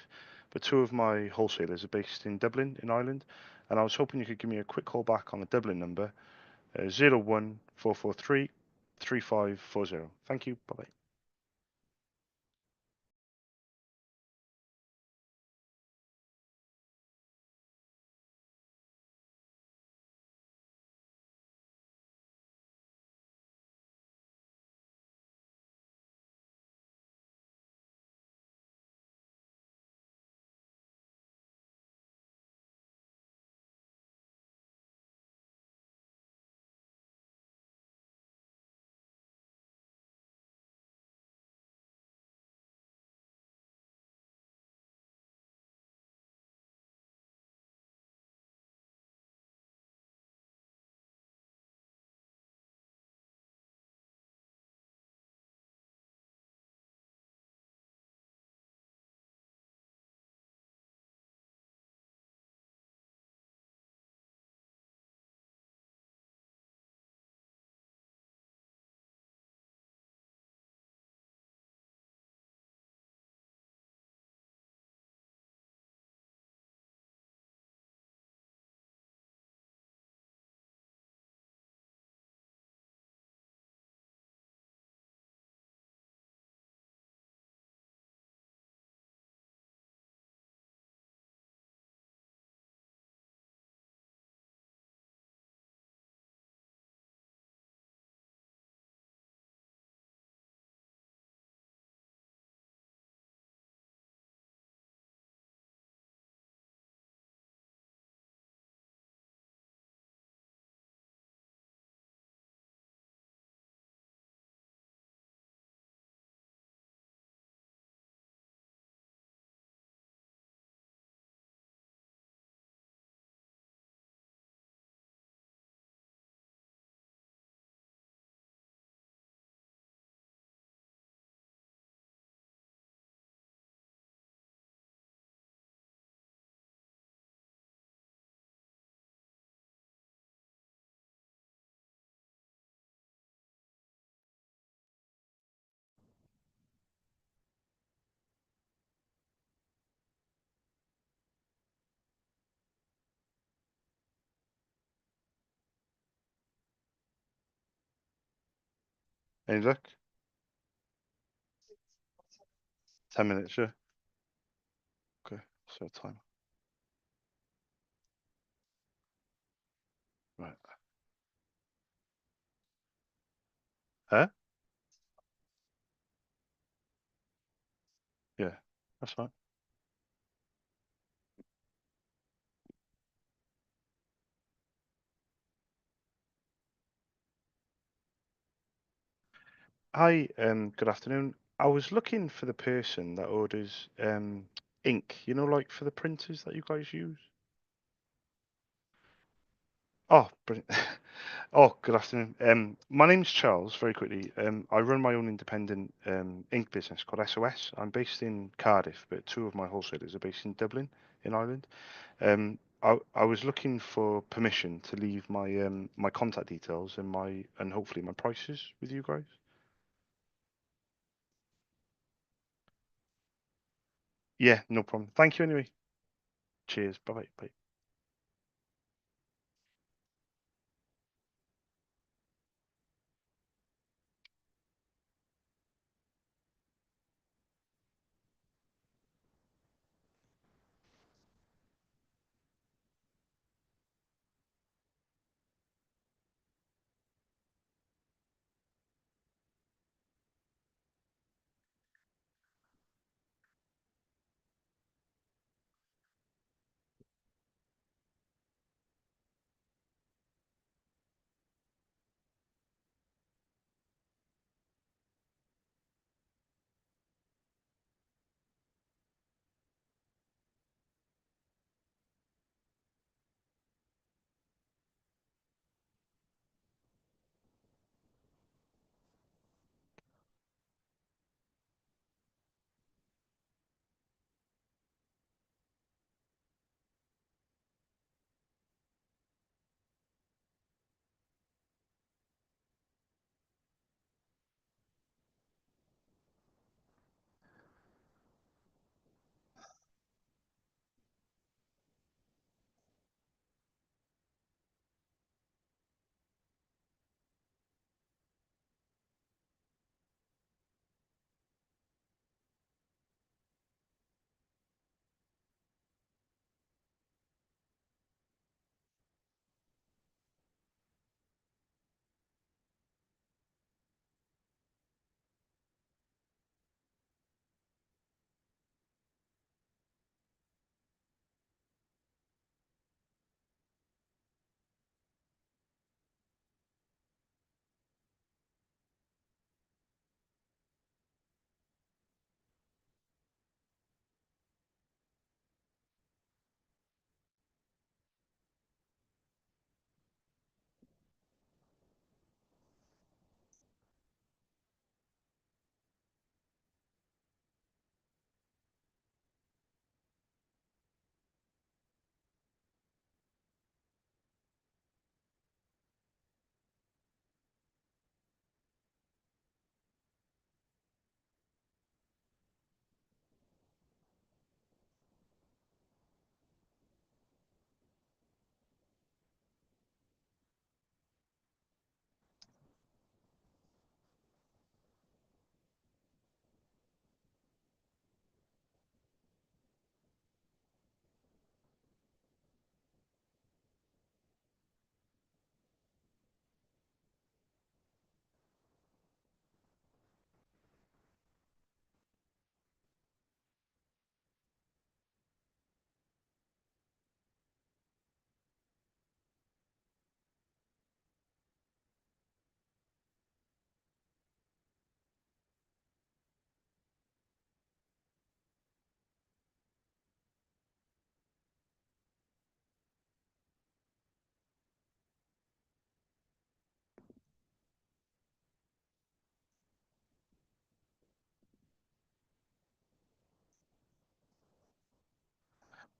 but two of my wholesalers are based in Dublin, in Ireland, and I was hoping you could give me a quick call back on the Dublin number, 01443 3540. Thank you. Bye bye. Any luck? 10 minutes, yeah. Okay, set time. Right. Huh? Yeah, that's fine. Hi, good afternoon. I was looking for the person that orders ink, like for the printers that you guys use. Oh, brilliant. Oh, good afternoon. My name's Charles, very quickly. I run my own independent ink business called SOS. I'm based in Cardiff, but two of my wholesalers are based in Dublin, in Ireland. I was looking for permission to leave my contact details and hopefully my prices with you guys. Yeah, no problem. Thank you anyway. Cheers. Bye bye.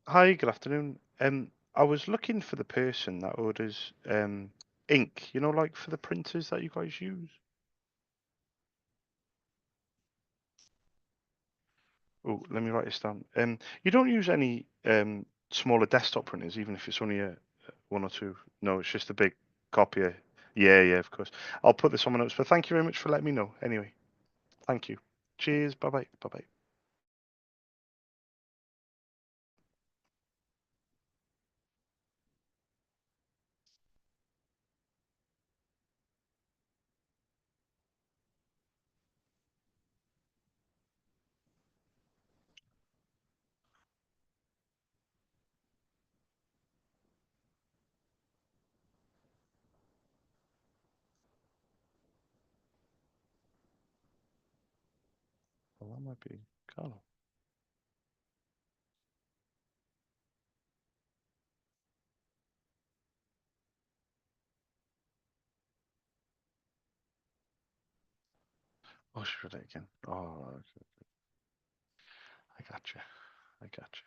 Hi, good afternoon. I was looking for the person that orders ink, like for the printers that you guys use. Oh, let me write this down. You don't use any smaller desktop printers, even if it's only a one or two. No, it's just a big copier. Yeah, yeah, of course. I'll put this on my notes. But thank you very much for letting me know. Anyway, thank you. Cheers. Bye bye. Bye bye. Well, that might be Carlo. Oh, she read it again. Oh, okay. I gotcha. I gotcha.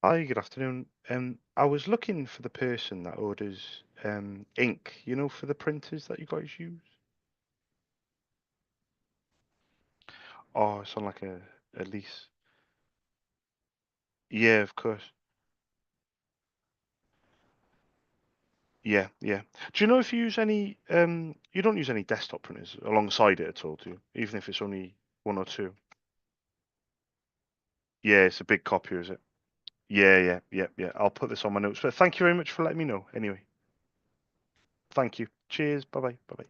Hi, good afternoon. I was looking for the person that orders ink, for the printers that you guys use. Oh, it's on like a lease. Yeah, of course. Yeah, yeah. Do you know if you use any you don't use any desktop printers alongside it at all, do you? Even if it's only one or two? Yeah, it's a big copier, is it? Yeah, yeah, yeah, yeah. I'll put this on my notes. But thank you very much for letting me know. Anyway, thank you. Cheers. Bye bye. Bye bye.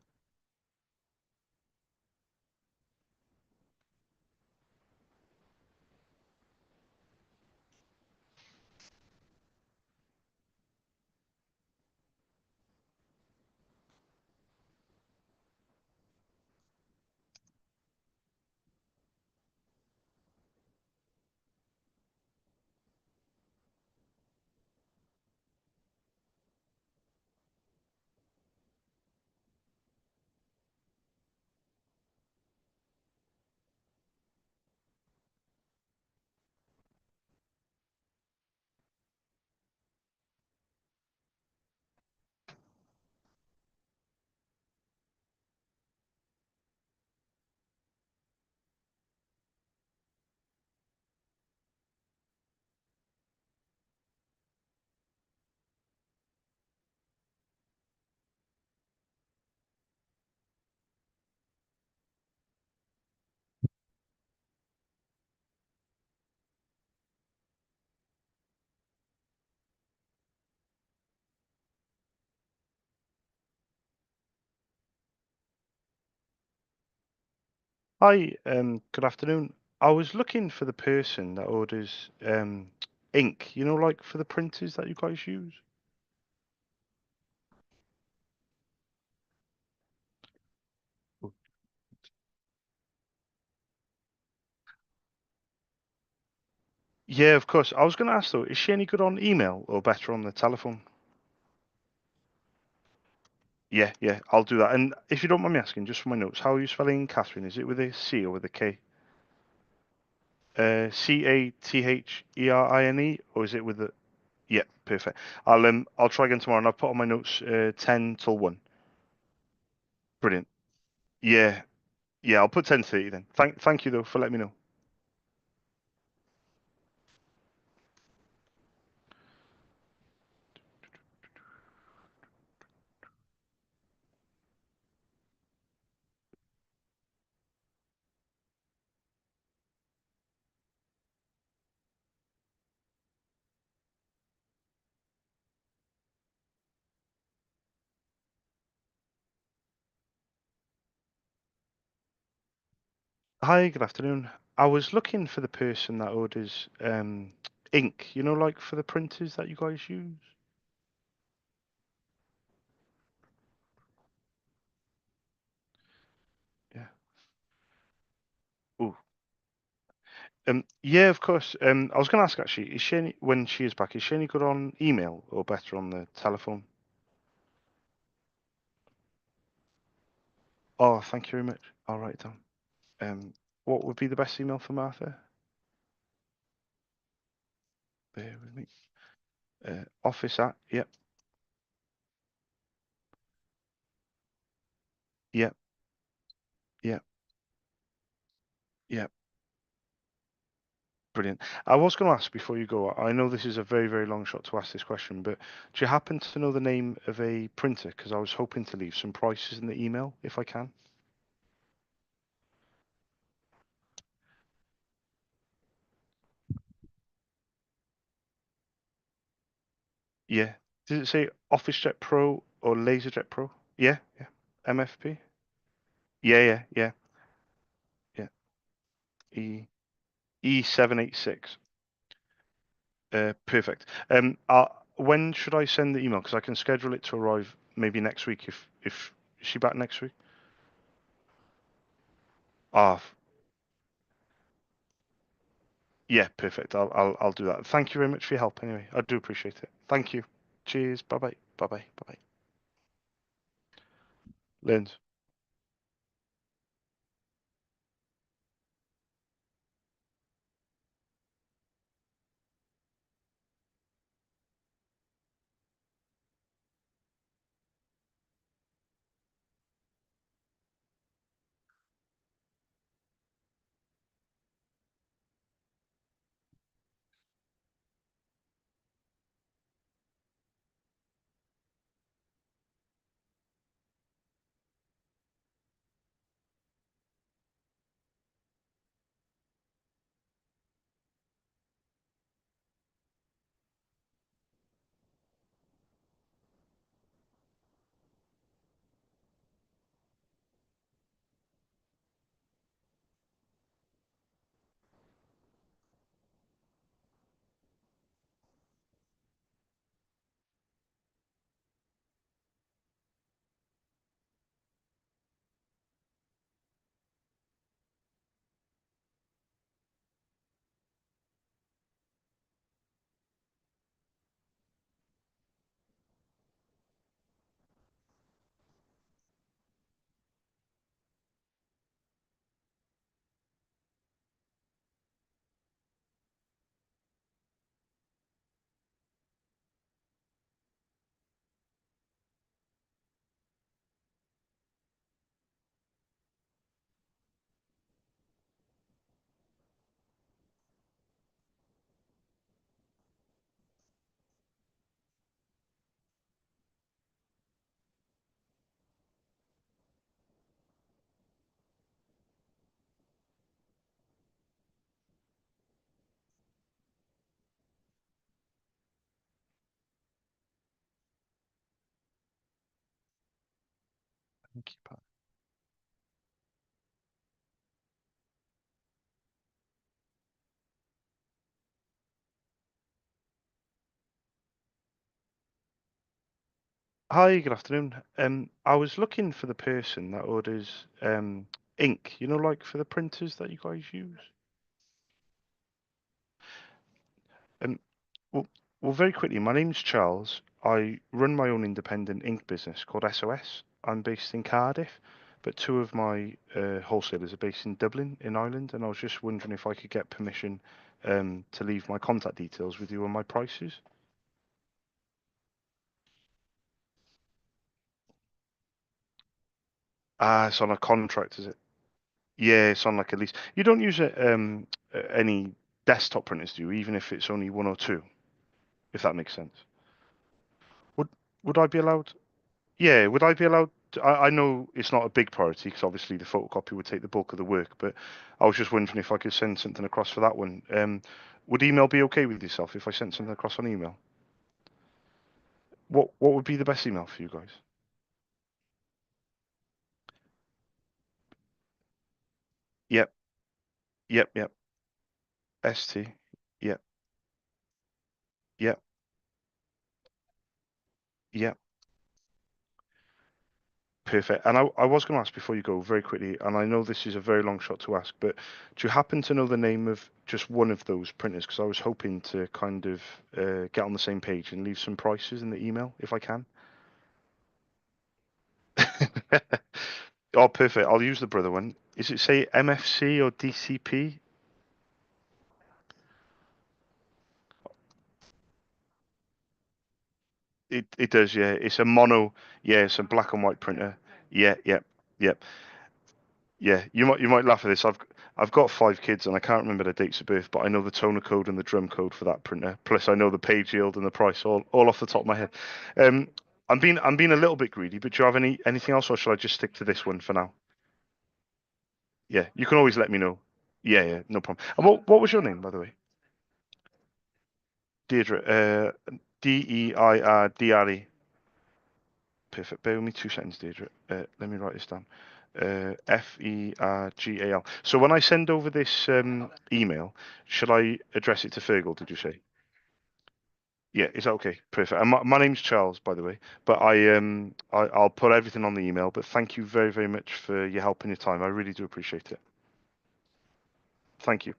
Hi, good afternoon. I was looking for the person that orders ink, like for the printers that you guys use. Oh, yeah, of course. I was going to ask though, is she any good on email or better on the telephone? Yeah, yeah, I'll do that. And if you don't mind me asking, just for my notes, how are you spelling Catherine? Is it with a C or with a K? Catherine, or is it with a? Yeah, perfect. I'll try again tomorrow, and I'll put on my notes 10 till 1. Brilliant. Yeah, yeah, I'll put 10:30 then. Thank you though for letting me know. Hi, good afternoon. I was looking for the person that orders ink, like for the printers that you guys use. Yeah. Oh, yeah, of course. I was going to ask actually, is she when she is back, is she any good on email or better on the telephone? Oh, thank you very much. I'll write it down. What would be the best email for Martha? bear with me. Office at, yep, yep, yep, yep. Brilliant. I was going to ask before you go, I know this is a very, very long shot to ask this question, but do you happen to know the name of a printer? Because I was hoping to leave some prices in the email if I can. Yeah. Does it say OfficeJet Pro or LaserJet Pro? Yeah, yeah. MFP? Yeah, yeah, yeah, yeah. E E786. Perfect. When should I send the email? Because I can schedule it to arrive maybe next week if is she back next week? Ah, yeah, perfect. I'll do that. Thank you very much for your help anyway. I do appreciate it. Thank you. Cheers. Bye bye. Bye bye. Bye bye. Lind. Thank you, Pat. Hi, good afternoon. I was looking for the person that orders ink, like for the printers that you guys use. Um, well, well, very quickly, my name's Charles. I run my own independent ink business called SOS. I'm based in Cardiff, but two of my wholesalers are based in Dublin, in Ireland, and I was just wondering if I could get permission to leave my contact details with you and my prices. Ah, it's on a contract, is it? Yeah, it's on like a lease. You don't use any desktop printers, do you? Even if it's only one or two, if that makes sense. Would would I be allowed? Yeah, would I be allowed? I know it's not a big priority because obviously the photocopy would take the bulk of the work, but I was just wondering if I could send something across for that one. Would email be okay with yourself if I sent something across on email? What would be the best email for you guys? Yep, yep, yep. ST. Yep, yep, yep. Perfect. And I was going to ask before you go very quickly, and I know this is a very long shot to ask, but do you happen to know the name of just one of those printers? Because I was hoping to kind of get on the same page and leave some prices in the email if I can. Oh, perfect. I'll use the brother one. Is it say MFC or DCP? it does, yeah. It's a mono, yeah. It's a black and white printer. Yeah, yeah, yeah, yeah. You might laugh at this. I've got 5 kids and I can't remember their dates of birth, but I know the toner code and the drum code for that printer. Plus, I know the page yield and the price all off the top of my head. Um, I'm being a little bit greedy, but do you have anything else, or shall I just stick to this one for now? Yeah, you can always let me know. Yeah, yeah, no problem. And what was your name, by the way? Deirdre. Deidre. Perfect. Bear with me 2 seconds, Deirdre. Let me write this down. Fergal. So when I send over this email, should I address it to Fergal, did you say? Yeah, is that okay? Perfect. And my name's Charles, by the way. But I'll put everything on the email. But thank you very, very much for your help and your time. I really do appreciate it. Thank you.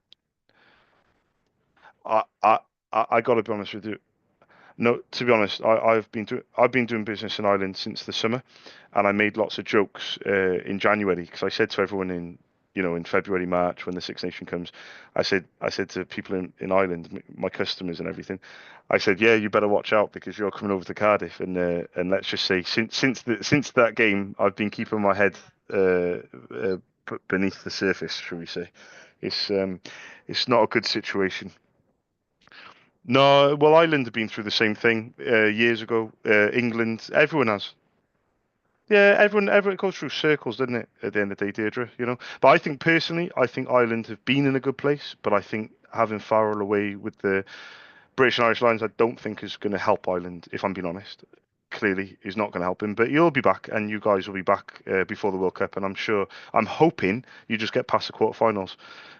I I I got to be honest with you. No, to be honest, I've been doing business in Ireland since the summer, and I made lots of jokes in January because I said to everyone in February, March when the Six Nation comes, I said to people in Ireland, my customers and everything, I said, yeah, you better watch out because you're coming over to Cardiff, and let's just say since that game, I've been keeping my head beneath the surface, shall we say? It's um it's not a good situation. No, well, Ireland have been through the same thing years ago. England, everyone has. Yeah, everyone goes through circles, doesn't it? At the end of the day, Deirdre, you know. But I think personally, I think Ireland have been in a good place. But I think having Farrell away with the British and Irish Lions, I don't think is going to help Ireland. If I'm being honest, clearly is not going to help him. But you'll be back, and you guys will be back before the World Cup. And I'm hoping you just get past the quarterfinals.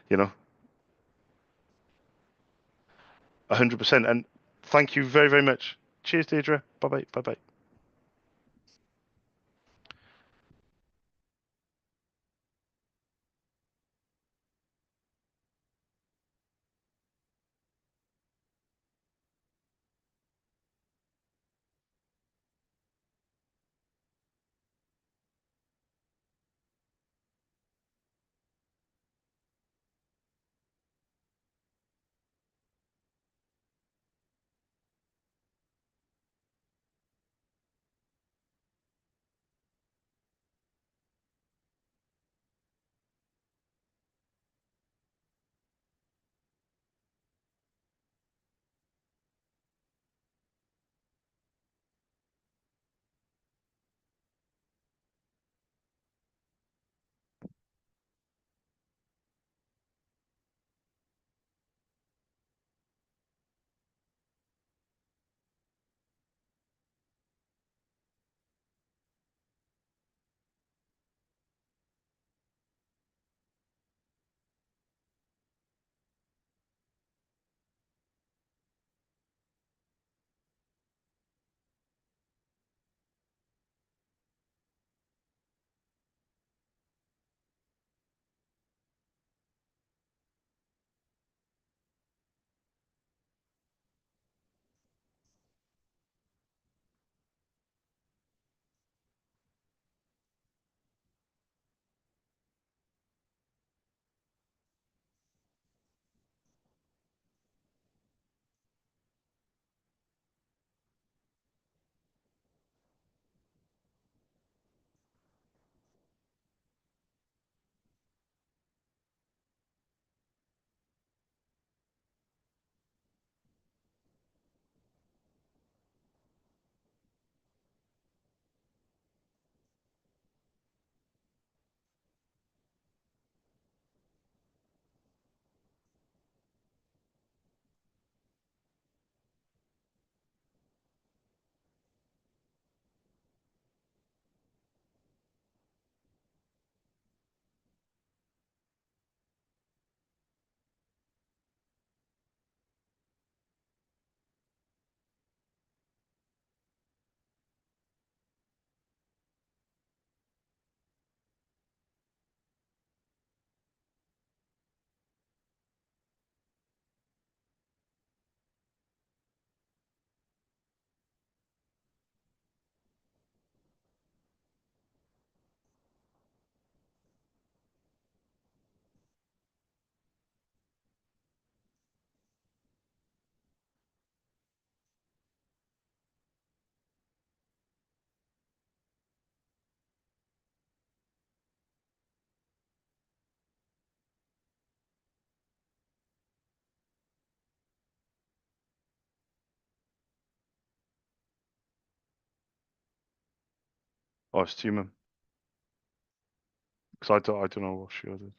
You know, 100%. And thank you very, very much. Cheers, Deirdre. Bye bye. Bye bye. Oh, it's Tumum. Because I don't know what she did.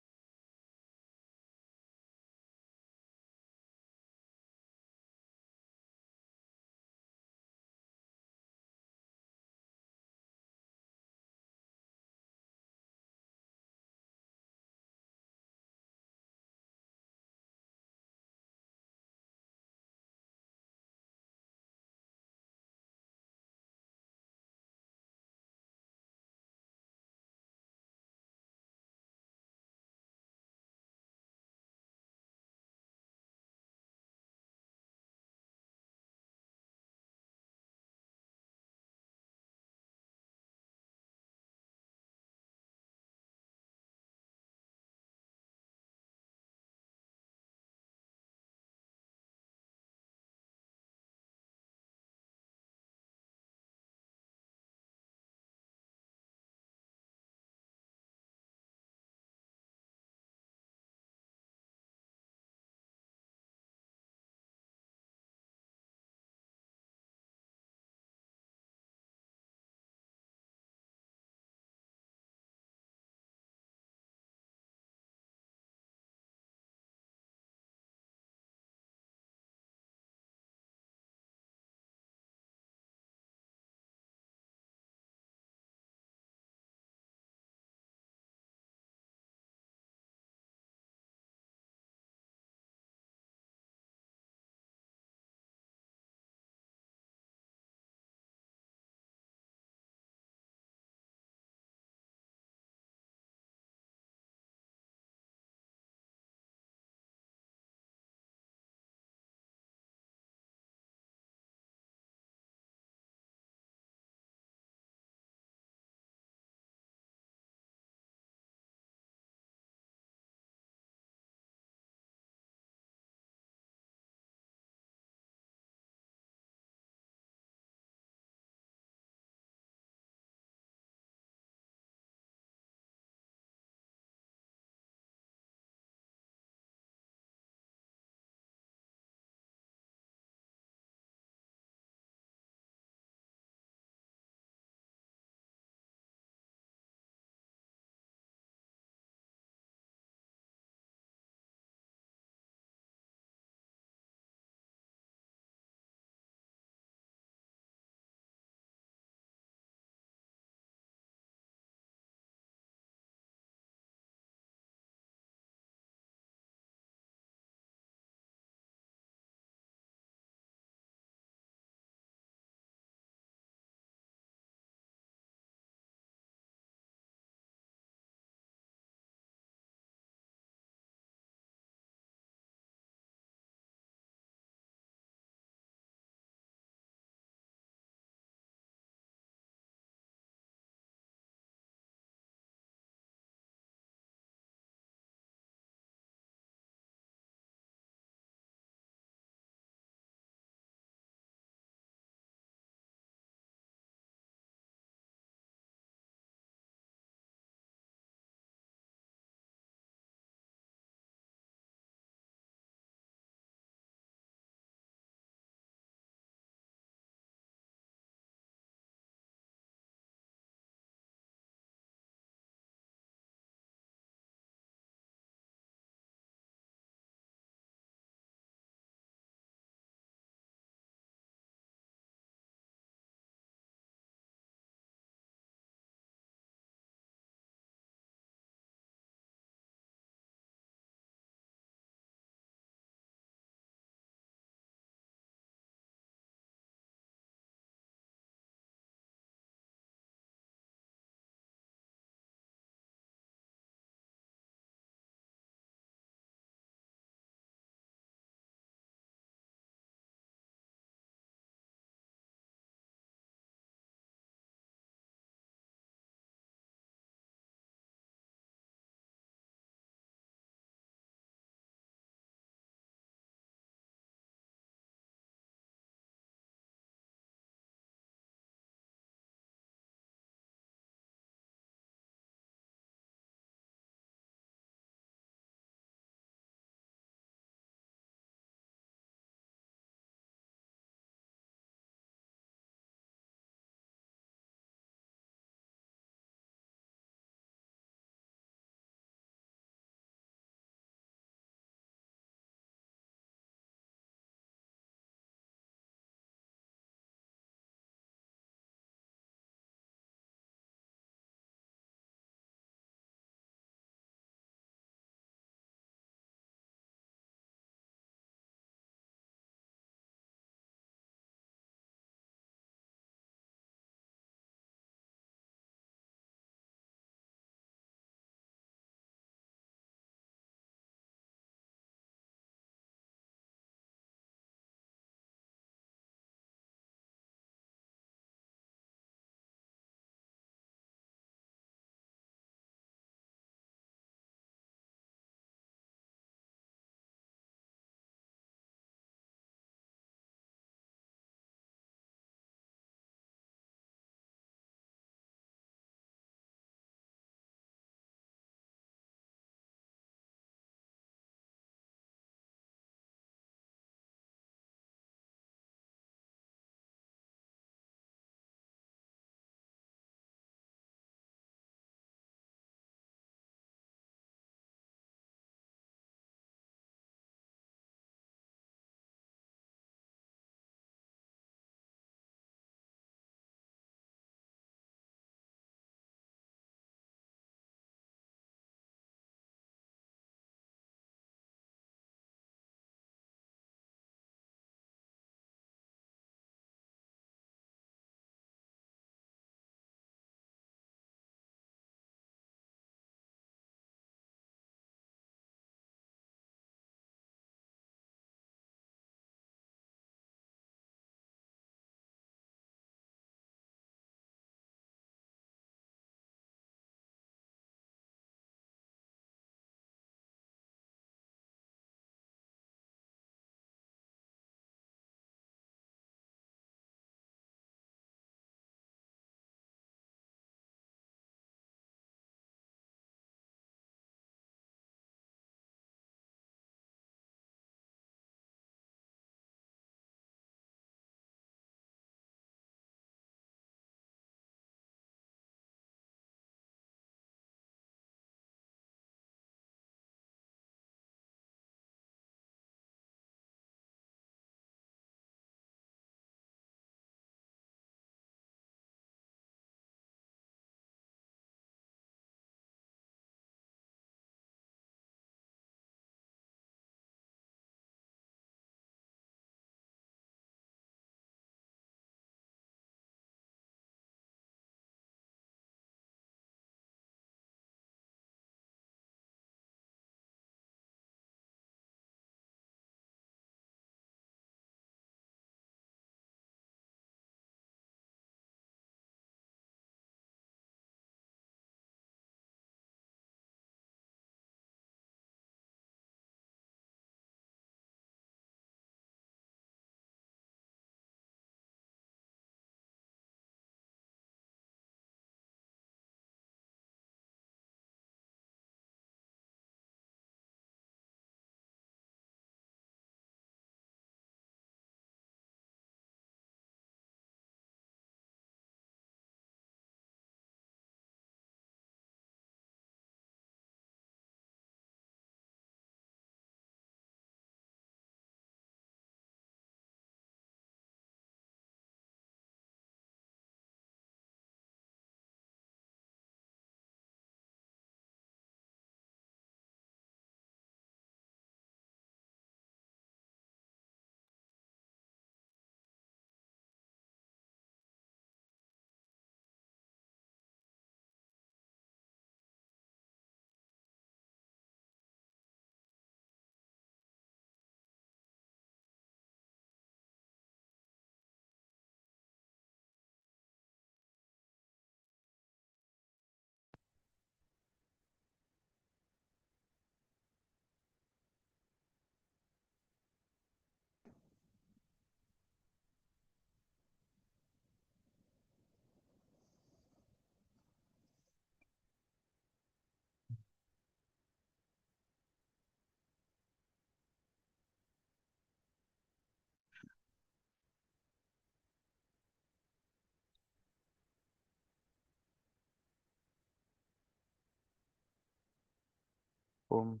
Boom.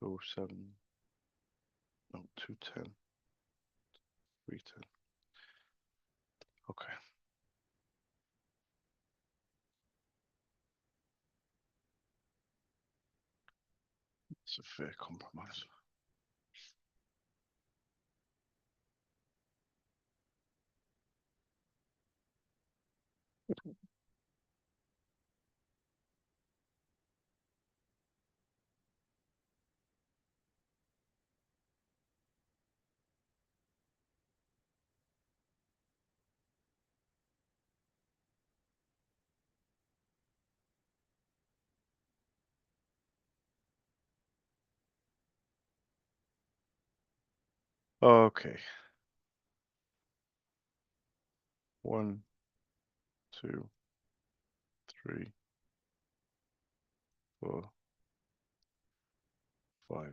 207. No, 210. 310. Okay. It's a fair compromise. Okay. 1, 2, 3, 4, 5.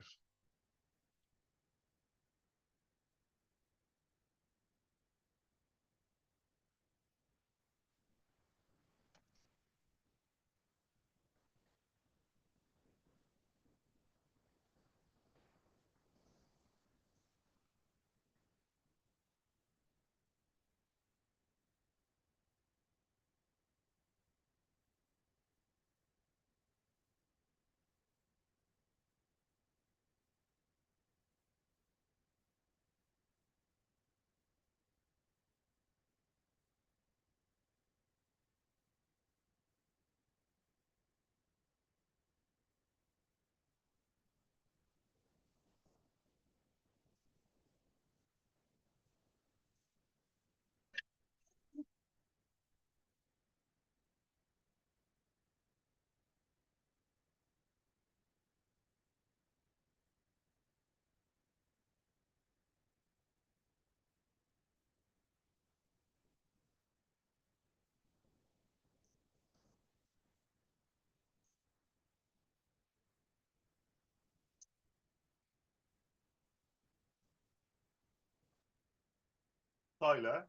Tyler?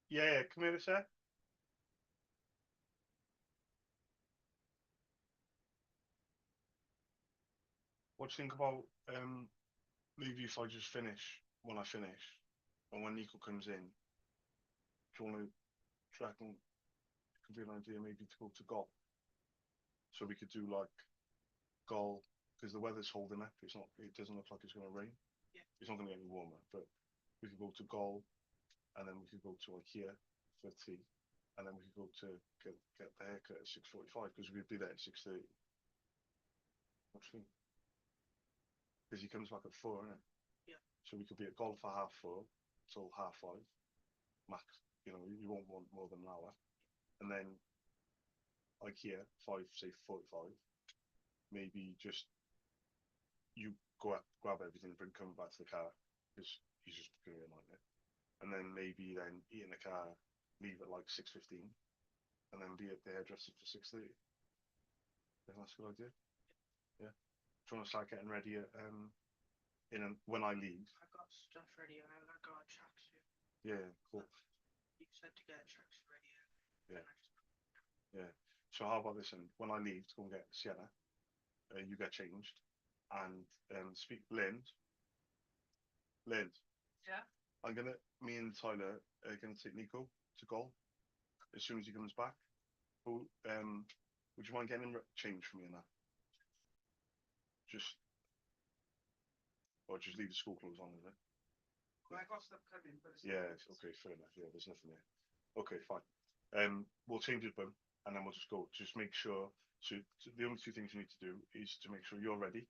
Yeah, come here a sec. What do you think about maybe if I just finish when I finish, and when Nico comes in, do you want to track and it could be an idea maybe to go to golf? So we could do like golf because the weather's holding up. It's not. It doesn't look like it's going to rain. Yeah. It's not going to get any warmer, but we could go to golf, and then we could go to IKEA for tea, and then we could go to get the haircut at 6:45 because we'd be there at 6:30. What do you think? Because he comes back at 4, isn't it? Yeah. So we could be at golf for half 4 till half 5 max. You know, you won't want more than an hour, and then IKEA 5, say 45. Maybe just you go up, grab everything, bring come back to the car because he's just going to be a nightmare. And then maybe then eat in the car, leave at like 6:15, and then be at the hairdresser for 6:30. I think that's a good idea. Yeah. Do you want to start getting ready at, when I leave? I've got stuff ready. I've got a tracksuit. Yeah, cool. You said to get a tracksuit ready. Yeah. Yeah. So how about this? And when I leave to go and get Sienna, you get changed, and speak Lind. Lind. Yeah. Me and Tyler are gonna take Nico to golf as soon as he comes back. Oh, would you mind getting him changed for me and that? Just or just leave the school clothes on, is it? Well, I got stuff coming, but it's Yeah, okay, fair enough. Yeah, there's nothing there. Okay, fine. We'll change his bum and then we'll just go. Just make sure. So the only two things you need to do is to make sure you're ready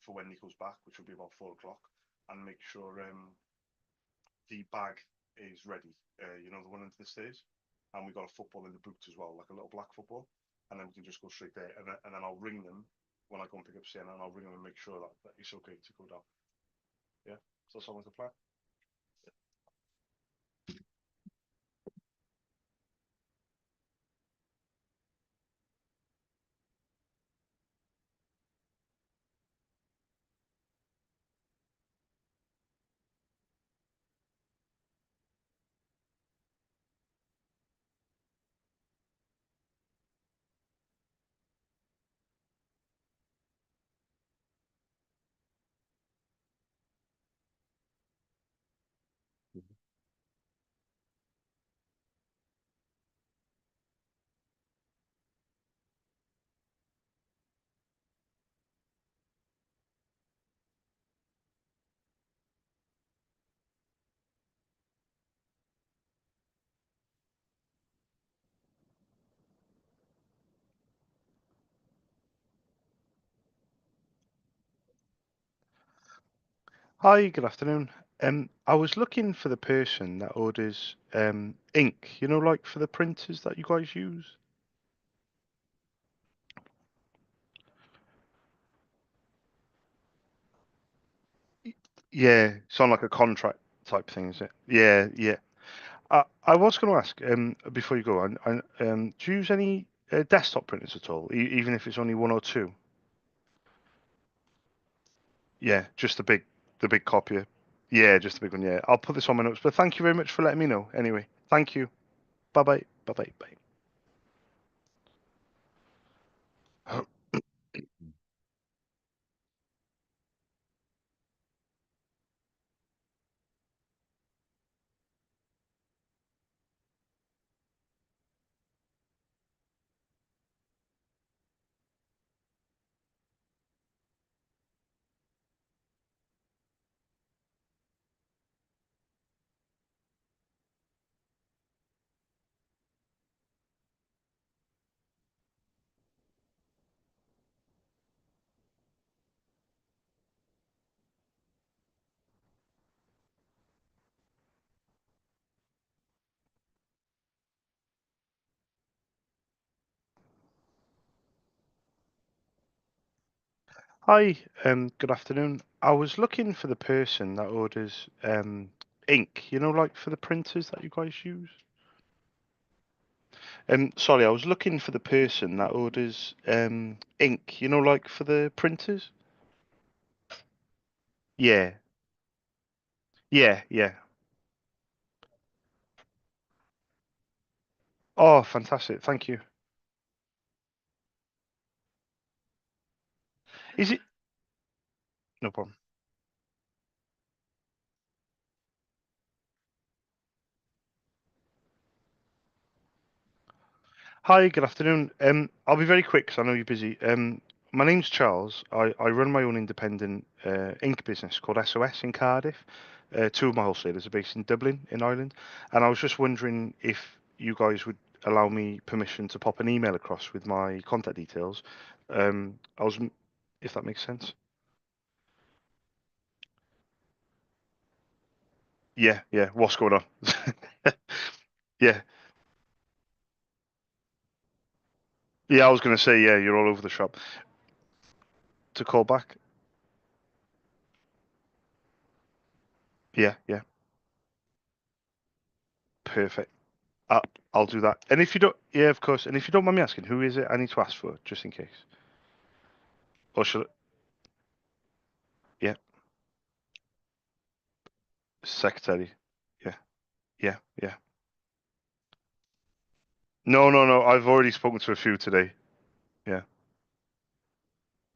for when Nico's back, which will be about 4 o'clock, and make sure the bag is ready. You know, the one under the stairs, and we got a football in the boot as well, like a little black football, and then we can just go straight there, and then I'll ring them when I go and pick up Sienna, and I'll ring them and make sure that it's okay to go down. Yeah, does that sound like a plan? Hi, good afternoon. I was looking for the person that orders ink, like for the printers that you guys use. Yeah, it's on like a contract type thing, is it? Yeah, yeah. I was going to ask before you go on, do you use any desktop printers at all, even if it's only one or two? Yeah, just the big copier. Yeah, just the big one. Yeah, I'll put this on my notes. But thank you very much for letting me know. Anyway, thank you. Bye bye. Bye bye. Bye. Hi, good afternoon. I was looking for the person that orders ink, like for the printers that you guys use. Sorry, I was looking for the person that orders ink, like for the printers. Yeah, yeah, yeah. Oh, fantastic. Thank you. Is it? No problem. Hi, good afternoon. I'll be very quick because I know you're busy. My name's Charles. I run my own independent ink business called SOS in Cardiff. Two of my wholesalers are based in Dublin, in Ireland, and I was just wondering if you guys would allow me permission to pop an email across with my contact details. I was, if that makes sense. Yeah, yeah. What's going on? Yeah, yeah. I was going to say, yeah, you're all over the shop. To call back. Yeah, yeah. Perfect. I'll, I'll do that. And if you don't, yeah, of course. And if you don't mind me asking, who is it I need to ask for, just in case? Or should I, yeah, secretary. Yeah, yeah, yeah. No, no, no. I've already spoken to a few today. Yeah,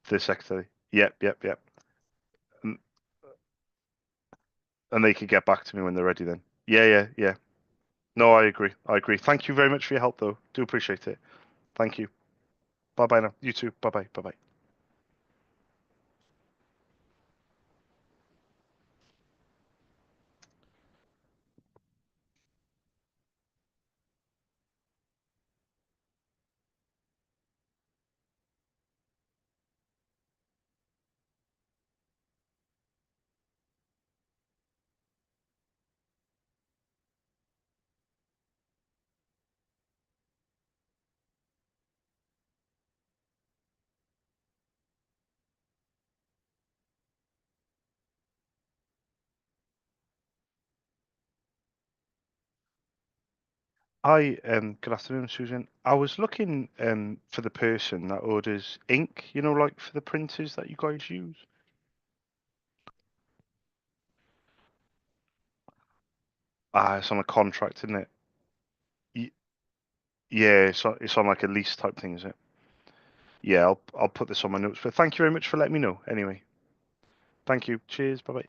the secretary. Yep, yep, yep. And, and they can get back to me when they're ready then. Yeah, yeah, yeah. No, I agree. I agree. Thank you very much for your help, though. Do appreciate it. Thank you. Bye bye now. You too. Bye bye. Bye bye. Hi, good afternoon, Susan. I was looking for the person that orders ink, like for the printers that you guys use. Ah, it's on a contract, isn't it? Y Yeah, it's on like a lease type thing, is it? Yeah, I'll put this on my notes. But thank you very much for letting me know. Anyway, thank you. Cheers. Bye bye.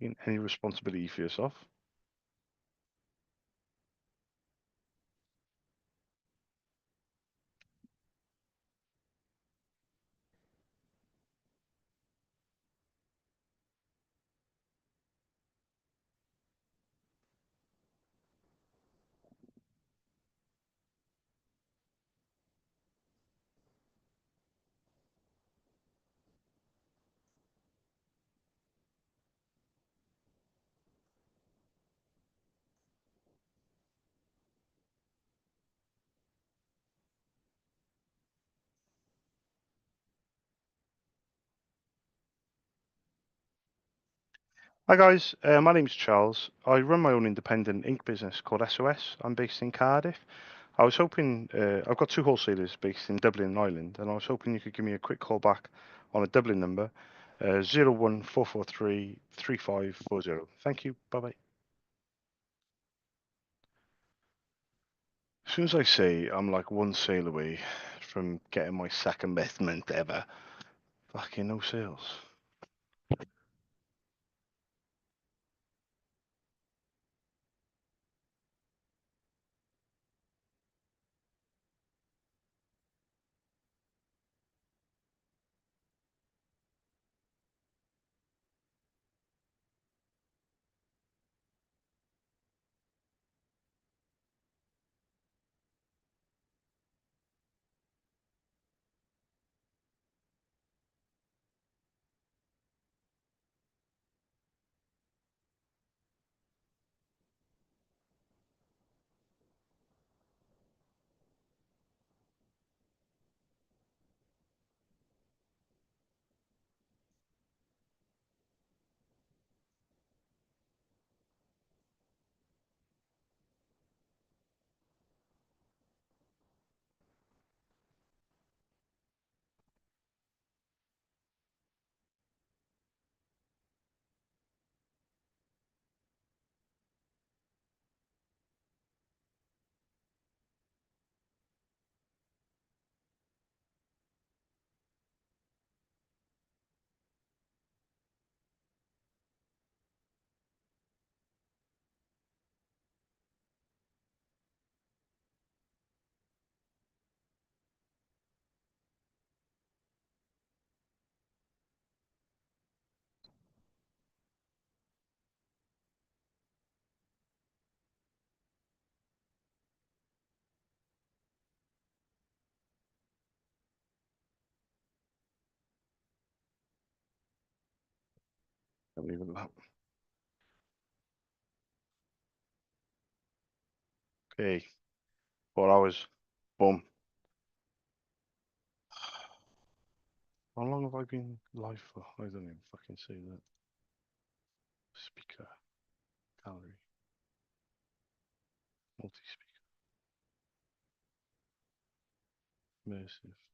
Any responsibility for yourself? Hi guys, my name's Charles. I run my own independent ink business called SOS. I'm based in Cardiff. I was hoping, I've got two wholesalers based in Dublin and Ireland, and I was hoping you could give me a quick call back on a Dublin number, 01443 3540. Thank you, bye bye. As soon as I say I'm like one sale away from getting my second best month ever, fucking no sales. Can't leave it at that. Okay, 4 hours. Boom. How long have I been live for? I don't even fucking say that. Speaker. Gallery. Multi-speaker. Immersive.